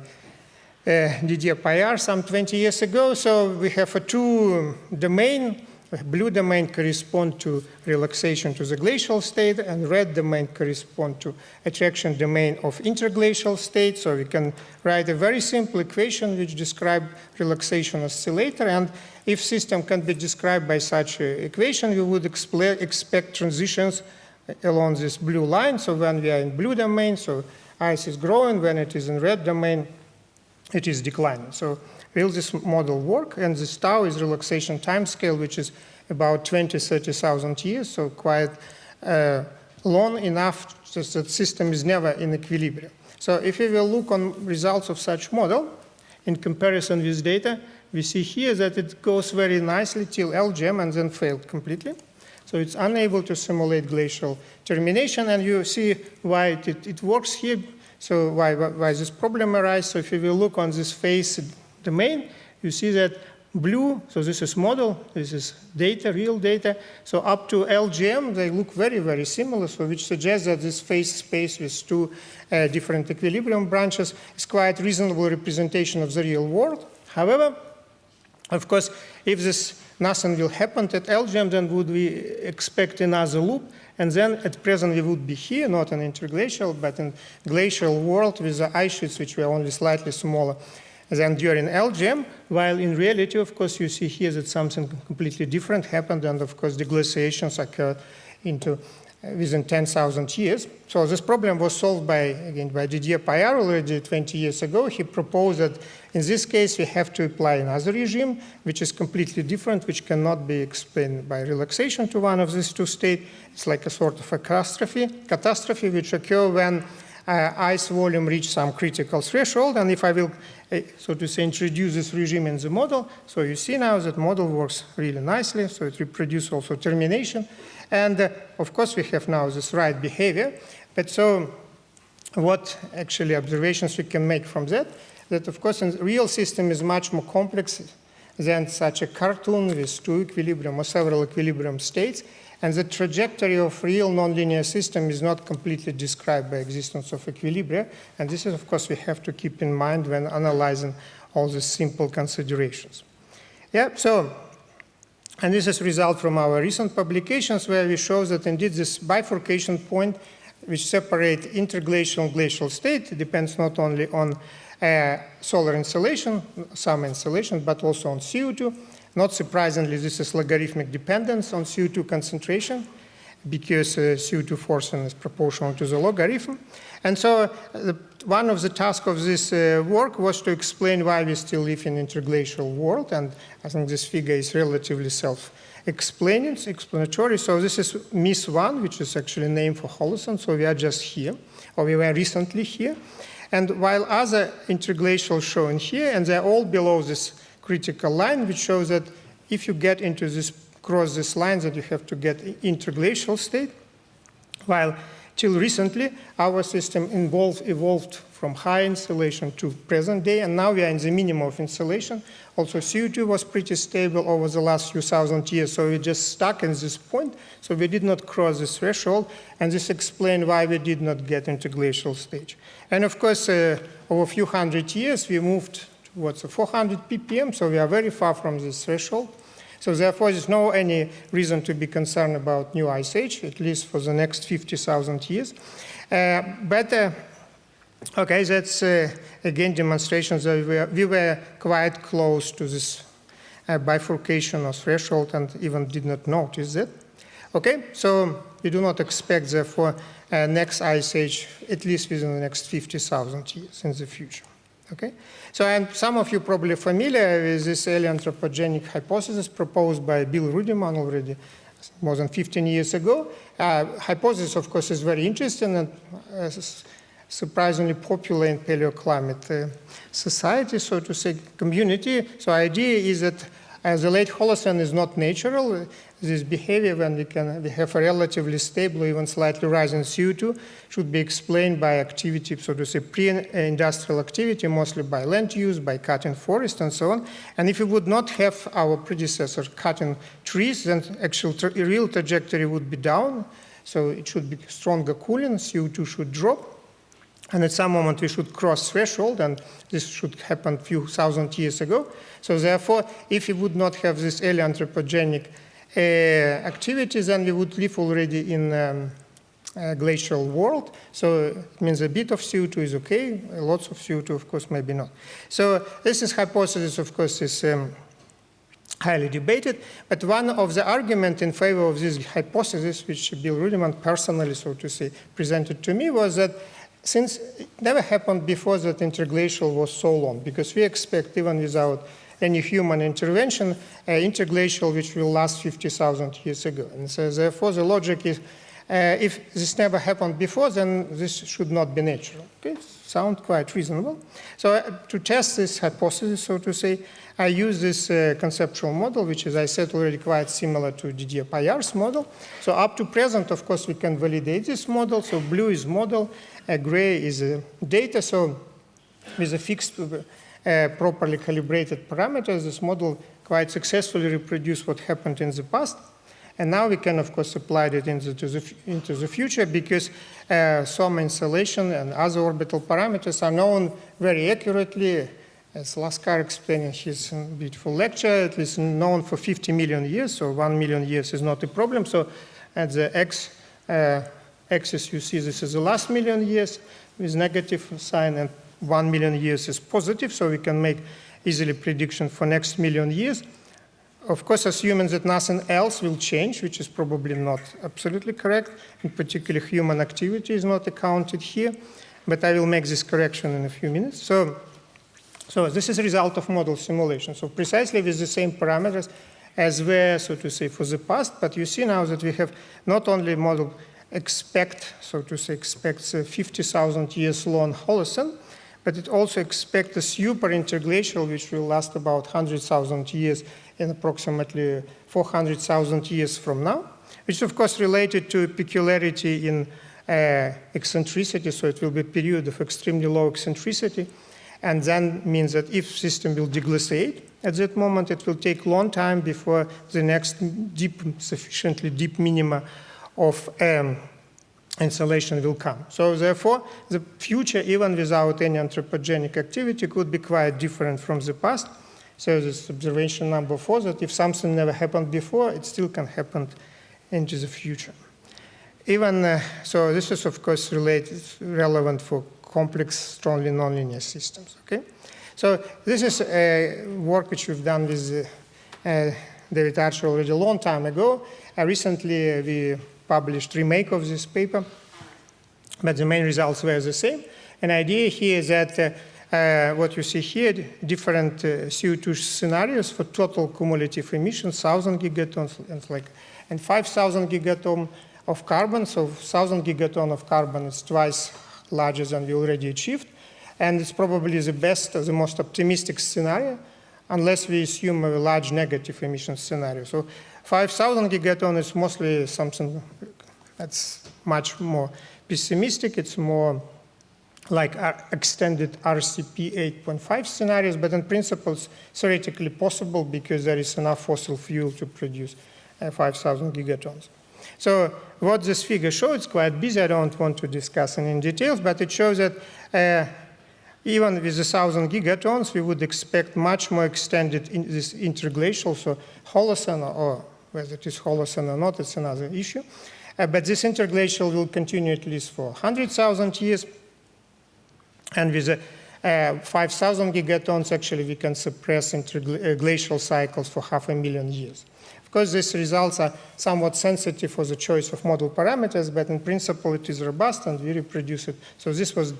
Didier Payard some 20 years ago. So we have a two domain blue domain correspond to relaxation to the glacial state, and red domain correspond to attraction domain of interglacial state. So we can write a very simple equation which describes relaxation oscillator, and if system can be described by such an equation, we would expect transitions along this blue line. So when we are in blue domain, so ice is growing. When it is in red domain, it is declining. So will this model work? And this tau is relaxation time scale, which is about 20-30,000 years, so quite long enough that the system is never in equilibrium. So if we will look on results of such model, in comparison with data, we see here that it goes very nicely till LGM and then failed completely. So it's unable to simulate glacial termination, and you see why it works here. So why this problem arises. So if you will look on this phase domain, you see that blue, so this is model, this is data, real data. So up to LGM, they look very, very similar, so which suggests that this phase space with two different equilibrium branches is quite reasonable representation of the real world. However, of course, if this nothing will happen at LGM, then would we expect another loop? And then at present we would be here, not in interglacial, but in glacial world with the ice sheets, which were only slightly smaller than during LGM, while in reality, of course, you see here that something completely different happened, and of course the glaciations occurred within 10,000 years. So this problem was solved by Didier Payard already 20 years ago. He proposed that in this case we have to apply another regime, which is completely different, which cannot be explained by relaxation to one of these two states. It's like a sort of a catastrophe which occurs when ice volume reach some critical threshold. And if I will, so to say, introduce this regime in the model, so you see now that model works really nicely. So it reproduces also termination. And of course, we have now this right behavior. But so what actually observations we can make from that? That of course, the real system is much more complex than such a cartoon with two equilibrium or several equilibrium states. And the trajectory of real nonlinear system is not completely described by existence of equilibria. And this is, of course, we have to keep in mind when analyzing all these simple considerations. Yeah, so, and this is a result from our recent publications where we show that indeed this bifurcation point which separate interglacial and glacial state depends not only on solar insolation, some insolation, but also on CO2. Not surprisingly, this is logarithmic dependence on CO2 concentration because CO2 forcing is proportional to the logarithm. And so one of the tasks of this work was to explain why we still live in interglacial world. And I think this figure is relatively explanatory. So this is MIS 1, which is actually named for Holocene. So we are just here, or we were recently here. And while other interglacial shown here, and they're all below this critical line, which shows that if you get into this, cross this line, that you have to get interglacial state. While till recently, our system evolved from high insolation to present day, and now we are in the minimum of insolation. Also, CO2 was pretty stable over the last few thousand years, so we just stuck in this point, so we did not cross this threshold, and this explains why we did not get into glacial stage. And of course, over a few hundred years, we moved towards 400 ppm, so we are very far from this threshold. So therefore, there's no any reason to be concerned about new ice age, at least for the next 50,000 years. Okay, that's again demonstrations that we were quite close to this bifurcation or threshold and even did not notice that. Okay, so we do not expect therefore next ice age at least within the next 50,000 years in the future. Okay, so and some of you probably familiar with this alien-anthropogenic hypothesis proposed by Bill Rudiman already more than 15 years ago. Hypothesis, of course, is very interesting and surprisingly popular in paleoclimate society, so to say, community. So idea is that the late Holocene is not natural. This behavior, when we have a relatively stable, even slightly rising CO2, should be explained by activity, so to say, pre-industrial activity, mostly by land use, by cutting forest, and so on. And if we would not have our predecessor cutting trees, then actual real trajectory would be down. So it should be stronger cooling, CO2 should drop. And at some moment we should cross threshold, and this should happen a few thousand years ago. So therefore, if we would not have this alien-anthropogenic activities, then we would live already in a glacial world. So it means a bit of CO2 is okay, lots of CO2, of course, maybe not. So this is hypothesis, of course, is highly debated. But one of the arguments in favor of this hypothesis, which Bill Rudiman personally, so to say, presented to me, was that since it never happened before that interglacial was so long, because we expect, even without any human intervention, interglacial which will last 50,000 years ago. And so therefore the logic is, if this never happened before, then this should not be natural. Okay? Sound quite reasonable. So to test this hypothesis, so to say, I use this conceptual model, which, as I said, already quite similar to Didier Payard's model. So up to present, of course, we can validate this model. So blue is model, gray is data. So with a fixed, properly calibrated parameters, this model quite successfully reproduced what happened in the past. And now we can, of course, apply it into the future, because some insolation and other orbital parameters are known very accurately. As Laskar explained in his beautiful lecture, it is known for 50 million years, so 1 million years is not a problem. So at the x-axis, you see this is the last million years with negative sign, and 1 million years is positive, so we can make easily prediction for next million years. Of course, assuming that nothing else will change, which is probably not absolutely correct. In particular, human activity is not accounted here, but I will make this correction in a few minutes. So this is a result of model simulation. So precisely with the same parameters as were, so to say, for the past, but you see now that we have not only model expects 50,000 years long Holocene, but it also expects a super interglacial, which will last about 100,000 years in approximately 400,000 years from now, which is, of course, related to peculiarity in eccentricity. So it will be a period of extremely low eccentricity. And then means that if system will deglaciate at that moment, it will take a long time before the next sufficiently deep minima of insolation will come. So therefore, the future, even without any anthropogenic activity, could be quite different from the past. So this observation number 4, that if something never happened before, it still can happen into the future. Even so, this is, of course, relevant for complex, strongly nonlinear systems. Okay, so this is a work which we've done with David Archer already a long time ago. Recently, we published remake of this paper, but the main results were the same. An idea here is that what you see here, different CO2 scenarios for total cumulative emissions, 1,000 gigatons and 5,000 gigaton of carbon. So 1,000 gigaton of carbon is twice larger than we already achieved. And it's probably the best, the most optimistic scenario, unless we assume a large negative emission scenario. So 5,000 gigaton is mostly something that's much more pessimistic. It's more like extended RCP 8.5 scenarios, but in principle, it's theoretically possible because there is enough fossil fuel to produce 5,000 gigatons. So what this figure shows, it's quite busy, I don't want to discuss it in details, but it shows that even with 1,000 gigatons, we would expect much more extended this interglacial, so Holocene, or whether it is Holocene or not, it's another issue. But this interglacial will continue at least for 100,000 years. And with 5,000 gigatons, actually, we can suppress interglacial cycles for 500,000 years. Of course, these results are somewhat sensitive for the choice of model parameters, but in principle, it is robust, and we reproduce it. So this was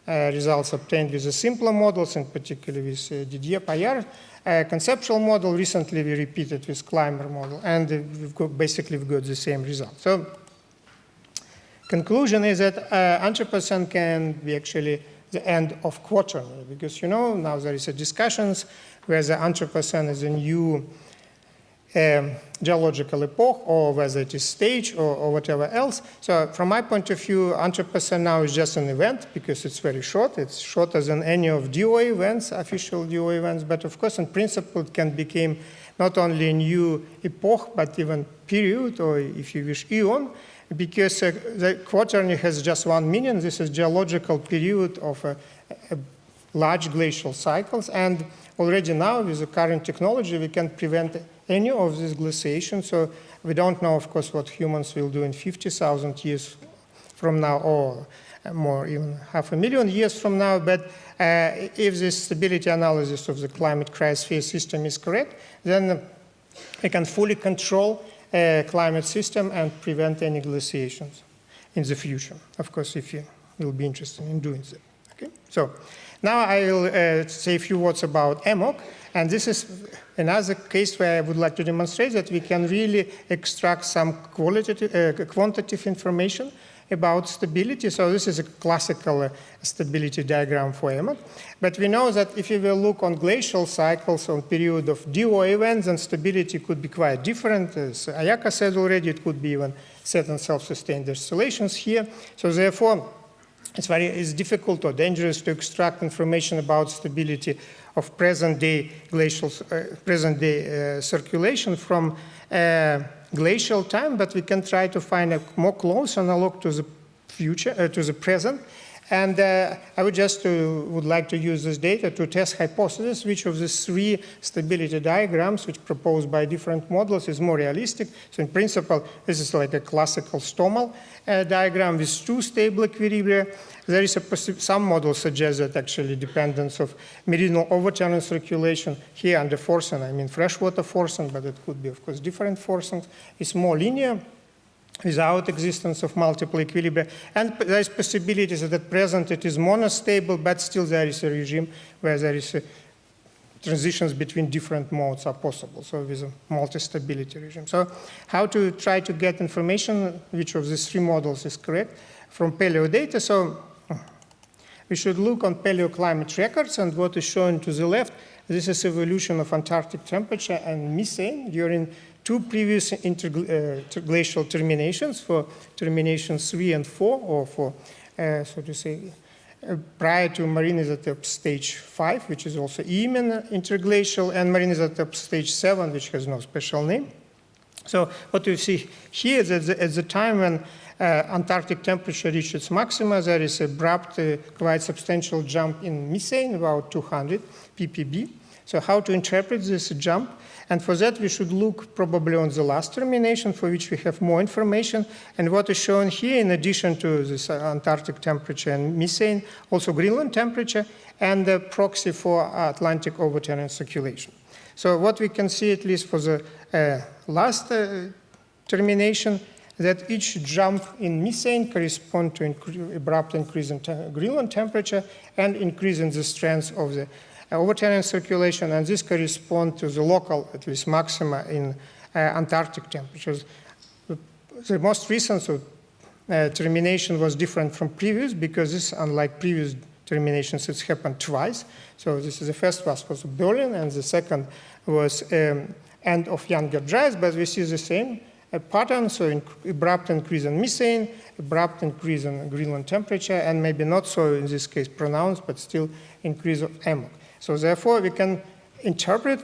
results obtained with the simpler models, in particular with Didier Payard conceptual model. Recently, we repeated with Clymer model, and we've got the same result. So conclusion is that Anthropocene can be actually the end of Quaternary, because, you know, now there is a discussions whether Anthropocene is a new geological epoch, or whether it is stage, or whatever else. So from my point of view, Anthropocene now is just an event, because it's very short. It's shorter than any of DOA events, official DOA events. But of course, in principle, it can become not only a new epoch, but even period, or if you wish, eon, because the Quaternary has just 1 million. This is geological period of large glacial cycles. And already now, with the current technology, we can prevent any of this glaciation. So we don't know, of course, what humans will do in 50,000 years from now, or more, even 500,000 years from now. But if this stability analysis of the climate cryosphere system is correct, then we can fully control climate system and prevent any glaciations in the future. Of course, if you will be interested in doing that. Okay? So now I will say a few words about EMOC. And this is another case where I would like to demonstrate that we can really extract some quantitative information about stability. So this is a classical stability diagram for EMOC. But we know that if you will look on glacial cycles on period of DO events, then stability could be quite different. As Ayaka said already, it could be even certain self-sustained oscillations here. So therefore, it's difficult or dangerous to extract information about stability of present-day glacial, present-day circulation from glacial time, but we can try to find a more close analog to the future, to the present. And I would just would like to use this data to test hypothesis, which of the three stability diagrams, which proposed by different models, is more realistic. So in principle, this is like a classical stomal diagram with two stable equilibria. There is some models suggest that actually dependence of meridional overturning circulation here under forcing, I mean freshwater forcing, but it could be, of course, different forcings, is more linear without existence of multiple equilibria. And there is possibilities that at present it is monostable, but still there is a regime where there is transitions between different modes are possible, so with a multi-stability regime. So how to try to get information, which of these three models is correct, from paleo data. So we should look on paleoclimate records, and what is shown to the left, this is evolution of Antarctic temperature and methane during two previous interglacial terminations, for termination 3 and 4, or for, so to say, prior to marine isotope stage 5, which is also Emin interglacial, and marine isotope stage 7, which has no special name. So what you see here is that at the time when Antarctic temperature reached its maxima, there is an abrupt, quite substantial jump in methane, about 200 ppb. So how to interpret this jump? And for that, we should look probably on the last termination, for which we have more information. And what is shown here, in addition to this Antarctic temperature and methane, also Greenland temperature, and the proxy for Atlantic overturning circulation. So what we can see, at least for the last termination, that each jump in methane corresponds to abrupt increase in Greenland temperature and increase in the strength of the overturning circulation, and this corresponds to the local, at least maxima in Antarctic temperatures. The most recent termination was different from previous, because this, unlike previous terminations, it's happened twice. So this is the first was Berlin, and the second was end of Younger Dryas, but we see the same pattern, so abrupt increase in methane, abrupt increase in Greenland temperature, and maybe not so in this case pronounced, but still increase of EMOC. So therefore, we can interpret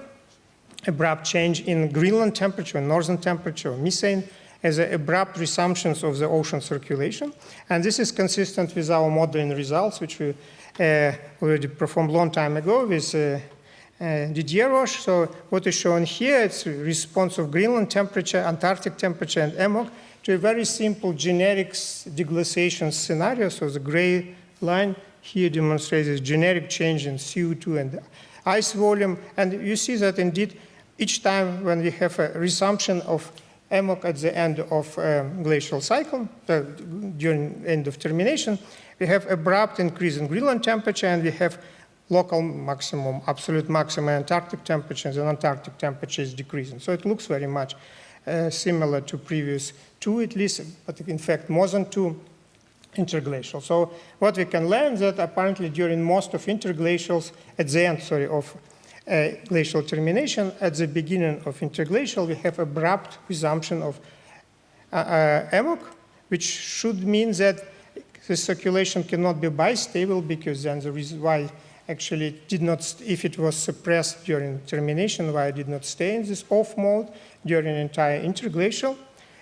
abrupt change in Greenland temperature, northern temperature, methane, as abrupt resumptions of the ocean circulation. And this is consistent with our modeling results, which we already performed a long time ago with Didier Roche. So what is shown here, it's a response of Greenland temperature, Antarctic temperature, and EMOC to a very simple generic deglaciation scenario. So the gray line here demonstrates this generic change in CO2 and ice volume. And you see that indeed, each time when we have a resumption of EMOC at the end of glacial cycle, during end of termination, we have abrupt increase in Greenland temperature, and we have local maximum, absolute maximum Antarctic temperatures, and Antarctic temperature is decreasing. So it looks very much similar to previous two, at least, but in fact more than two interglacial. So what we can learn is that apparently during most of interglacials, at the end, sorry, of glacial termination, at the beginning of interglacial, we have abrupt resumption of EMOC, which should mean that the circulation cannot be bistable, because then the reason why actually did not, if it was suppressed during termination, why it did not stay in this off mode during entire interglacial.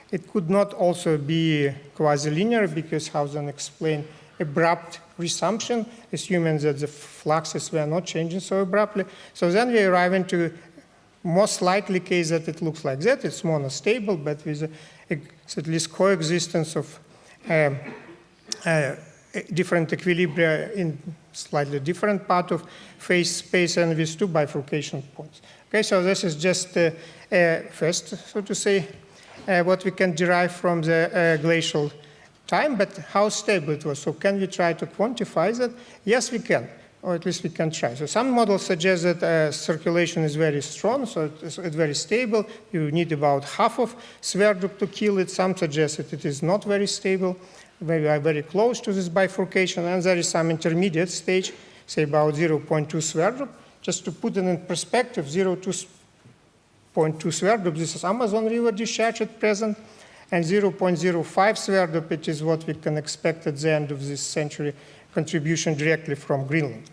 It could not also be quasi-linear, because how then explain abrupt resumption, assuming that the fluxes were not changing so abruptly. So then we arrive into most likely case that it looks like that. It's monostable, but with at least coexistence of different equilibria in slightly different part of phase space and with 2 bifurcation points. Okay, so this is just first, so to say, what we can derive from the glacial time, but how stable it was. So can we try to quantify that? Yes, we can, or at least we can try. So some models suggest that circulation is very strong, so it's very stable. You need about half of Sverdrup to kill it. Some suggest that it is not very stable. We are very close to this bifurcation, and there is some intermediate stage, say about 0.2 Sverdrup. Just to put it in perspective, 0.2 Sverdrup, this is Amazon River discharge at present, and 0.05 Sverdrup, it is what we can expect at the end of this century, contribution directly from Greenland.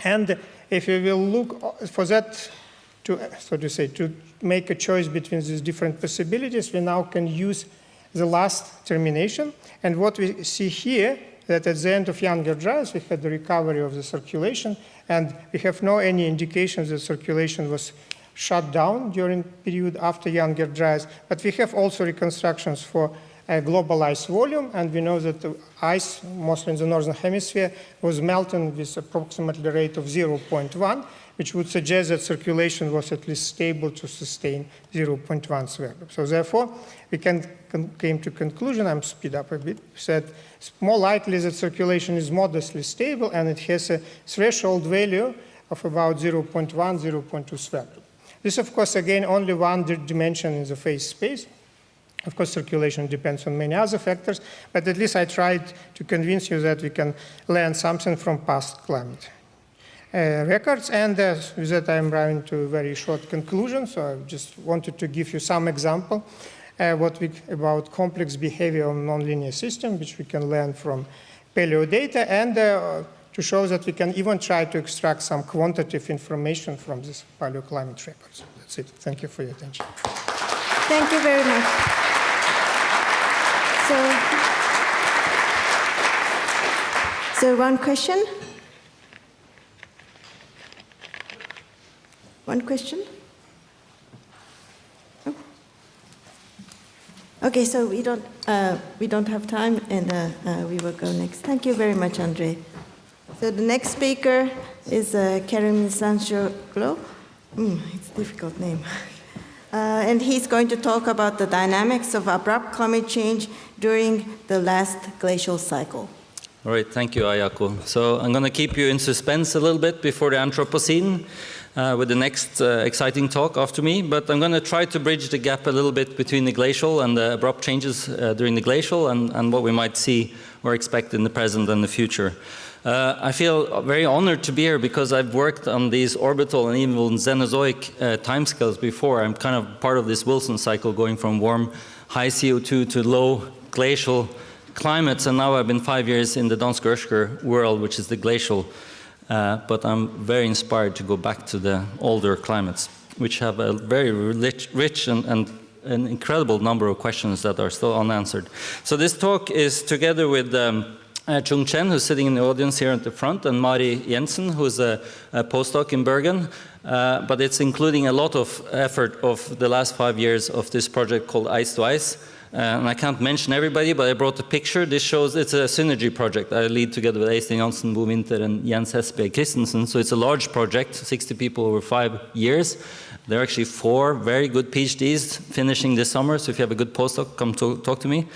And if we will look for that, so to say, to make a choice between these different possibilities, we now can use the last termination. And what we see here, that at the end of younger dryas, we had the recovery of the circulation, and we have no any indications that circulation was shut down during period after younger dryas. But we have also reconstructions for global ice volume, and we know that the ice, mostly in the northern hemisphere, was melting with approximately rate of 0.1, which would suggest that circulation was at least stable to sustain 0.1 Sverdrup. So therefore, we came to conclusion, I'm speed up a bit, said it's more likely that circulation is modestly stable and it has a threshold value of about 0.1, 0.2 Sverdrup. This, of course, again, only one dimension in the phase space. Of course, circulation depends on many other factors, but at least I tried to convince you that we can learn something from past climate records. And with that, I'm running to a very short conclusion. So I just wanted to give you some example about complex behavior of nonlinear system, which we can learn from paleo data, and to show that we can even try to extract some quantitative information from this paleoclimate records. That's it. Thank you for your attention. Thank you very much. So one question? One question? Oh. Okay, so we don't have time, and we will go next. Thank you very much, Andre. So the next speaker is Kerem Sanjoglu. It's a difficult name. And he's going to talk about the dynamics of abrupt climate change during the last glacial cycle. All right, thank you, Ayako. So I'm going to keep you in suspense a little bit before the Anthropocene with the next exciting talk after me, but I'm going to try to bridge the gap a little bit between the glacial and the abrupt changes during the glacial and what we might see or expect in the present and the future. I feel very honored to be here because I've worked on these orbital and even Cenozoic timescales before. I'm kind of part of this Wilson cycle going from warm, high CO2 to low glacial climates, and now I've been 5 years in the Dansk-Oeschger world, which is the glacial, but I'm very inspired to go back to the older climates, which have a very rich and an incredible number of questions that are still unanswered. So this talk is together with Chung Chen, who's sitting in the audience here at the front, and Mari Jensen, who's a postdoc in Bergen. But it's including a lot of effort of the last 5 years of this project called Ice to Ice. And I can't mention everybody, but I brought a picture. This shows it's a synergy project I lead together with Øystein Jansen, Bo Winther, and Jens Hespe Christensen. So it's a large project, 60 people over 5 years. There are actually 4 very good PhDs finishing this summer, so if you have a good postdoc, come talk to me.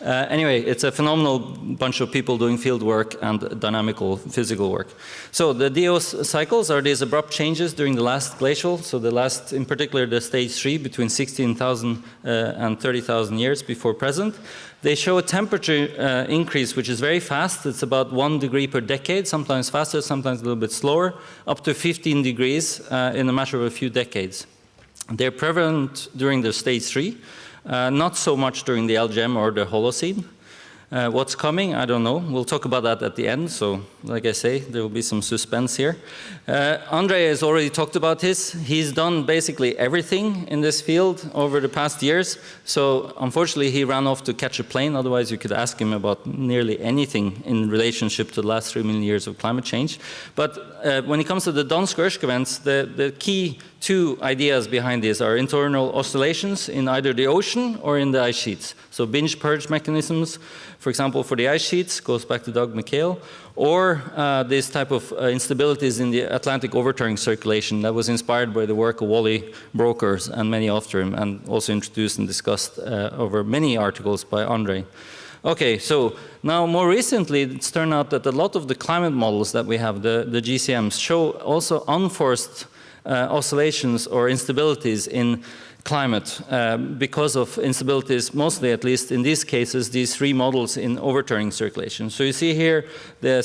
Anyway, it's a phenomenal bunch of people doing field work and dynamical physical work. So the DOS cycles are these abrupt changes during the last glacial, so the last, in particular, the stage 3, between 16,000 and 30,000 years before present. They show a temperature increase, which is very fast. It's about 1 degree per decade, sometimes faster, sometimes a little bit slower, up to 15 degrees in a matter of a few decades. They're prevalent during the stage 3, not so much during the LGM or the Holocene. What's coming, I don't know. We'll talk about that at the end. So, like I say, there will be some suspense here. Andre has already talked about this. He's done basically everything in this field over the past years. So, unfortunately, he ran off to catch a plane. Otherwise, you could ask him about nearly anything in relationship to the last 3 million years of climate change. But when it comes to the dansk events, the key two ideas behind this are internal oscillations in either the ocean or in the ice sheets. So binge purge mechanisms, for example, for the ice sheets, goes back to Doug McHale, or this type of instabilities in the Atlantic overturning circulation that was inspired by the work of Wally Brokers and many after him, and also introduced and discussed over many articles by Andre. Okay, so now more recently, it's turned out that a lot of the climate models that we have, the GCMs, show also unforced oscillations or instabilities in climate because of instabilities, mostly at least in these cases, these three models in overturning circulation. So you see here the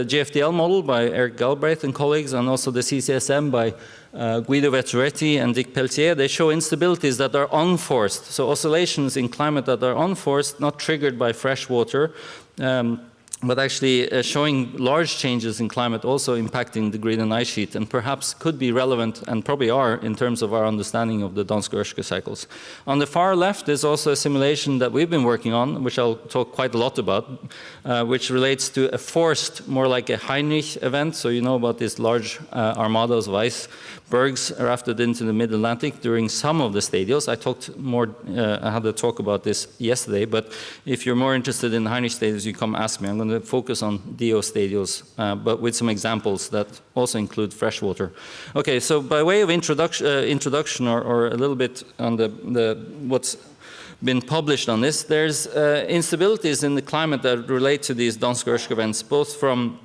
GFDL model by Eric Galbraith and colleagues, and also the CCSM by Guido Vetturetti and Dick Pelletier. They show instabilities that are unforced, so oscillations in climate that are unforced, not triggered by fresh water, but actually showing large changes in climate also impacting the Greenland ice sheet, and perhaps could be relevant, and probably are, in terms of our understanding of the dansk cycles. On the far left is also a simulation that we've been working on, which I'll talk quite a lot about, which relates to a forced, more like a Heinrich event. So you know about these large armadas of icebergs rafted into the mid-Atlantic during some of the stadials. I talked more, I had a talk about this yesterday, but if you're more interested in Heinrich stadials, you come ask me. I'm going to focus on DO stadials, but with some examples that also include freshwater. Okay, so by way of introduction or a little bit on what's been published on this, there's instabilities in the climate that relate to these dansk events, both from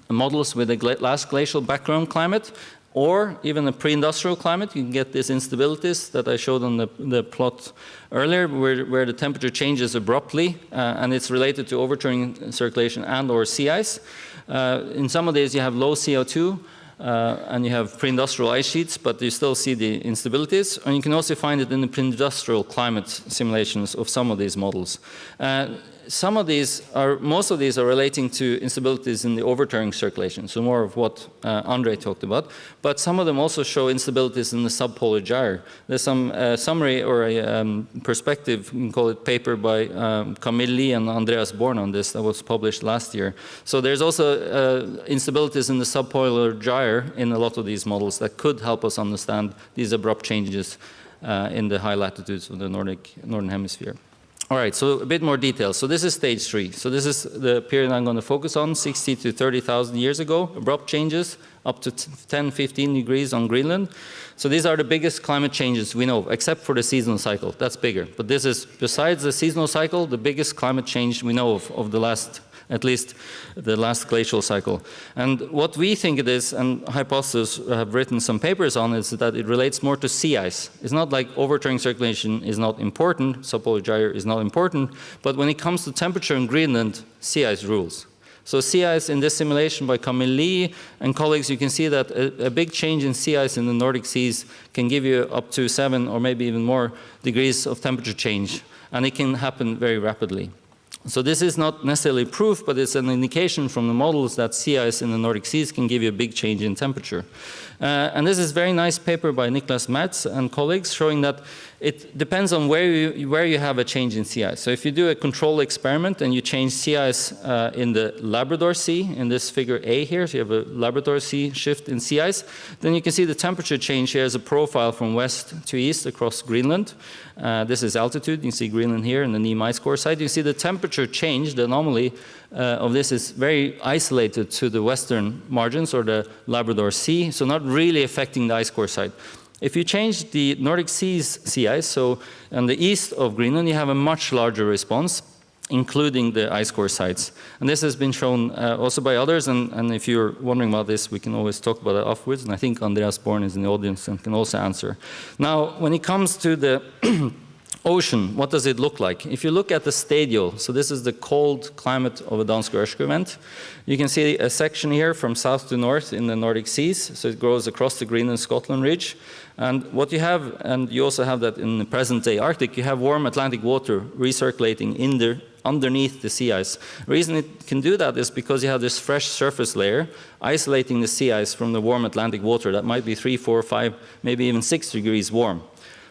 models with a last glacial background climate, or even a pre-industrial climate. You can get these instabilities that I showed on the plot earlier, where the temperature changes abruptly, and it's related to overturning circulation and or sea ice. In some of these, you have low CO2, and you have pre-industrial ice sheets, but you still see the instabilities. And you can also find it in the pre-industrial climate simulations of some of these models. Most of these are relating to instabilities in the overturning circulation, so more of what Andre talked about. But some of them also show instabilities in the subpolar gyre. There's some summary or a perspective, you can call it, paper by Camille Lee and Andreas Born on this that was published last year. So there's also instabilities in the subpolar gyre in a lot of these models that could help us understand these abrupt changes in the high latitudes of the northern hemisphere. All right, so a bit more detail. So this is stage 3. So this is the period I'm going to focus on, 60 to 30,000 years ago, abrupt changes up to 10, 15 degrees on Greenland. So these are the biggest climate changes we know, except for the seasonal cycle. That's bigger. But this is, besides the seasonal cycle, the biggest climate change we know of the last, at least the last glacial cycle. And what we think it is, and hypotheses have written some papers on, is that it relates more to sea ice. It's not like overturning circulation is not important, subpolar gyre is not important, but when it comes to temperature in Greenland, sea ice rules. So sea ice in this simulation by Camille Lee and colleagues, you can see that a big change in sea ice in the Nordic seas can give you up to 7 or maybe even more degrees of temperature change, and it can happen very rapidly. So this is not necessarily proof, but it's an indication from the models that sea ice in the Nordic seas can give you a big change in temperature. And this is a very nice paper by Niklas Metz and colleagues showing that it depends on where you have a change in sea ice. So if you do a control experiment and you change sea ice in the Labrador Sea, in this figure A here, so you have a Labrador Sea shift in sea ice, then you can see the temperature change here as a profile from west to east across Greenland. This is altitude. You can see Greenland here in the Neme ice core site. You see the temperature change, the anomaly of this is very isolated to the western margins or the Labrador Sea, so not really affecting the ice core site. If you change the Nordic Sea's sea ice, so on the east of Greenland, you have a much larger response, including the ice core sites. And this has been shown also by others, and if you're wondering about this, we can always talk about it afterwards, and I think Andreas Born is in the audience and can also answer. Now, when it comes to the ocean, what does it look like? If you look at the stadial, so this is the cold climate of a dansk event, you can see a section here from south to north in the Nordic seas, so it goes across the Greenland-Scotland ridge. And what you have, and you also have that in the present-day Arctic, you have warm Atlantic water recirculating in the underneath the sea ice. The reason it can do that is because you have this fresh surface layer isolating the sea ice from the warm Atlantic water that might be 3, 4, 5, maybe even 6 degrees warm.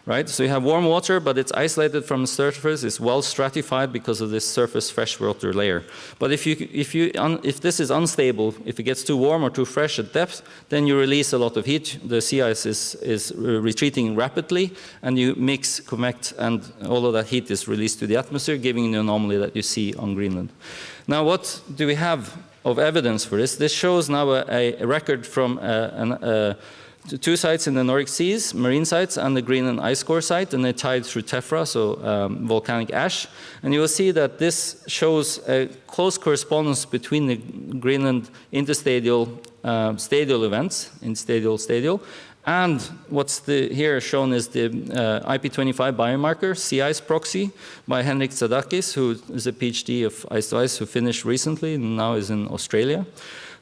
Right? So you have warm water, but it's isolated from the surface. It's well stratified because of this surface freshwater layer. But if this is unstable, if it gets too warm or too fresh at depth, then you release a lot of heat. The sea ice is retreating rapidly, and you mix, convect, and all of that heat is released to the atmosphere, giving the anomaly that you see on Greenland. Now, what do we have of evidence for this? This shows now a record from two sites in the Nordic Seas, marine sites, and the Greenland ice core site, and they tied through tephra, so volcanic ash. And you will see that this shows a close correspondence between the Greenland interstadial stadial events, interstadial, and what's here shown is the IP25 biomarker, sea ice proxy, by Henrik Zadakis, who is a PhD of Ice to Ice, who finished recently and now is in Australia.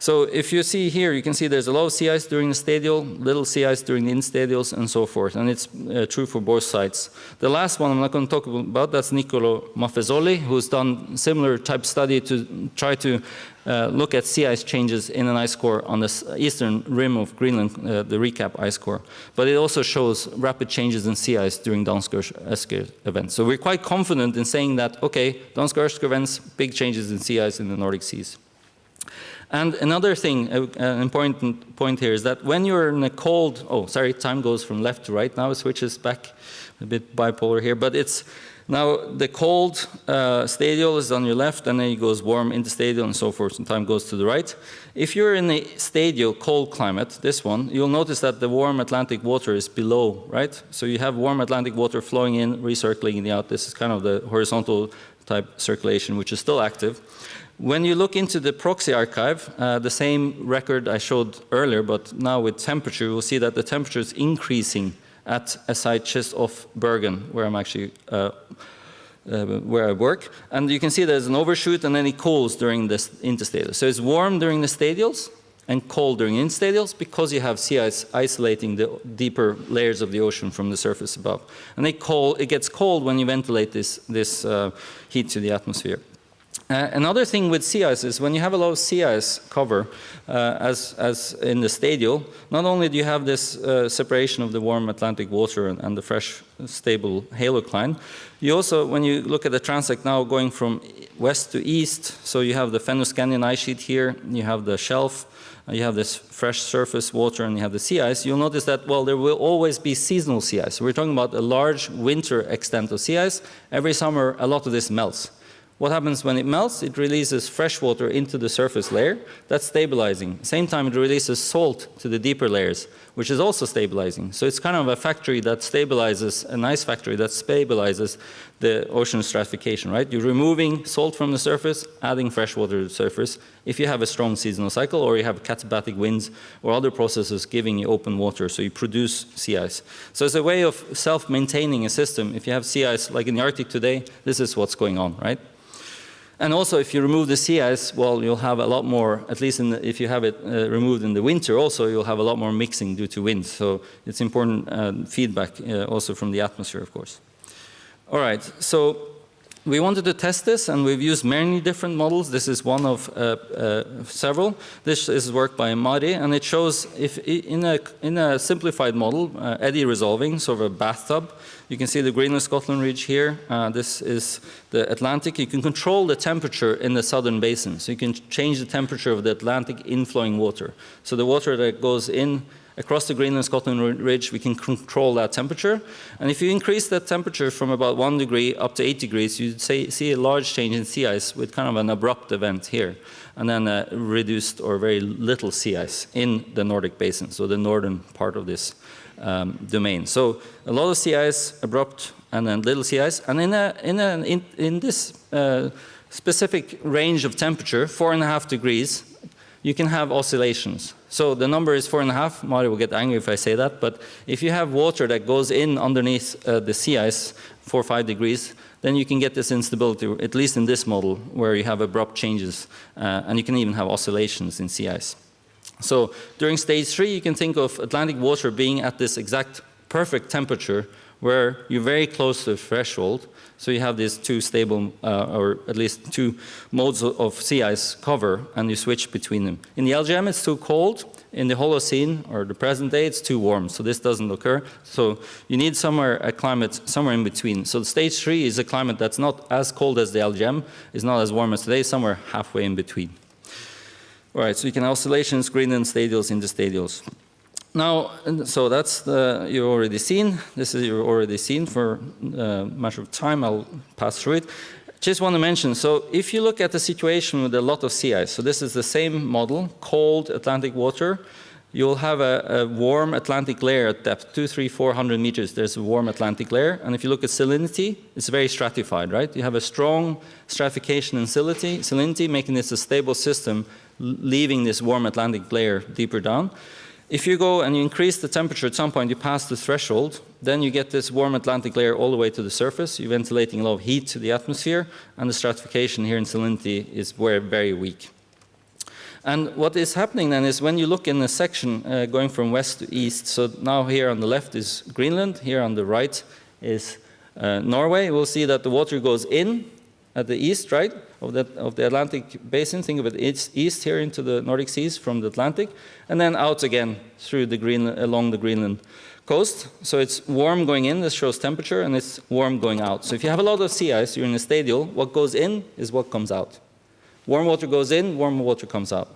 So if you see here, you can see there's a lot of sea ice during the stadial, little sea ice during the instadials, and so forth. And it's true for both sites. The last one I'm not going to talk about, that's Niccolo Maffezoli, who's done similar type study to try to look at sea ice changes in an ice core on the eastern rim of Greenland, the recap ice core. But it also shows rapid changes in sea ice during Dansk-Erskine events. So we're quite confident in saying that, okay, Dansk-Erskine events, big changes in sea ice in the Nordic seas. And another thing, an important point here is that when you're in a cold, time goes from left to right now, it switches back, a bit bipolar here, but it's now the cold stadial is on your left, and then it goes warm interstadial and so forth, and time goes to the right. If you're in a stadial cold climate, this one, you'll notice that the warm Atlantic water is below, right? So you have warm Atlantic water flowing in, recirculating in the out. This is kind of the horizontal type circulation, which is still active. When you look into the proxy archive, the same record I showed earlier, but now with temperature, you'll see that the temperature is increasing at a site just off Bergen, where I'm actually, where I work. And you can see there's an overshoot, and then it cools during this interstadial. So it's warm during the stadials and cold during instadials because you have sea ice isolating the deeper layers of the ocean from the surface above. And it gets cold when you ventilate this heat to the atmosphere. Another thing with sea ice is when you have a lot of sea ice cover, as in the stadial, not only do you have this separation of the warm Atlantic water and the fresh, stable halocline, you also, when you look at the transect now going from west to east, so you have the Fennoscandian ice sheet here, you have the shelf, you have this fresh surface water, and you have the sea ice, you'll notice that, well, there will always be seasonal sea ice. We're talking about a large winter extent of sea ice. Every summer, a lot of this melts. What happens when it melts? It releases fresh water into the surface layer. That's stabilizing. Same time, it releases salt to the deeper layers, which is also stabilizing. So it's kind of a factory that stabilizes, a nice factory that stabilizes the ocean stratification, right? You're removing salt from the surface, adding fresh water to the surface. If you have a strong seasonal cycle, or you have katabatic winds or other processes giving you open water, so you produce sea ice. So it's a way of self-maintaining a system. If you have sea ice, like in the Arctic today, this is what's going on, right? And also, if you remove the sea ice, well, you'll have a lot more, at least if you have it removed in the winter also, you'll have a lot more mixing due to wind. So it's important feedback also from the atmosphere, of course. All right, so we wanted to test this, and we've used many different models. This is one of several. This is work by Mari, and it shows if in a simplified model, eddy resolving, sort of a bathtub. You can see the Greenland-Scotland ridge here. This is the Atlantic. You can control the temperature in the southern basin. So you can change the temperature of the Atlantic inflowing water. So the water that goes in across the Greenland-Scotland ridge, we can control that temperature. And if you increase that temperature from about 1 degree up to 8 degrees, you'd see a large change in sea ice with kind of an abrupt event here. And then reduced or very little sea ice in the Nordic basin, so the northern part of this domain. So a lot of sea ice, abrupt, and then little sea ice. And in this specific range of temperature, 4.5 degrees, you can have oscillations. So the number is 4.5. Mari will get angry if I say that. But if you have water that goes in underneath the sea ice, 4 or 5 degrees, then you can get this instability, at least in this model, where you have abrupt changes. And you can even have oscillations in sea ice. So during stage 3, you can think of Atlantic water being at this exact perfect temperature where you're very close to the threshold. So you have these two stable, or at least two modes of sea ice cover, and you switch between them. In the LGM, it's too cold. In the Holocene, or the present day, it's too warm, so this doesn't occur. So you need a climate somewhere in between. So the stage 3 is a climate that's not as cold as the LGM, is not as warm as today, somewhere halfway in between. All right, so you can have oscillations, Greenland stadials, interstadials. Now, so that's you've already seen. This is you've already seen for a matter of time. I'll pass through it. Just want to mention, so if you look at the situation with a lot of sea ice, so this is the same model, cold Atlantic water, you'll have a warm Atlantic layer at depth, 200, 300, 400 meters, there's a warm Atlantic layer. And if you look at salinity, it's very stratified, right? You have a strong stratification in salinity, making this a stable system, leaving this warm Atlantic layer deeper down. If you go and you increase the temperature at some point, you pass the threshold, then you get this warm Atlantic layer all the way to the surface. You're ventilating a lot of heat to the atmosphere, and the stratification here in salinity is very weak. And what is happening then is when you look in a section going from west to east, so now here on the left is Greenland, here on the right is Norway, we'll see that the water goes in at the east, right, of the Atlantic basin. Think of it, it's east here into the Nordic seas from the Atlantic, and then out again through the along the Greenland coast. So it's warm going in, this shows temperature, and it's warm going out. So if you have a lot of sea ice, you're in a stadial, what goes in is what comes out. Warm water goes in, warm water comes out.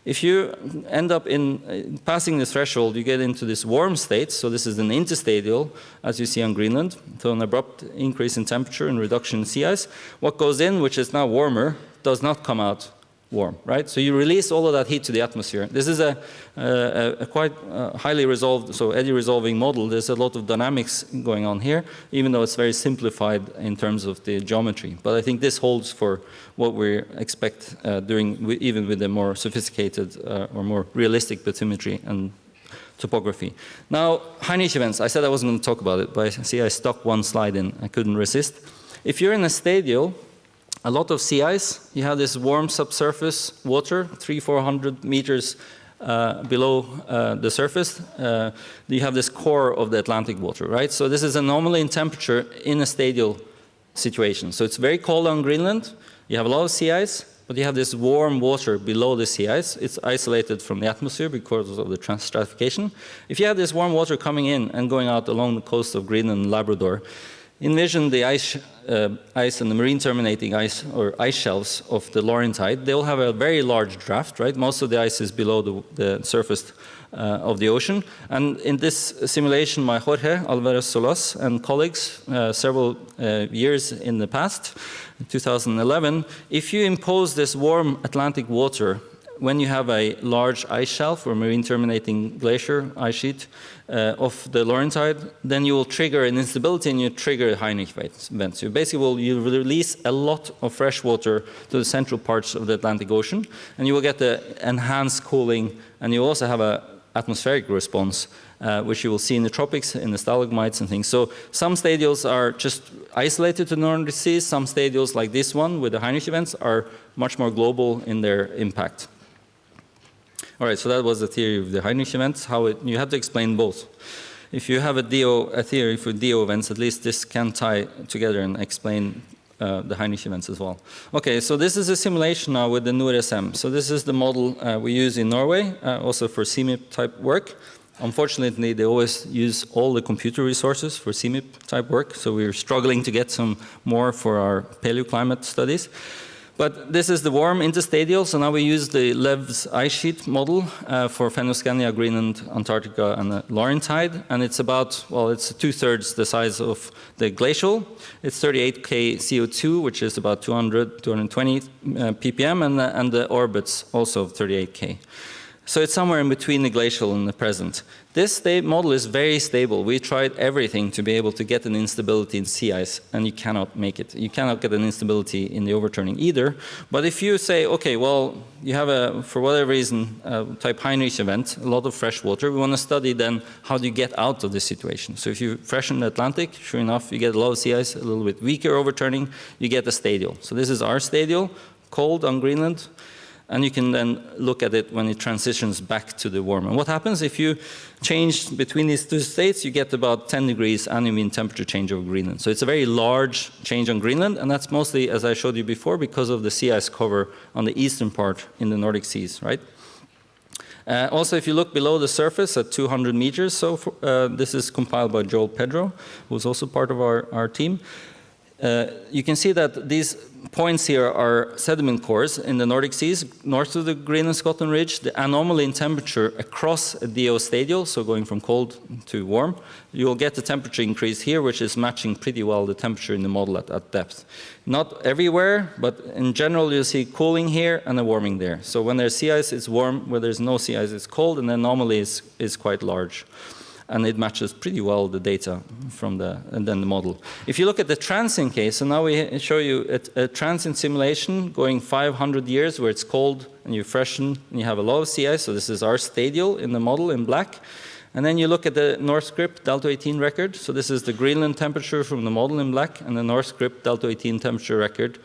If you end up in passing the threshold, you get into this warm state. So this is an interstadial, as you see on Greenland. So an abrupt increase in temperature and reduction in sea ice. What goes in, which is now warmer, does not come out warm, right? So you release all of that heat to the atmosphere. This is a quite highly resolved, so eddy resolving model. There's a lot of dynamics going on here, even though it's very simplified in terms of the geometry. But I think this holds for what we expect even with the more sophisticated or more realistic bathymetry and topography. Now, Heinrich events, I said I wasn't going to talk about it, but I see I stuck one slide in. I couldn't resist. If you're in a stadial, a lot of sea ice, you have this warm subsurface water, 300-400 meters below the surface. You have this core of the Atlantic water, right? So this is an anomaly in temperature in a stadial situation. So it's very cold on Greenland. You have a lot of sea ice, but you have this warm water below the sea ice. It's isolated from the atmosphere because of the stratification. If you have this warm water coming in and going out along the coast of Greenland and Labrador, envision the ice and the marine terminating ice or ice shelves of the Laurentide. They'll have a very large draft, right? Most of the ice is below the surface of the ocean. And in this simulation, my Jorge Alvarez Solas and colleagues, several years in the past, in 2011, if you impose this warm Atlantic water when you have a large ice shelf or marine terminating glacier ice sheet of the Laurentide, then you will trigger an instability and you trigger a Heinrich event. So basically you will release a lot of fresh water to the central parts of the Atlantic Ocean, and you will get the enhanced cooling, and you also have an atmospheric response, which you will see in the tropics, in the stalagmites and things. So some stadials are just isolated to the Northern Seas. Some stadials like this one with the Heinrich events are much more global in their impact. All right, so that was the theory of the Heinrich events, you have to explain both. If you have a theory for DO events, at least this can tie together and explain the Heinrich events as well. Okay, so this is a simulation now with the NORSM. So this is the model we use in Norway, also for CMIP type work. Unfortunately, they always use all the computer resources for CMIP type work, so we're struggling to get some more for our paleoclimate studies. But this is the warm interstadial, so now we use the Lev's ice sheet model for Fennoscandia, Greenland, Antarctica, and the Laurentide, and it's about, well, it's 2/3 the size of the glacial. It's 38K CO2, which is about 200, 220 ppm, and the orbits also of 38K. So it's somewhere in between the glacial and the present. This model is very stable. We tried everything to be able to get an instability in sea ice, and you cannot make it. You cannot get an instability in the overturning either. But if you say, okay, well, you have for whatever reason, type Heinrich event, a lot of fresh water, we want to study then how do you get out of this situation. So if you freshen the Atlantic, sure enough, you get a lot of sea ice, a little bit weaker overturning, you get a stadial. So this is our stadial, cold on Greenland, And you can then look at it when it transitions back to the warm. And what happens if you change between these two states, you get about 10 degrees annual mean temperature change over Greenland. So it's a very large change on Greenland, and that's mostly, as I showed you before, because of the sea ice cover on the eastern part in the Nordic seas, right? Also, if you look below the surface at 200 meters, so this is compiled by Joel Pedro, who's also part of our team. You can see that these points here are sediment cores in the Nordic seas, north of the Greenland-Scotland ridge. The anomaly in temperature across a geostadial, so going from cold to warm, you'll get the temperature increase here, which is matching pretty well the temperature in the model at depth. Not everywhere, but in general, you'll see cooling here and a warming there. So when there's sea ice, it's warm. Where there's no sea ice, it's cold, and the anomaly is quite large. And it matches pretty well the data from and then the model. If you look at the transient case, so now we show you a transient simulation going 500 years where it's cold and you freshen and you have a lot of sea ice. So this is our stadial in the model in black. And then you look at the North Script Delta 18 record. So this is the Greenland temperature from the model in black and the North Script Delta 18 temperature record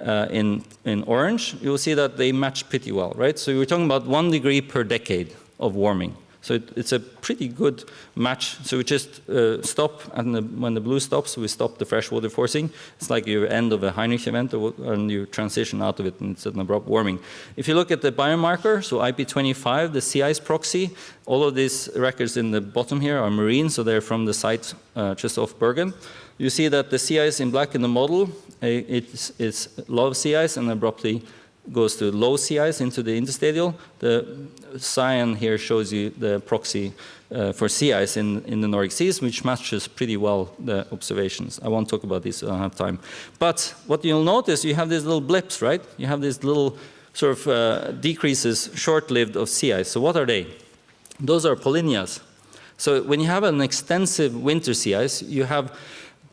in orange. You'll see that they match pretty well, right? So we're talking about 1 degree per decade of warming. So it's a pretty good match. So we just stop, and when the blue stops, we stop the freshwater forcing. It's like your end of a Heinrich event, and you transition out of it, and it's an abrupt warming. If you look at the biomarker, so IP25, the sea ice proxy, all of these records in the bottom here are marine, so they're from the site just off Bergen. You see that the sea ice in black in the model, it's low sea ice and abruptly goes to low sea ice into the interstadial. The cyan here shows you the proxy for sea ice in the Nordic seas, which matches pretty well the observations. I won't talk about this, I don't have time. But what you'll notice, you have these little blips, right? You have these little sort of decreases, short-lived, of sea ice. So what are they? Those are polynyas. So when you have an extensive winter sea ice, you have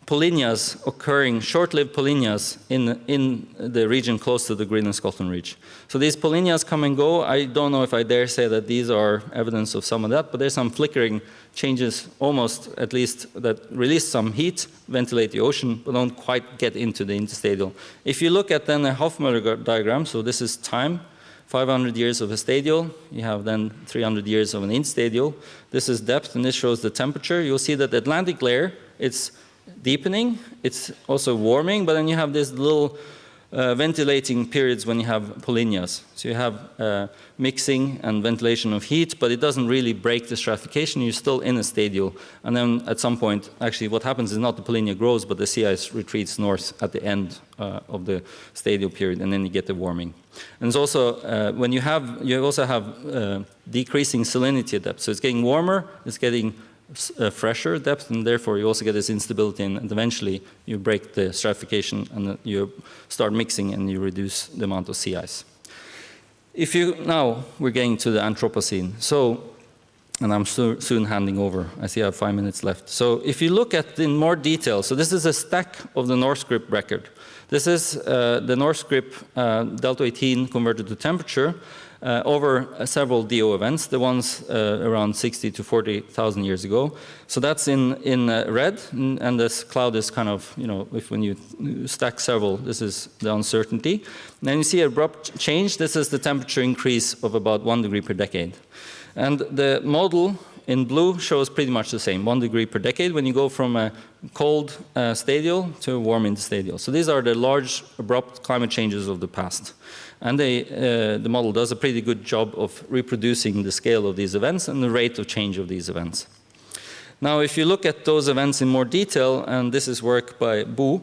polynyas occurring, short-lived polynyas in the region close to the Greenland-Scotland ridge. So these polynyas come and go. I don't know if I dare say that these are evidence of some of that, but there's some flickering changes almost, at least, that release some heat, ventilate the ocean, but don't quite get into the interstadial. If you look at then a Hofmüller diagram, so this is time, 500 years of a stadial, you have then 300 years of an interstadial. This is depth, and this shows the temperature. You'll see that the Atlantic layer, it's deepening, it's also warming, but then you have these little ventilating periods when you have polynyas. So you have mixing and ventilation of heat, but it doesn't really break the stratification. You're still in a stadial. And then at some point, actually what happens is not the polynya grows, but the sea ice retreats north at the end of the stadial period, and then you get the warming. And it's also, when you also have decreasing salinity depth. So it's getting warmer, it's getting fresher depth, and therefore you also get this instability, and eventually you break the stratification and you start mixing and you reduce the amount of sea ice. Now we're getting to the Anthropocene. So, and I'm soon handing over. I see I have 5 minutes left. So if you look at in more detail, so this is a stack of the North Script record. This is the North Script Delta 18 converted to temperature. Over several DO events, the ones around 60 to 40,000 years ago. So that's in red, and this cloud is kind of, when you stack several, this is the uncertainty. And then you see abrupt change. This is the temperature increase of about 1 degree per decade. And the model in blue shows pretty much the same, 1 degree per decade when you go from a cold stadial to a warm interstadial. So these are the large, abrupt climate changes of the past. And the model does a pretty good job of reproducing the scale of these events and the rate of change of these events. Now, if you look at those events in more detail, and this is work by Bo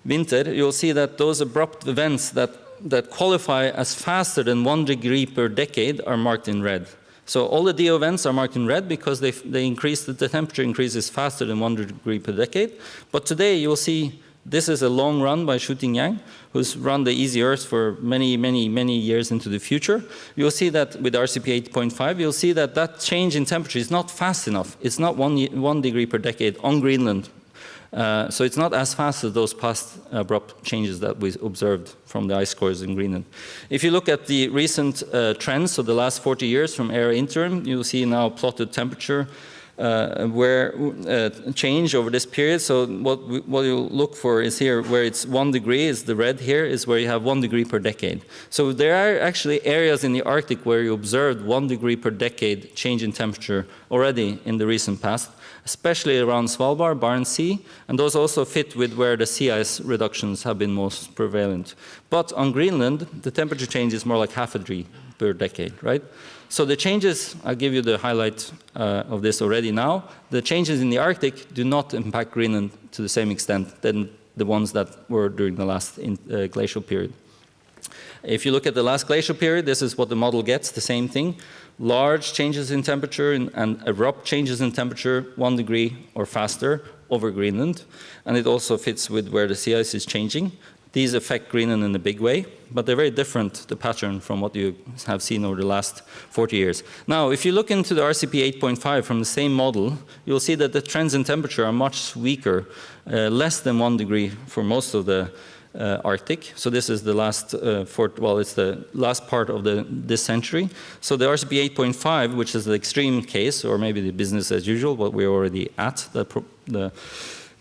Winter, you'll see that those abrupt events that qualify as faster than 1 degree per decade are marked in red. So all the DO events are marked in red because they increase, the temperature increases faster than 1 degree per decade. But today you'll see this is a long run by Shu-Ting Yang, who's run the Easy Earth for many, many, many years into the future. You'll see that with RCP 8.5, you'll see that that change in temperature is not fast enough. It's not 1 degree per decade on Greenland. So it's not as fast as those past abrupt changes that we observed from the ice cores in Greenland. If you look at the recent trends, so the last 40 years from ERA interim, you'll see now plotted temperature change over this period. So what you look for is here where it's 1 degree is the red here is where you have 1 degree per decade. So there are actually areas in the Arctic where you observed 1 degree per decade change in temperature already in the recent past, especially around Svalbard, Barents Sea, and those also fit with where the sea ice reductions have been most prevalent. But on Greenland, the temperature change is more like half a degree per decade, right? So the changes, I'll give you the highlight of this already now, the changes in the Arctic do not impact Greenland to the same extent than the ones that were during the last glacial period. If you look at the last glacial period, this is what the model gets, the same thing. Large changes in temperature and abrupt changes in temperature, 1 degree or faster over Greenland. And it also fits with where the sea ice is changing. These affect Greenland in a big way, but they're very different, the pattern, from what you have seen over the last 40 years. Now, if you look into the RCP 8.5 from the same model, you'll see that the trends in temperature are much weaker, less than 1 degree for most of the Arctic. So this is the last, it's the last part of this century. So the RCP 8.5, which is the extreme case, or maybe the business as usual, but we're already at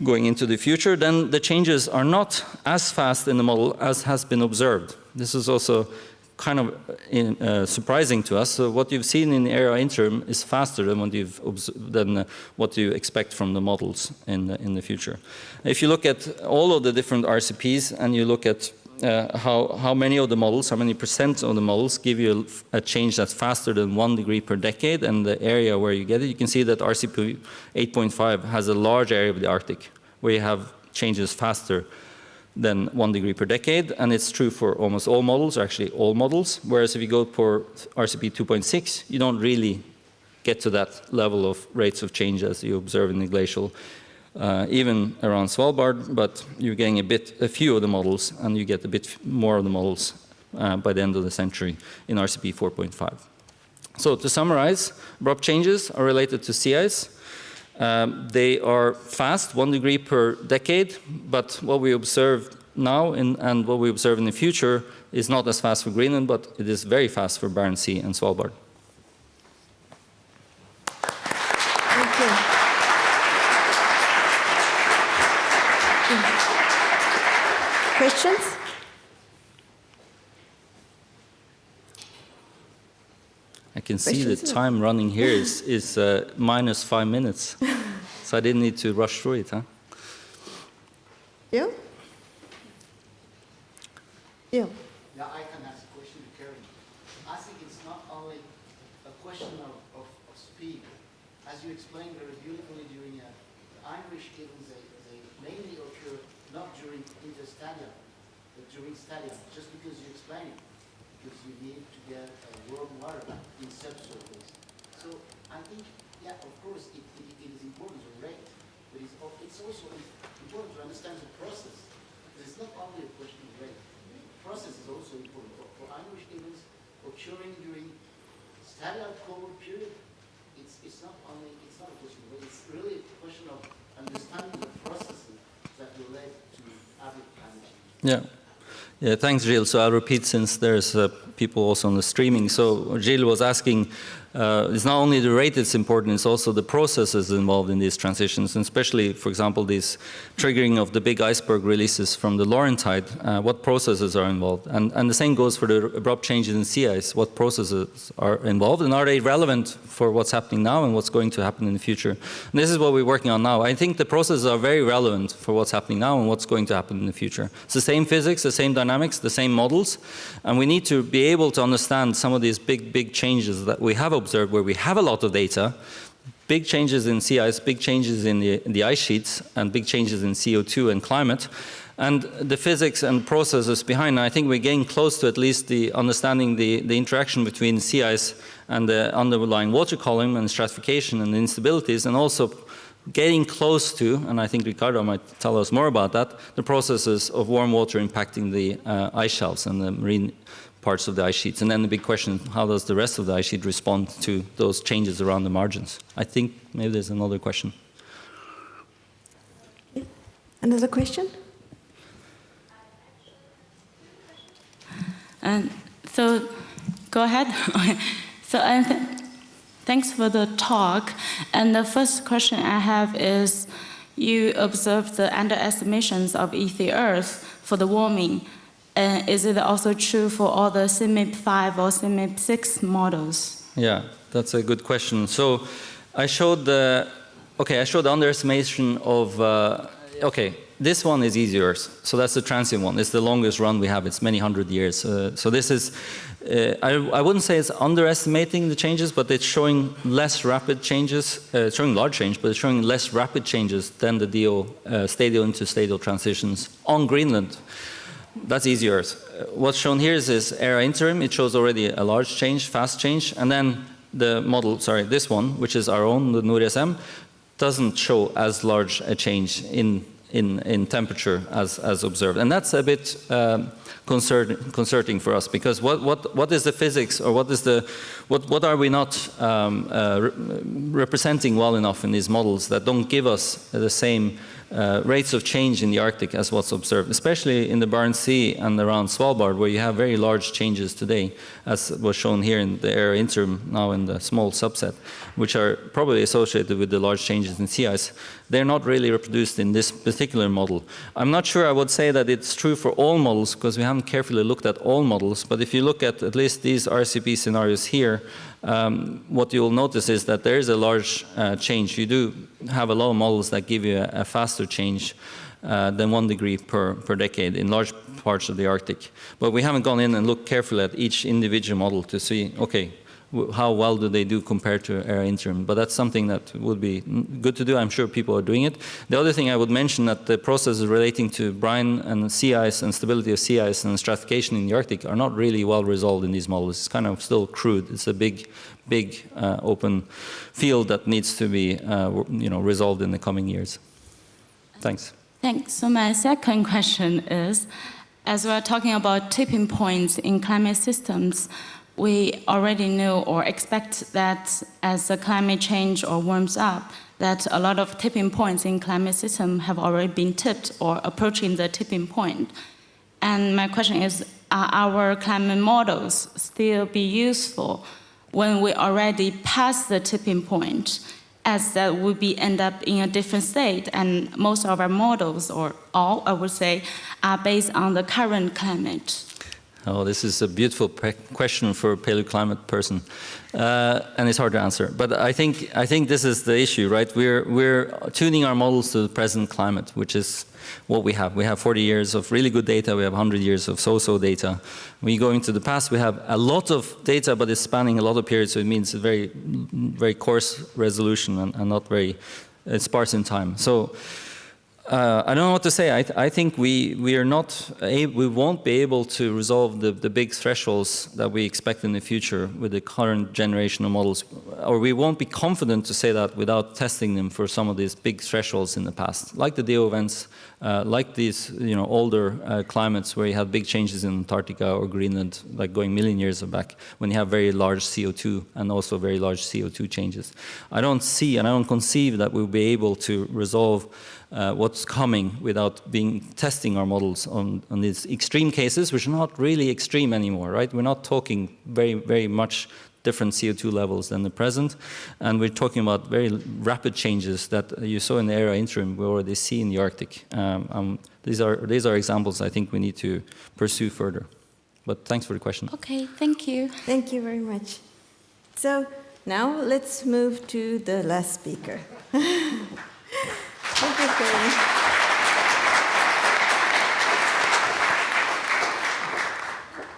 going into the future, then the changes are not as fast in the model as has been observed. This is also kind of surprising to us. So what you've seen in the area interim is faster than what you expect from the models in the future. If you look at all of the different RCPs and you look at how many of the models, how many percent of the models give you a change that's faster than 1 degree per decade, and the area where you get it, you can see that RCP 8.5 has a large area of the Arctic where you have changes faster than 1 degree per decade, and it's true for almost all models, or actually all models, whereas if you go for RCP 2.6, you don't really get to that level of rates of change as you observe in the glacial. Even around Svalbard, but you're getting a few of the models, and you get a bit more of the models by the end of the century in RCP 4.5. So to summarize, abrupt changes are related to sea ice. They are fast, 1 degree per decade, but what we observe now and what we observe in the future is not as fast for Greenland, but it is very fast for Barents Sea and Svalbard. Thank you. Questions? I can see the time running here is minus 5 minutes, so I didn't need to rush through it, huh? Yeah? Yeah. Yeah, I can ask a question to Karen. I think it's not only a question of speed. As you explained very beautifully during the Irish events, they mainly occur not during interstadia, but during stadia, just because you explain it, because you need to get warm water in subsurface. So I think, yeah, of course, it is important to rate, but it's also important to understand the process. Because it's not only a question of rate. The process is also important. For Irish events occurring during stadia cold period, it's not a question of rate, it's really a question of understanding the processes that relate to average climate change. Yeah. Yeah, thanks, Gilles. So I'll repeat since there's people also on the streaming. So Gilles was asking, it's not only the rate that's important, it's also the processes involved in these transitions, and especially, for example, these triggering of the big iceberg releases from the Laurentide, what processes are involved. And the same goes for the abrupt changes in sea ice, what processes are involved, and are they relevant for what's happening now and what's going to happen in the future. And this is what we're working on now. I think the processes are very relevant for what's happening now and what's going to happen in the future. It's the same physics, the same dynamics, the same models, and we need to be able to understand some of these big changes that we have observed where we have a lot of data, big changes in sea ice, big changes in the ice sheets, and big changes in CO2 and climate, and the physics and processes behind. I think we're getting close to at least understanding the interaction between sea ice and the underlying water column and stratification and the instabilities, and also getting close to, and I think Ricardo might tell us more about that, the processes of warm water impacting the ice shelves and the marine parts of the ice sheets. And then the big question, how does the rest of the ice sheet respond to those changes around the margins? I think maybe there's another question. Another question? So, go ahead. So, Thanks for the talk. And the first question I have is, you observed the underestimations of ETH Earth for the warming. Is it also true for all the CMIP 5 or CMIP 6 models? Yeah, that's a good question. So I showed the underestimation of, this one is easier. So that's the transient one. It's the longest run we have. It's many hundred years. So this is, I wouldn't say it's underestimating the changes, but it's showing less rapid changes. It's showing large change, but it's showing less rapid changes than the stadial into stadial transitions on Greenland. That's easier. What's shown here is this era interim. It shows already a large change, fast change. And then the model, this one, which is our own, the NURSM, doesn't show as large a change in temperature as observed. And that's a bit concerning for us, because what is the physics, or what are we not representing well enough in these models that don't give us the same rates of change in the Arctic as what's observed, especially in the Barents Sea and around Svalbard, where you have very large changes today, as was shown here in the era interim, now in the small subset, which are probably associated with the large changes in sea ice. They're not really reproduced in this particular model. I'm not sure I would say that it's true for all models, because we haven't carefully looked at all models, but if you look at least these RCP scenarios here, what you'll notice is that there is a large change. You do have a lot of models that give you a faster change than 1 degree per decade in large parts of the Arctic. But we haven't gone in and looked carefully at each individual model to see, okay, how well do they do compared to era interim. But that's something that would be good to do. I'm sure people are doing it. The other thing I would mention, that the processes relating to brine and sea ice and stability of sea ice and stratification in the Arctic are not really well resolved in these models. It's kind of still crude. It's a big open field that needs to be resolved in the coming years. Thanks. Thanks. So my second question is, as we're talking about tipping points in climate systems, we already know or expect that as the climate change or warms up, that a lot of tipping points in climate system have already been tipped or approaching the tipping point. And my question is, are our climate models still be useful when we already passed the tipping point, as that would be end up in a different state, and most of our models, or all, I would say, are based on the current climate? Oh, this is a beautiful question for a paleoclimate person, and it's hard to answer. But I think this is the issue, right? We're tuning our models to the present climate, which is what we have. We have 40 years of really good data. We have 100 years of so-so data. When you go into the past, we have a lot of data, but it's spanning a lot of periods, so it means a very, very coarse resolution and not very sparse in time. So. I don't know what to say. I think we won't be able to resolve the big thresholds that we expect in the future with the current generation of models, or we won't be confident to say that without testing them for some of these big thresholds in the past, like the DO events, like these older climates where you have big changes in Antarctica or Greenland, like going million years back, when you have very large CO2 and also very large CO2 changes. I don't see and I don't conceive that we'll be able to resolve what's coming without testing our models on these extreme cases, which are not really extreme anymore, right? We're not talking very, very much different CO2 levels than the present, and we're talking about very rapid changes that you saw in the era interim we already see in the Arctic. These are examples I think we need to pursue further. But thanks for the question. Okay, thank you. Thank you very much. So now let's move to the last speaker. Thank you, Paley.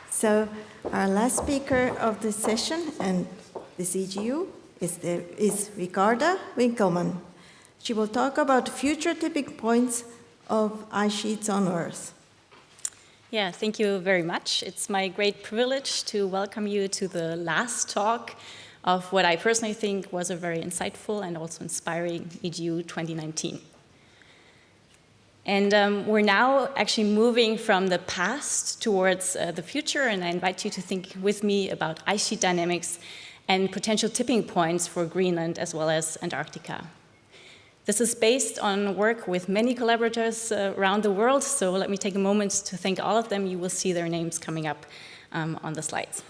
So our last speaker of this session and this EGU is Ricarda Winkelmann. She will talk about future tipping points of ice sheets on Earth. Yeah, thank you very much. It's my great privilege to welcome you to the last talk of what I personally think was a very insightful and also inspiring EGU 2019. And we're now actually moving from the past towards the future, and I invite you to think with me about ice sheet dynamics and potential tipping points for Greenland as well as Antarctica. This is based on work with many collaborators around the world, so let me take a moment to thank all of them. You will see their names coming up on the slides.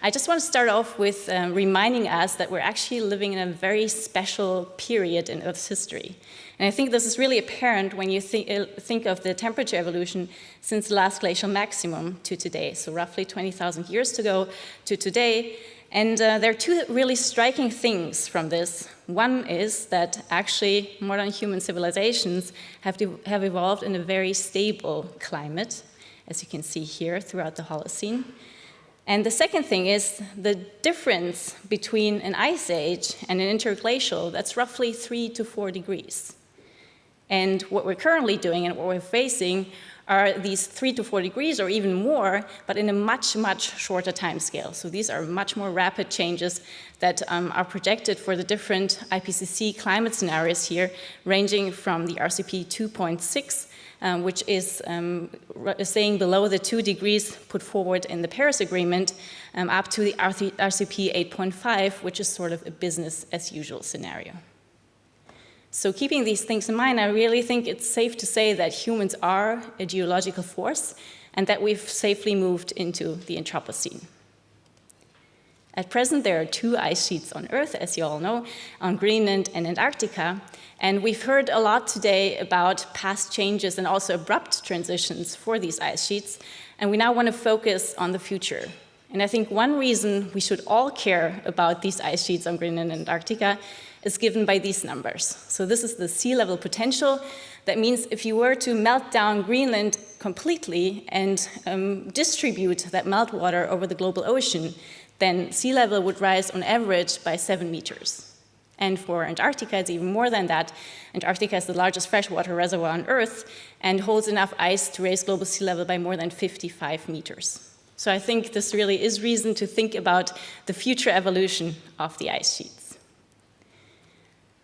I just want to start off with reminding us that we're actually living in a very special period in Earth's history. And I think this is really apparent when you think of the temperature evolution since the last glacial maximum to today, so roughly 20,000 years ago to today. And there are two really striking things from this. One is that actually modern human civilizations have evolved in a very stable climate, as you can see here throughout the Holocene. And the second thing is the difference between an ice age and an interglacial, that's roughly 3 to 4 degrees. And what we're currently doing and what we're facing are these 3 to 4 degrees or even more, but in a much, much shorter time scale. So these are much more rapid changes that are projected for the different IPCC climate scenarios here, ranging from the RCP 2.6, which is staying below the 2 degrees put forward in the Paris Agreement, up to the RCP 8.5, which is sort of a business as usual scenario. So keeping these things in mind, I really think it's safe to say that humans are a geological force and that we've safely moved into the Anthropocene. At present, there are 2 ice sheets on Earth, as you all know, on Greenland and Antarctica. And we've heard a lot today about past changes and also abrupt transitions for these ice sheets. And we now want to focus on the future. And I think one reason we should all care about these ice sheets on Greenland and Antarctica is given by these numbers. So this is the sea level potential. That means if you were to melt down Greenland completely and distribute that meltwater over the global ocean, then sea level would rise on average by 7 meters. And for Antarctica, it's even more than that. Antarctica is the largest freshwater reservoir on Earth and holds enough ice to raise global sea level by more than 55 meters. So I think this really is reason to think about the future evolution of the ice sheets.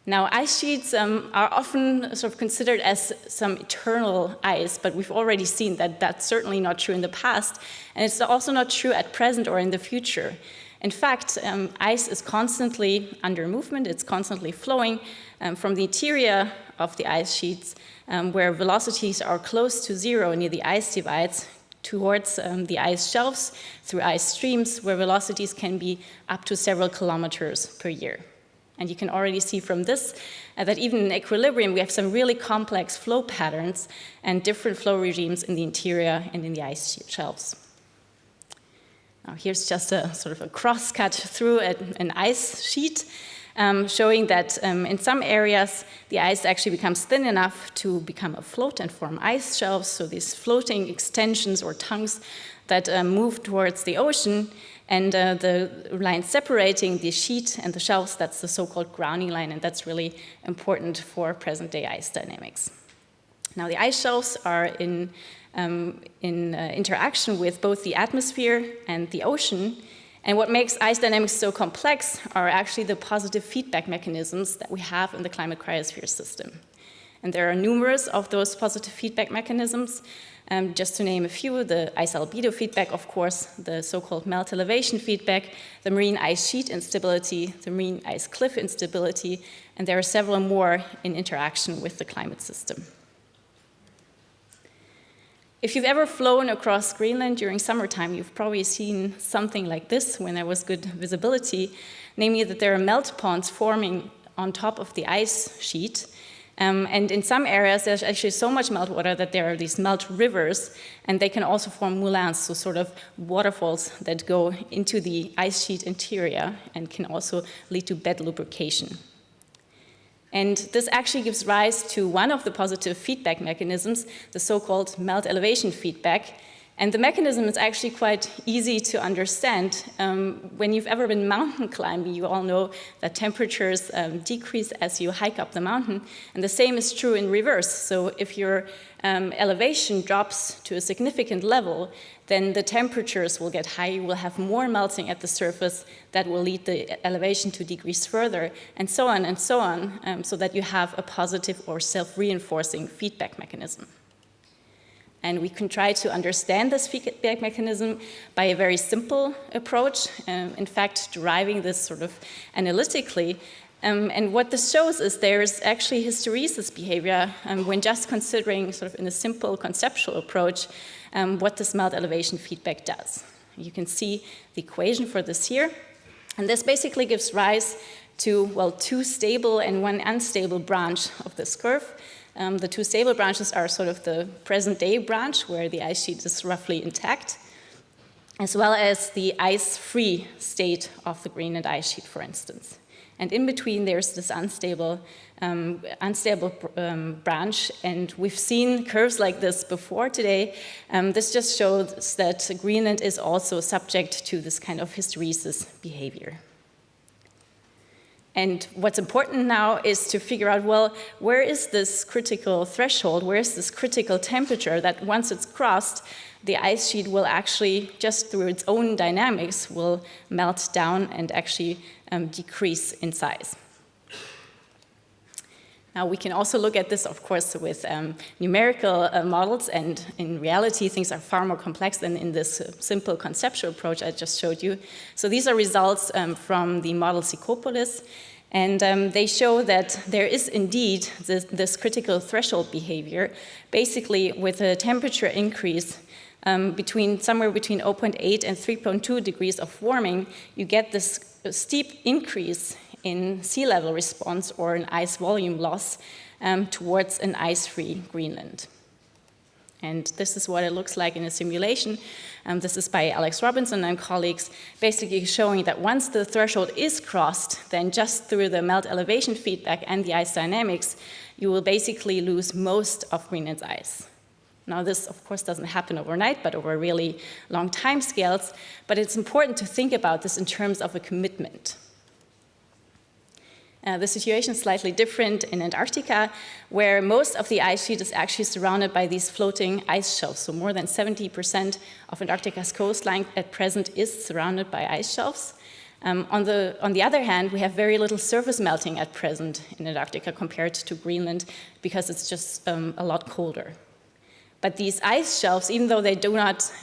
Now, ice sheets are often sort of considered as some eternal ice, but we've already seen that that's certainly not true in the past, and it's also not true at present or in the future. In fact, ice is constantly under movement, it's constantly flowing from the interior of the ice sheets, where velocities are close to zero near the ice divides, towards the ice shelves through ice streams, where velocities can be up to several kilometers per year. And you can already see from this that even in equilibrium, we have some really complex flow patterns and different flow regimes in the interior and in the ice shelves. Now, here's just a sort of a cross-cut through an ice sheet, showing that in some areas, the ice actually becomes thin enough to become a float and form ice shelves, so these floating extensions or tongues that move towards the ocean. And the line separating the sheet and the shelves, that's the so-called grounding line, and that's really important for present-day ice dynamics. Now, the ice shelves are in interaction with both the atmosphere and the ocean, and what makes ice dynamics so complex are actually the positive feedback mechanisms that we have in the climate cryosphere system. And there are numerous of those positive feedback mechanisms. Just to name a few, the ice albedo feedback, of course, the so-called melt elevation feedback, the marine ice sheet instability, the marine ice cliff instability, and there are several more in interaction with the climate system. If you've ever flown across Greenland during summertime, you've probably seen something like this when there was good visibility, namely that there are melt ponds forming on top of the ice sheet. And in some areas, there's actually so much meltwater that there are these melt rivers, and they can also form moulins, so sort of waterfalls that go into the ice sheet interior and can also lead to bed lubrication. And this actually gives rise to one of the positive feedback mechanisms, the so-called melt elevation feedback. And the mechanism is actually quite easy to understand. When you've ever been mountain climbing, you all know that temperatures decrease as you hike up the mountain. And the same is true in reverse. So if your elevation drops to a significant level, then the temperatures will get high. You will have more melting at the surface that will lead the elevation to decrease further, and so on, so that you have a positive or self-reinforcing feedback mechanism. And we can try to understand this feedback mechanism by a very simple approach, in fact, deriving this sort of analytically. And what this shows is there's actually hysteresis behavior when just considering sort of in a simple conceptual approach what this melt elevation feedback does. You can see the equation for this here. And this basically gives rise to, well, two stable and one unstable branch of this curve. The two stable branches are sort of the present-day branch, where the ice sheet is roughly intact, as well as the ice-free state of the Greenland ice sheet, for instance. And in between, there's this unstable branch, and we've seen curves like this before today. This just shows that Greenland is also subject to this kind of hysteresis behavior. And what's important now is to figure out, well, where is this critical threshold, where is this critical temperature that once it's crossed, the ice sheet will actually, just through its own dynamics, will melt down and actually decrease in size. Now, we can also look at this, of course, with numerical models, and in reality, things are far more complex than in this simple conceptual approach I just showed you. So these are results from the model Psychopolis, and they show that there is indeed this critical threshold behavior, basically with a temperature increase somewhere between 0.8 and 3.2 degrees of warming, you get this steep increase in sea level response or an ice volume loss towards an ice-free Greenland. And this is what it looks like in a simulation. This is by Alex Robinson and colleagues, basically showing that once the threshold is crossed, then just through the melt elevation feedback and the ice dynamics, you will basically lose most of Greenland's ice. Now, this, of course, doesn't happen overnight, but over really long time scales. But it's important to think about this in terms of a commitment. The situation is slightly different in Antarctica, where most of the ice sheet is actually surrounded by these floating ice shelves. So more than 70% of Antarctica's coastline at present is surrounded by ice shelves. On the other hand, we have very little surface melting at present in Antarctica compared to Greenland, because it's just a lot colder. But these ice shelves, even though they do not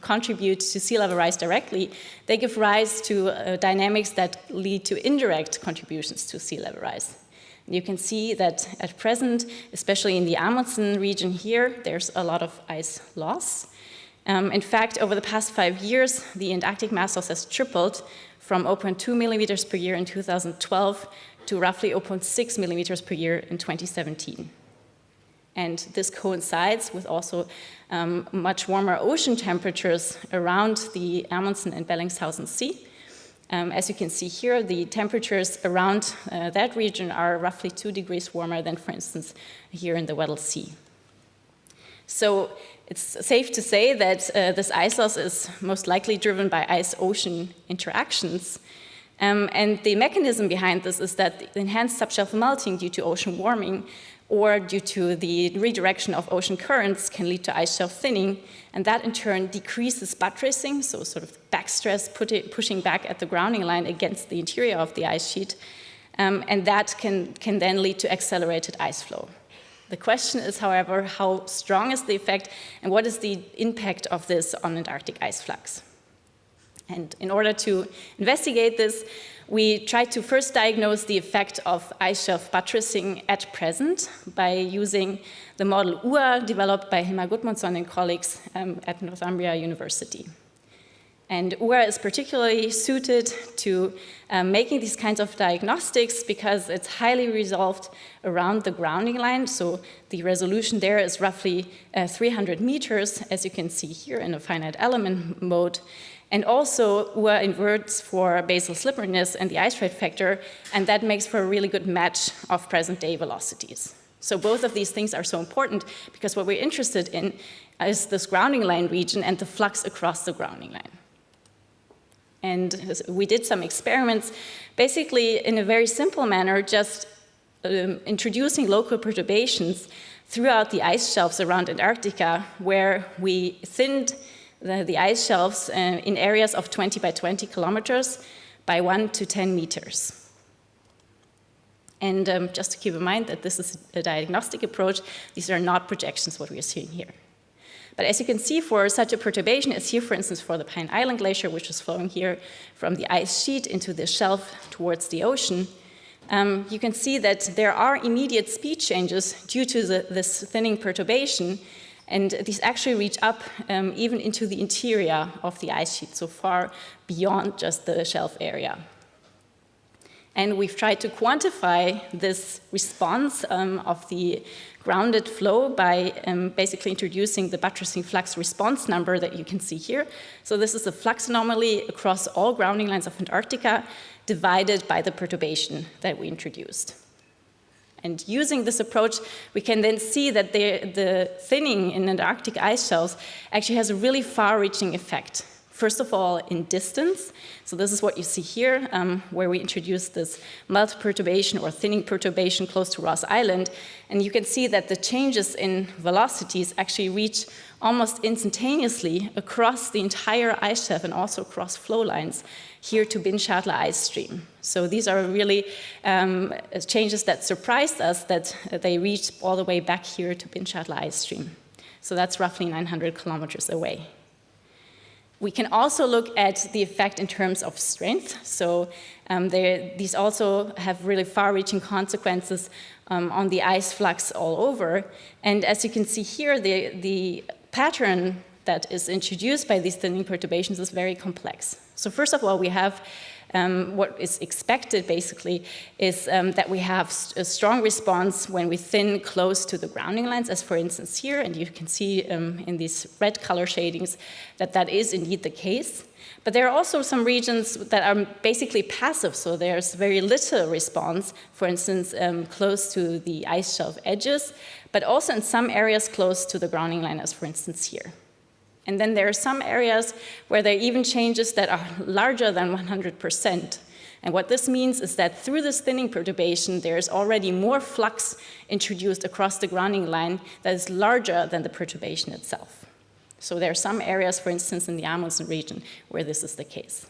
contribute to sea level rise directly, they give rise to dynamics that lead to indirect contributions to sea level rise. And you can see that at present, especially in the Amundsen region here, there's a lot of ice loss. In fact, over the past 5 years, the Antarctic mass loss has tripled from 0.2 millimeters per year in 2012 to roughly 0.6 millimeters per year in 2017. And this coincides with also much warmer ocean temperatures around the Amundsen and Bellingshausen Sea. As you can see here, the temperatures around that region are roughly 2 degrees warmer than, for instance, here in the Weddell Sea. So it's safe to say that this ice loss is most likely driven by ice-ocean interactions. And the mechanism behind this is that the enhanced subshelf melting due to ocean warming or due to the redirection of ocean currents can lead to ice shelf thinning, and that in turn decreases buttressing, so sort of backstress pushing back at the grounding line against the interior of the ice sheet, and that can then lead to accelerated ice flow. The question is, however, how strong is the effect, and what is the impact of this on Antarctic ice flux? And in order to investigate this, we tried to first diagnose the effect of ice shelf buttressing at present by using the model UA developed by Hilmar Gudmundsson and colleagues at Northumbria University. And UA is particularly suited to making these kinds of diagnostics because it's highly resolved around the grounding line. So the resolution there is roughly 300 meters, as you can see here in a finite element mode. And also, UA inverts for basal slipperiness and the ice rate factor, and that makes for a really good match of present-day velocities. So both of these things are so important because what we're interested in is this grounding line region and the flux across the grounding line. And we did some experiments, basically in a very simple manner, just introducing local perturbations throughout the ice shelves around Antarctica, where we thinned the ice shelves in areas of 20 by 20 kilometers by 1 to 10 meters. And just to keep in mind that this is a diagnostic approach, these are not projections, what we are seeing here. But as you can see, for such a perturbation as here, for instance, for the Pine Island Glacier, which is flowing here from the ice sheet into the shelf towards the ocean, you can see that there are immediate speed changes due to this thinning perturbation. And these actually reach up even into the interior of the ice sheet, so far beyond just the shelf area. And we've tried to quantify this response of the grounded flow by basically introducing the buttressing flux response number that you can see here. So this is a flux anomaly across all grounding lines of Antarctica divided by the perturbation that we introduced. And using this approach, we can then see that the thinning in Antarctic ice shelves actually has a really far-reaching effect. First of all, in distance. So this is what you see here, where we introduced this melt perturbation or thinning perturbation close to Ross Island. And you can see that the changes in velocities actually reach almost instantaneously across the entire ice shelf and also across flow lines here to Binnenschadler ice stream. So these are really changes that surprised us, that they reached all the way back here to Binnenschadler ice stream. So that's roughly 900 kilometers away. We can also look at the effect in terms of strength. So these also have really far-reaching consequences on the ice flux all over. And as you can see here, the pattern that is introduced by these thinning perturbations is very complex. So first of all, we have what is expected basically is that we have a strong response when we thin close to the grounding lines, as for instance here, and you can see in these red color shadings that that is indeed the case. But there are also some regions that are basically passive, so there's very little response, for instance, close to the ice shelf edges, but also in some areas close to the grounding line, as for instance here. And then there are some areas where there are even changes that are larger than 100%. And what this means is that through this thinning perturbation, there is already more flux introduced across the grounding line that is larger than the perturbation itself. So there are some areas, for instance, in the Amundsen region, where this is the case.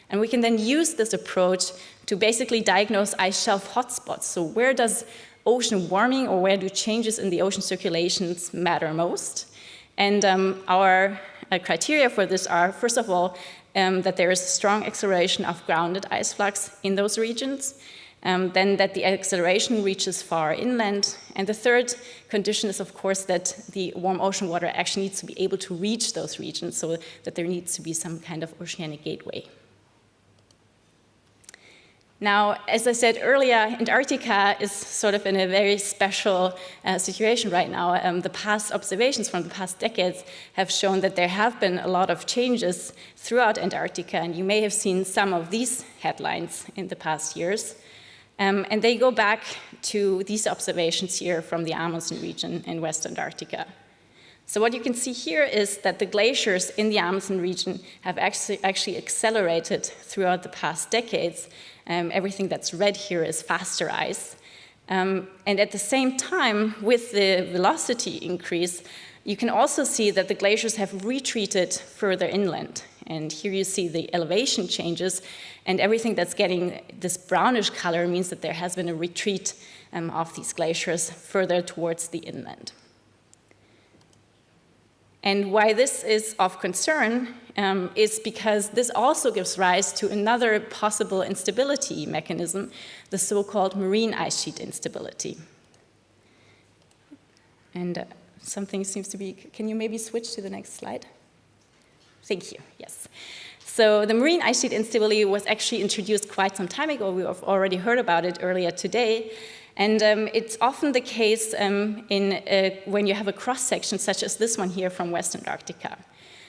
And we can then use this approach to basically diagnose ice shelf hotspots. So where does ocean warming or where do changes in the ocean circulations matter most? And our criteria for this are, first of all, that there is a strong acceleration of grounded ice flux in those regions, then that the acceleration reaches far inland, and the third condition is, of course, that the warm ocean water actually needs to be able to reach those regions, so that there needs to be some kind of oceanic gateway. Now, as I said earlier, Antarctica is sort of in a very special situation right now. The past observations from the past decades have shown that there have been a lot of changes throughout Antarctica, and you may have seen some of these headlines in the past years. And they go back to these observations here from the Amundsen region in West Antarctica. So what you can see here is that the glaciers in the Amundsen region have actually accelerated throughout the past decades. Everything that's red here is faster ice. And at the same time, with the velocity increase, you can also see that the glaciers have retreated further inland. And here you see the elevation changes, and everything that's getting this brownish color means that there has been a retreat of these glaciers further towards the inland. And why this is of concern is because this also gives rise to another possible instability mechanism, the so-called marine ice sheet instability. And something seems to be, can you maybe switch to the next slide? Thank you, yes. So the marine ice sheet instability was actually introduced quite some time ago. We have already heard about it earlier today. And it's often the case when you have a cross-section such as this one here from West Antarctica.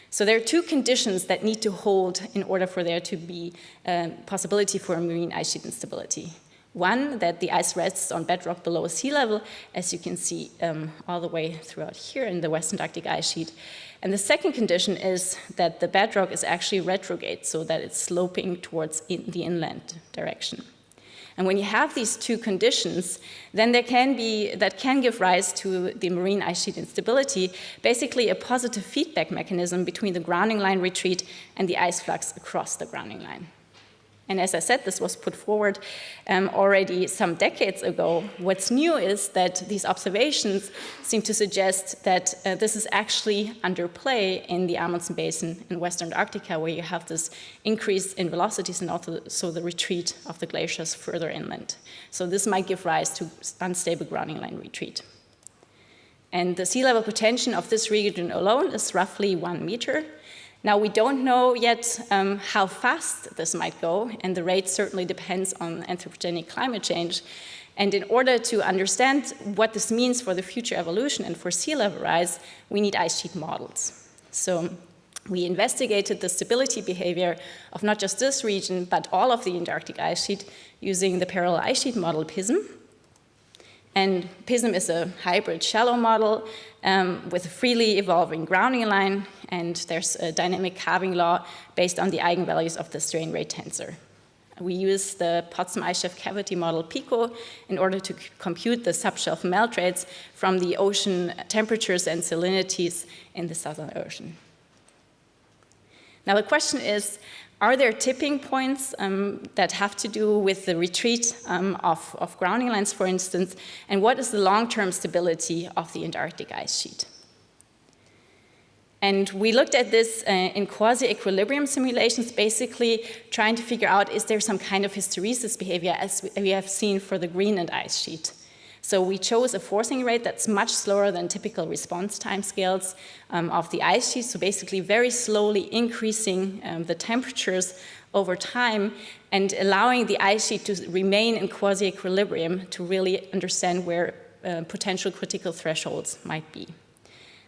So there are two conditions that need to hold in order for there to be a possibility for a marine ice sheet instability. One, that the ice rests on bedrock below sea level, as you can see all the way throughout here in the West Antarctic ice sheet. And the second condition is that the bedrock is actually retrograde, so that it's sloping towards the inland direction. And when you have these two conditions, then that can give rise to the marine ice sheet instability, basically a positive feedback mechanism between the grounding line retreat and the ice flux across the grounding line. And as I said, this was put forward already some decades ago. What's new is that these observations seem to suggest that this is actually under play in the Amundsen Basin in West Antarctica, where you have this increase in velocities and also the retreat of the glaciers further inland. So this might give rise to unstable grounding line retreat. And the sea level potential of this region alone is roughly 1 meter. Now, we don't know yet how fast this might go, and the rate certainly depends on anthropogenic climate change. And in order to understand what this means for the future evolution and for sea level rise, we need ice sheet models. So we investigated the stability behavior of not just this region, but all of the Antarctic ice sheet using the parallel ice sheet model PISM. And PISM is a hybrid shallow model with a freely evolving grounding line, and there's a dynamic calving law based on the eigenvalues of the strain rate tensor. We use the Potsdam ice shelf cavity model PICO in order to compute the subshelf melt rates from the ocean temperatures and salinities in the Southern Ocean. Now the question is, are there tipping points that have to do with the retreat of grounding lines, for instance, and what is the long-term stability of the Antarctic ice sheet? And we looked at this in quasi-equilibrium simulations, basically trying to figure out, is there some kind of hysteresis behavior as we have seen for the Greenland ice sheet? So we chose a forcing rate that's much slower than typical response timescales of the ice sheet, so basically very slowly increasing the temperatures over time and allowing the ice sheet to remain in quasi-equilibrium to really understand where potential critical thresholds might be.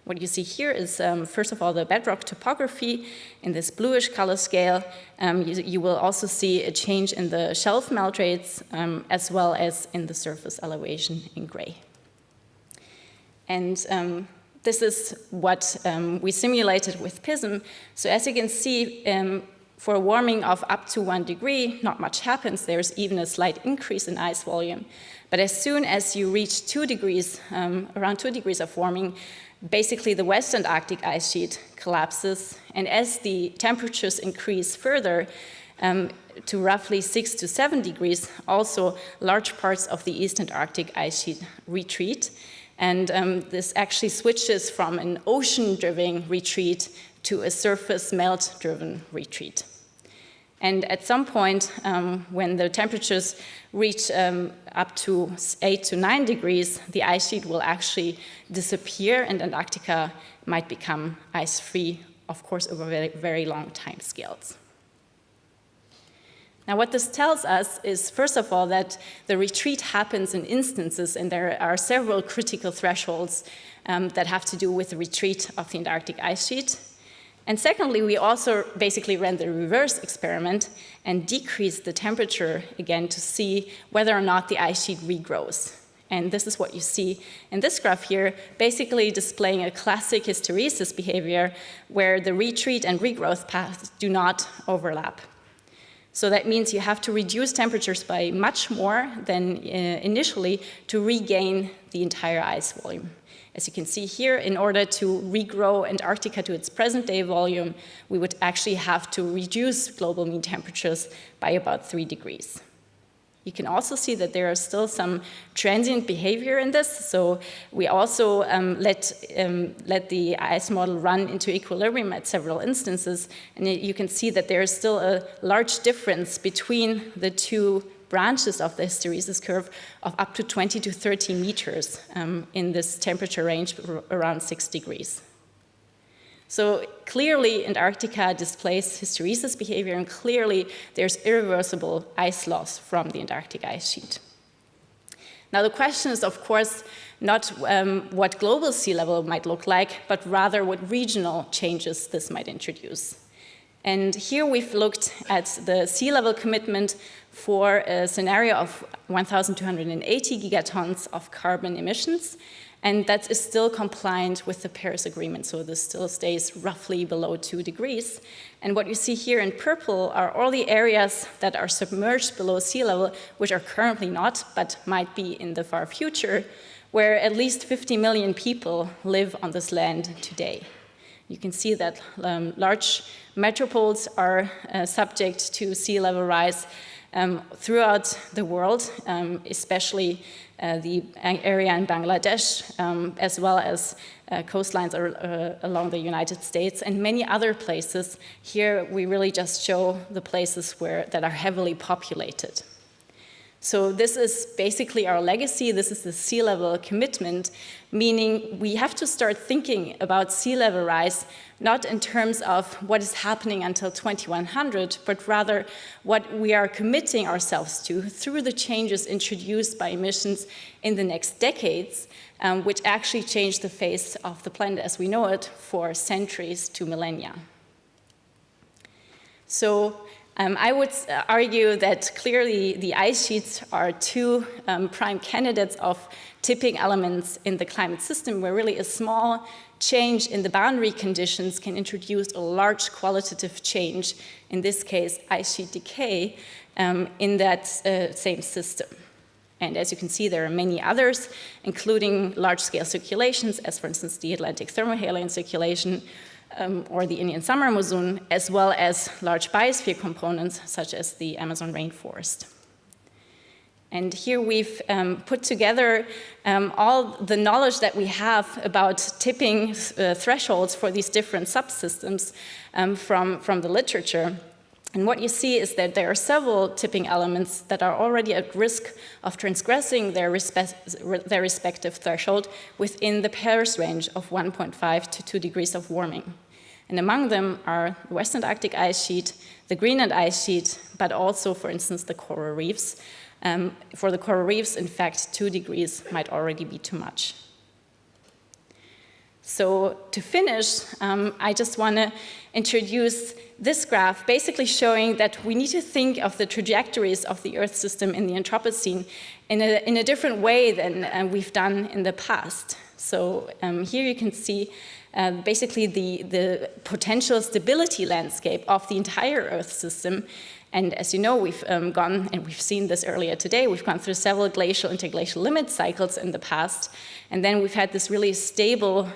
What you see here is, first of all, the bedrock topography in this bluish color scale. You will also see a change in the shelf melt rates as well as in the surface elevation in gray. And this is what we simulated with PISM. So as you can see, for a warming of up to 1 degree, not much happens. There's even a slight increase in ice volume. But as soon as you reach 2 degrees, around 2 degrees of warming, basically the West Antarctic ice sheet collapses, and as the temperatures increase further to roughly 6 to 7 degrees, also large parts of the East Antarctic ice sheet retreat, and this actually switches from an ocean-driven retreat to a surface melt-driven retreat. And at some point, when the temperatures reach up to 8 to 9 degrees, the ice sheet will actually disappear and Antarctica might become ice-free, of course, over very, very long time scales. Now, what this tells us is, first of all, that the retreat happens in instances, and there are several critical thresholds that have to do with the retreat of the Antarctic ice sheet. And secondly, we also basically ran the reverse experiment and decreased the temperature again to see whether or not the ice sheet regrows. And this is what you see in this graph here, basically displaying a classic hysteresis behavior where the retreat and regrowth paths do not overlap. So that means you have to reduce temperatures by much more than initially to regain the entire ice volume. As you can see here, in order to regrow Antarctica to its present-day volume, we would actually have to reduce global mean temperatures by about 3 degrees. You can also see that there is still some transient behavior in this. So we also let the ice model run into equilibrium at several instances. And you can see that there is still a large difference between the two branches of the hysteresis curve of up to 20 to 30 meters in this temperature range around 6 degrees. So clearly Antarctica displays hysteresis behavior, and clearly there's irreversible ice loss from the Antarctic ice sheet. Now the question is, of course, not what global sea level might look like, but rather what regional changes this might introduce. And here we've looked at the sea level commitment for a scenario of 1,280 gigatons of carbon emissions, and that is still compliant with the Paris Agreement, so this still stays roughly below 2 degrees. And what you see here in purple are all the areas that are submerged below sea level, which are currently not, but might be in the far future, where at least 50 million people live on this land today. You can see that large metropoles are subject to sea level rise throughout the world, especially the area in Bangladesh, as well as coastlines along the United States and many other places. Here we really just show the places that are heavily populated. So this is basically our legacy. This is the sea level commitment, meaning we have to start thinking about sea level rise, not in terms of what is happening until 2100, but rather what we are committing ourselves to through the changes introduced by emissions in the next decades, which actually change the face of the planet as we know it for centuries to millennia. So I would argue that clearly the ice sheets are two prime candidates of tipping elements in the climate system, where really a small change in the boundary conditions can introduce a large qualitative change, in this case ice sheet decay, in that same system. And as you can see, there are many others, including large-scale circulations, as for instance the Atlantic thermohaline circulation, or the Indian summer monsoon, as well as large biosphere components, such as the Amazon rainforest. And here we've put together all the knowledge that we have about tipping thresholds for these different subsystems from the literature. And what you see is that there are several tipping elements that are already at risk of transgressing their respective threshold within the Paris range of 1.5 to 2 degrees of warming. And among them are the West Antarctic ice sheet, the Greenland ice sheet, but also, for instance, the coral reefs. For the coral reefs, in fact, 2 degrees might already be too much. So to finish, I just want to introduce this graph, basically showing that we need to think of the trajectories of the Earth system in the Anthropocene in a different way than we've done in the past. So here you can see basically the potential stability landscape of the entire Earth system. And as you know, we've gone, and we've seen this earlier today, we've gone through several glacial interglacial limit cycles in the past. And then we've had this really stable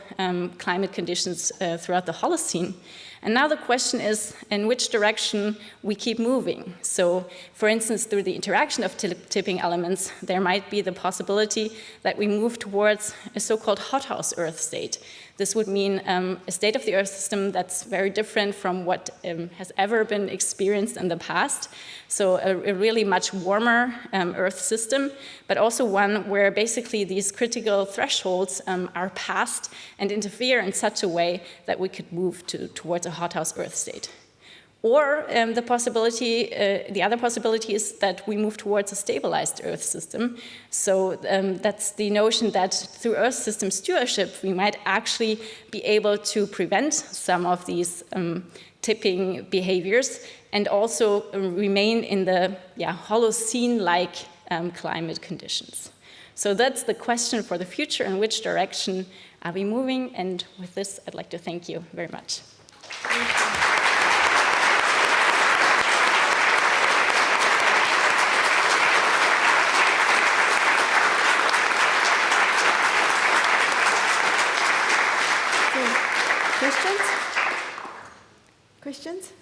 climate conditions throughout the Holocene. And now the question is in which direction we keep moving. So for instance, through the interaction of tipping elements, there might be the possibility that we move towards a so-called hothouse Earth state. This would mean a state of the Earth system that's very different from what has ever been experienced in the past. So a really much warmer Earth system, but also one where basically these critical thresholds are passed and interfere in such a way that we could move towards a hothouse Earth state. Or the other possibility is that we move towards a stabilized Earth system. So that's the notion that through Earth system stewardship, we might actually be able to prevent some of these tipping behaviors and also remain in the Holocene-like climate conditions. So that's the question for the future: in which direction are we moving? And with this, I'd like to thank you very much. Questions?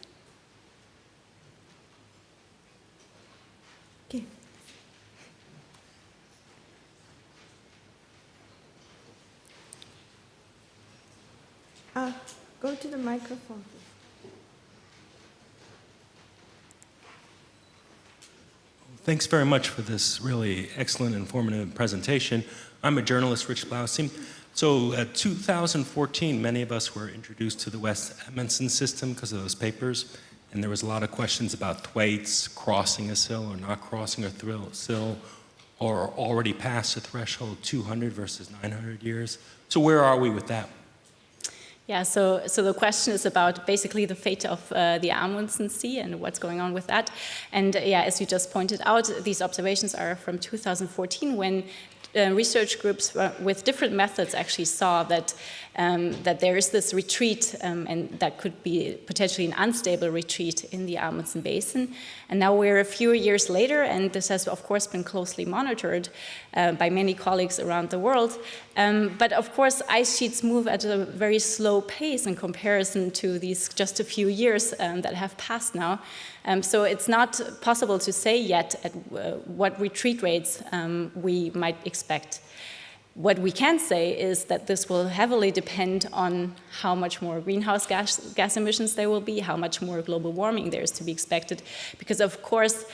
Okay. Go to the microphone. Thanks very much for this really excellent, informative presentation. I'm a journalist, Rich Blaustein. So 2014, many of us were introduced to the West Amundsen system because of those papers, and there was a lot of questions about thwaites crossing a sill or not crossing a sill, or already past the threshold 200 versus 900 years. So where are we with that? Yeah, so the question is about basically the fate of the Amundsen Sea and what's going on with that. And yeah, as you just pointed out, these observations are from 2014, when research groups with different methods actually saw that there is this retreat, and that could be potentially an unstable retreat in the Amundsen Basin. And now we're a few years later, and this has of course been closely monitored by many colleagues around the world. But of course, ice sheets move at a very slow pace in comparison to these just a few years that have passed now. So it's not possible to say yet at what retreat rates we might expect. What we can say is that this will heavily depend on how much more greenhouse gas emissions there will be, how much more global warming there is to be expected, because of course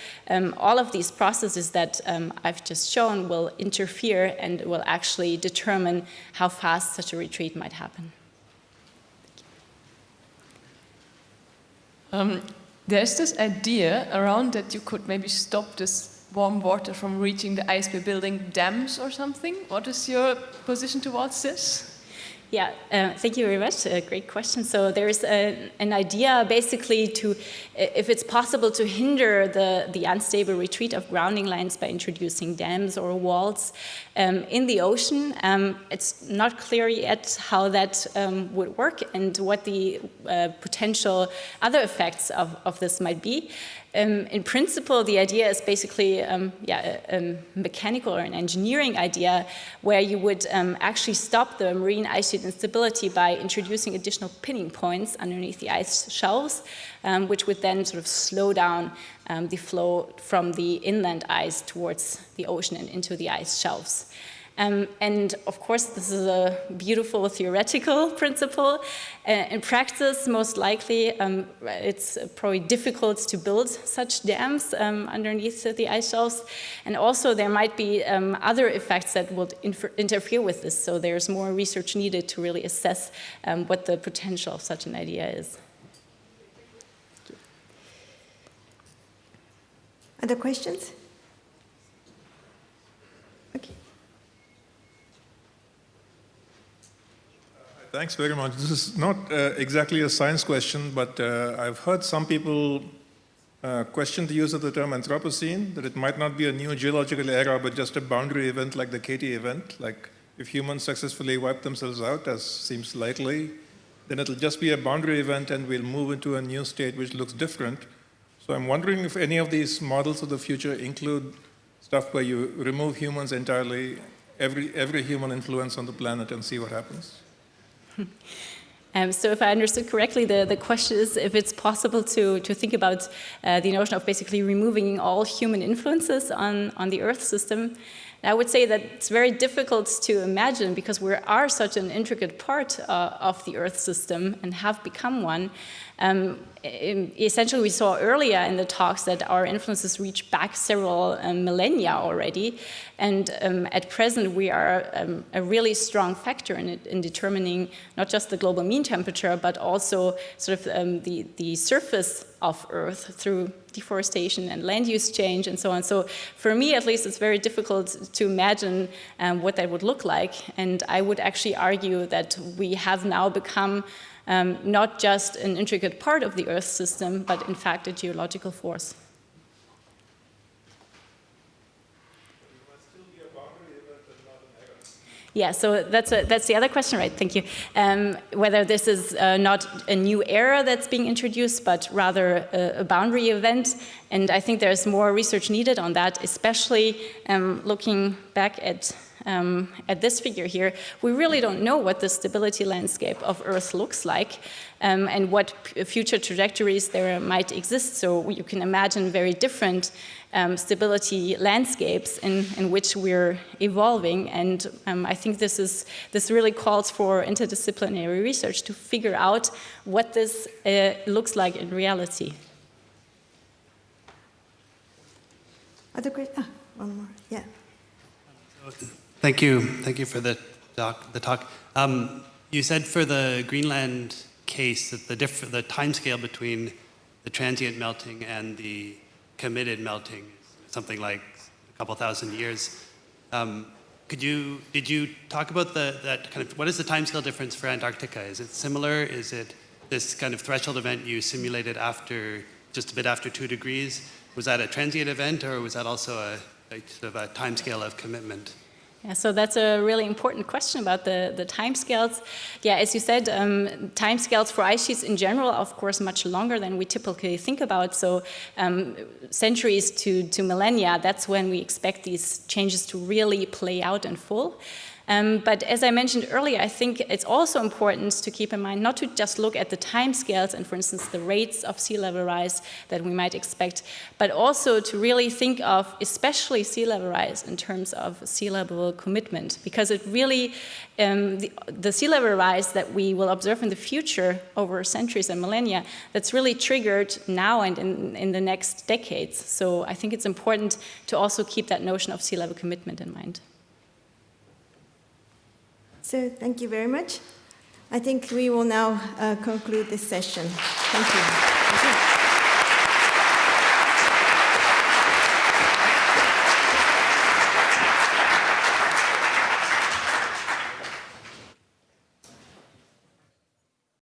all of these processes that I've just shown will interfere and will actually determine how fast such a retreat might happen. There's this idea around that you could maybe stop this warm water from reaching the ice by building dams or something. What is your position towards this? Yeah, thank you very much. Great question. So there's an idea basically to, if it's possible to hinder the unstable retreat of grounding lines by introducing dams or walls in the ocean. It's not clear yet how that would work and what the potential other effects of this might be. In principle, the idea is basically a mechanical or an engineering idea where you would actually stop the marine ice sheet instability by introducing additional pinning points underneath the ice shelves, which would then sort of slow down the flow from the inland ice towards the ocean and into the ice shelves. And of course, this is a beautiful theoretical principle. In practice, most likely, it's probably difficult to build such dams underneath the ice shelves. And also, there might be other effects that would interfere with this. So there's more research needed to really assess what the potential of such an idea is. Other questions? Thanks very much. This is not exactly a science question, but I've heard some people question the use of the term Anthropocene, that it might not be a new geological era, but just a boundary event like the Katy event. Like if humans successfully wipe themselves out, as seems likely, then it'll just be a boundary event and we'll move into a new state which looks different. So I'm wondering if any of these models of the future include stuff where you remove humans entirely, every human influence on the planet, and see what happens. So if I understood correctly, the question is if it's possible to think about the notion of basically removing all human influences on the Earth system. And I would say that it's very difficult to imagine because we are such an intricate part of the Earth system and have become one. Essentially, we saw earlier in the talks that our influences reach back several millennia already. And at present, we are a really strong factor in determining not just the global mean temperature, but also sort of the surface of Earth through deforestation and land use change and so on. So for me, at least, it's very difficult to imagine what that would look like. And I would actually argue that we have now become not just an intricate part of the Earth system, but in fact a geological force. Yeah, so that's the other question, right? Thank you. Whether this is not a new era that's being introduced, but rather a boundary event. And I think there's more research needed on that, especially looking back at this figure here. We really don't know what the stability landscape of Earth looks like and what future trajectories there might exist. So you can imagine very different stability landscapes in which we're evolving, and I think this really calls for interdisciplinary research to figure out what this looks like in reality. Other great, one more, yeah. Thank you for the talk. You said for the Greenland case that the timescale between the transient melting and the committed melting is something like a couple thousand years. Did you talk about that kind of, what is the timescale difference for Antarctica? Is it similar? Is it this kind of threshold event you simulated after, just a bit after 2 degrees? Was that a transient event, or was that also a sort of a timescale of commitment? Yeah, so that's a really important question about the timescales. Yeah, as you said, timescales for ice sheets in general are, of course, much longer than we typically think about. So centuries to millennia, that's when we expect these changes to really play out in full. But as I mentioned earlier, I think it's also important to keep in mind not to just look at the timescales and, for instance, the rates of sea level rise that we might expect, but also to really think of especially sea level rise in terms of sea level commitment, because it really, the sea level rise that we will observe in the future over centuries and millennia, that's really triggered now and in the next decades. So I think it's important to also keep that notion of sea level commitment in mind. So thank you very much. I think we will now conclude this session. Thank you.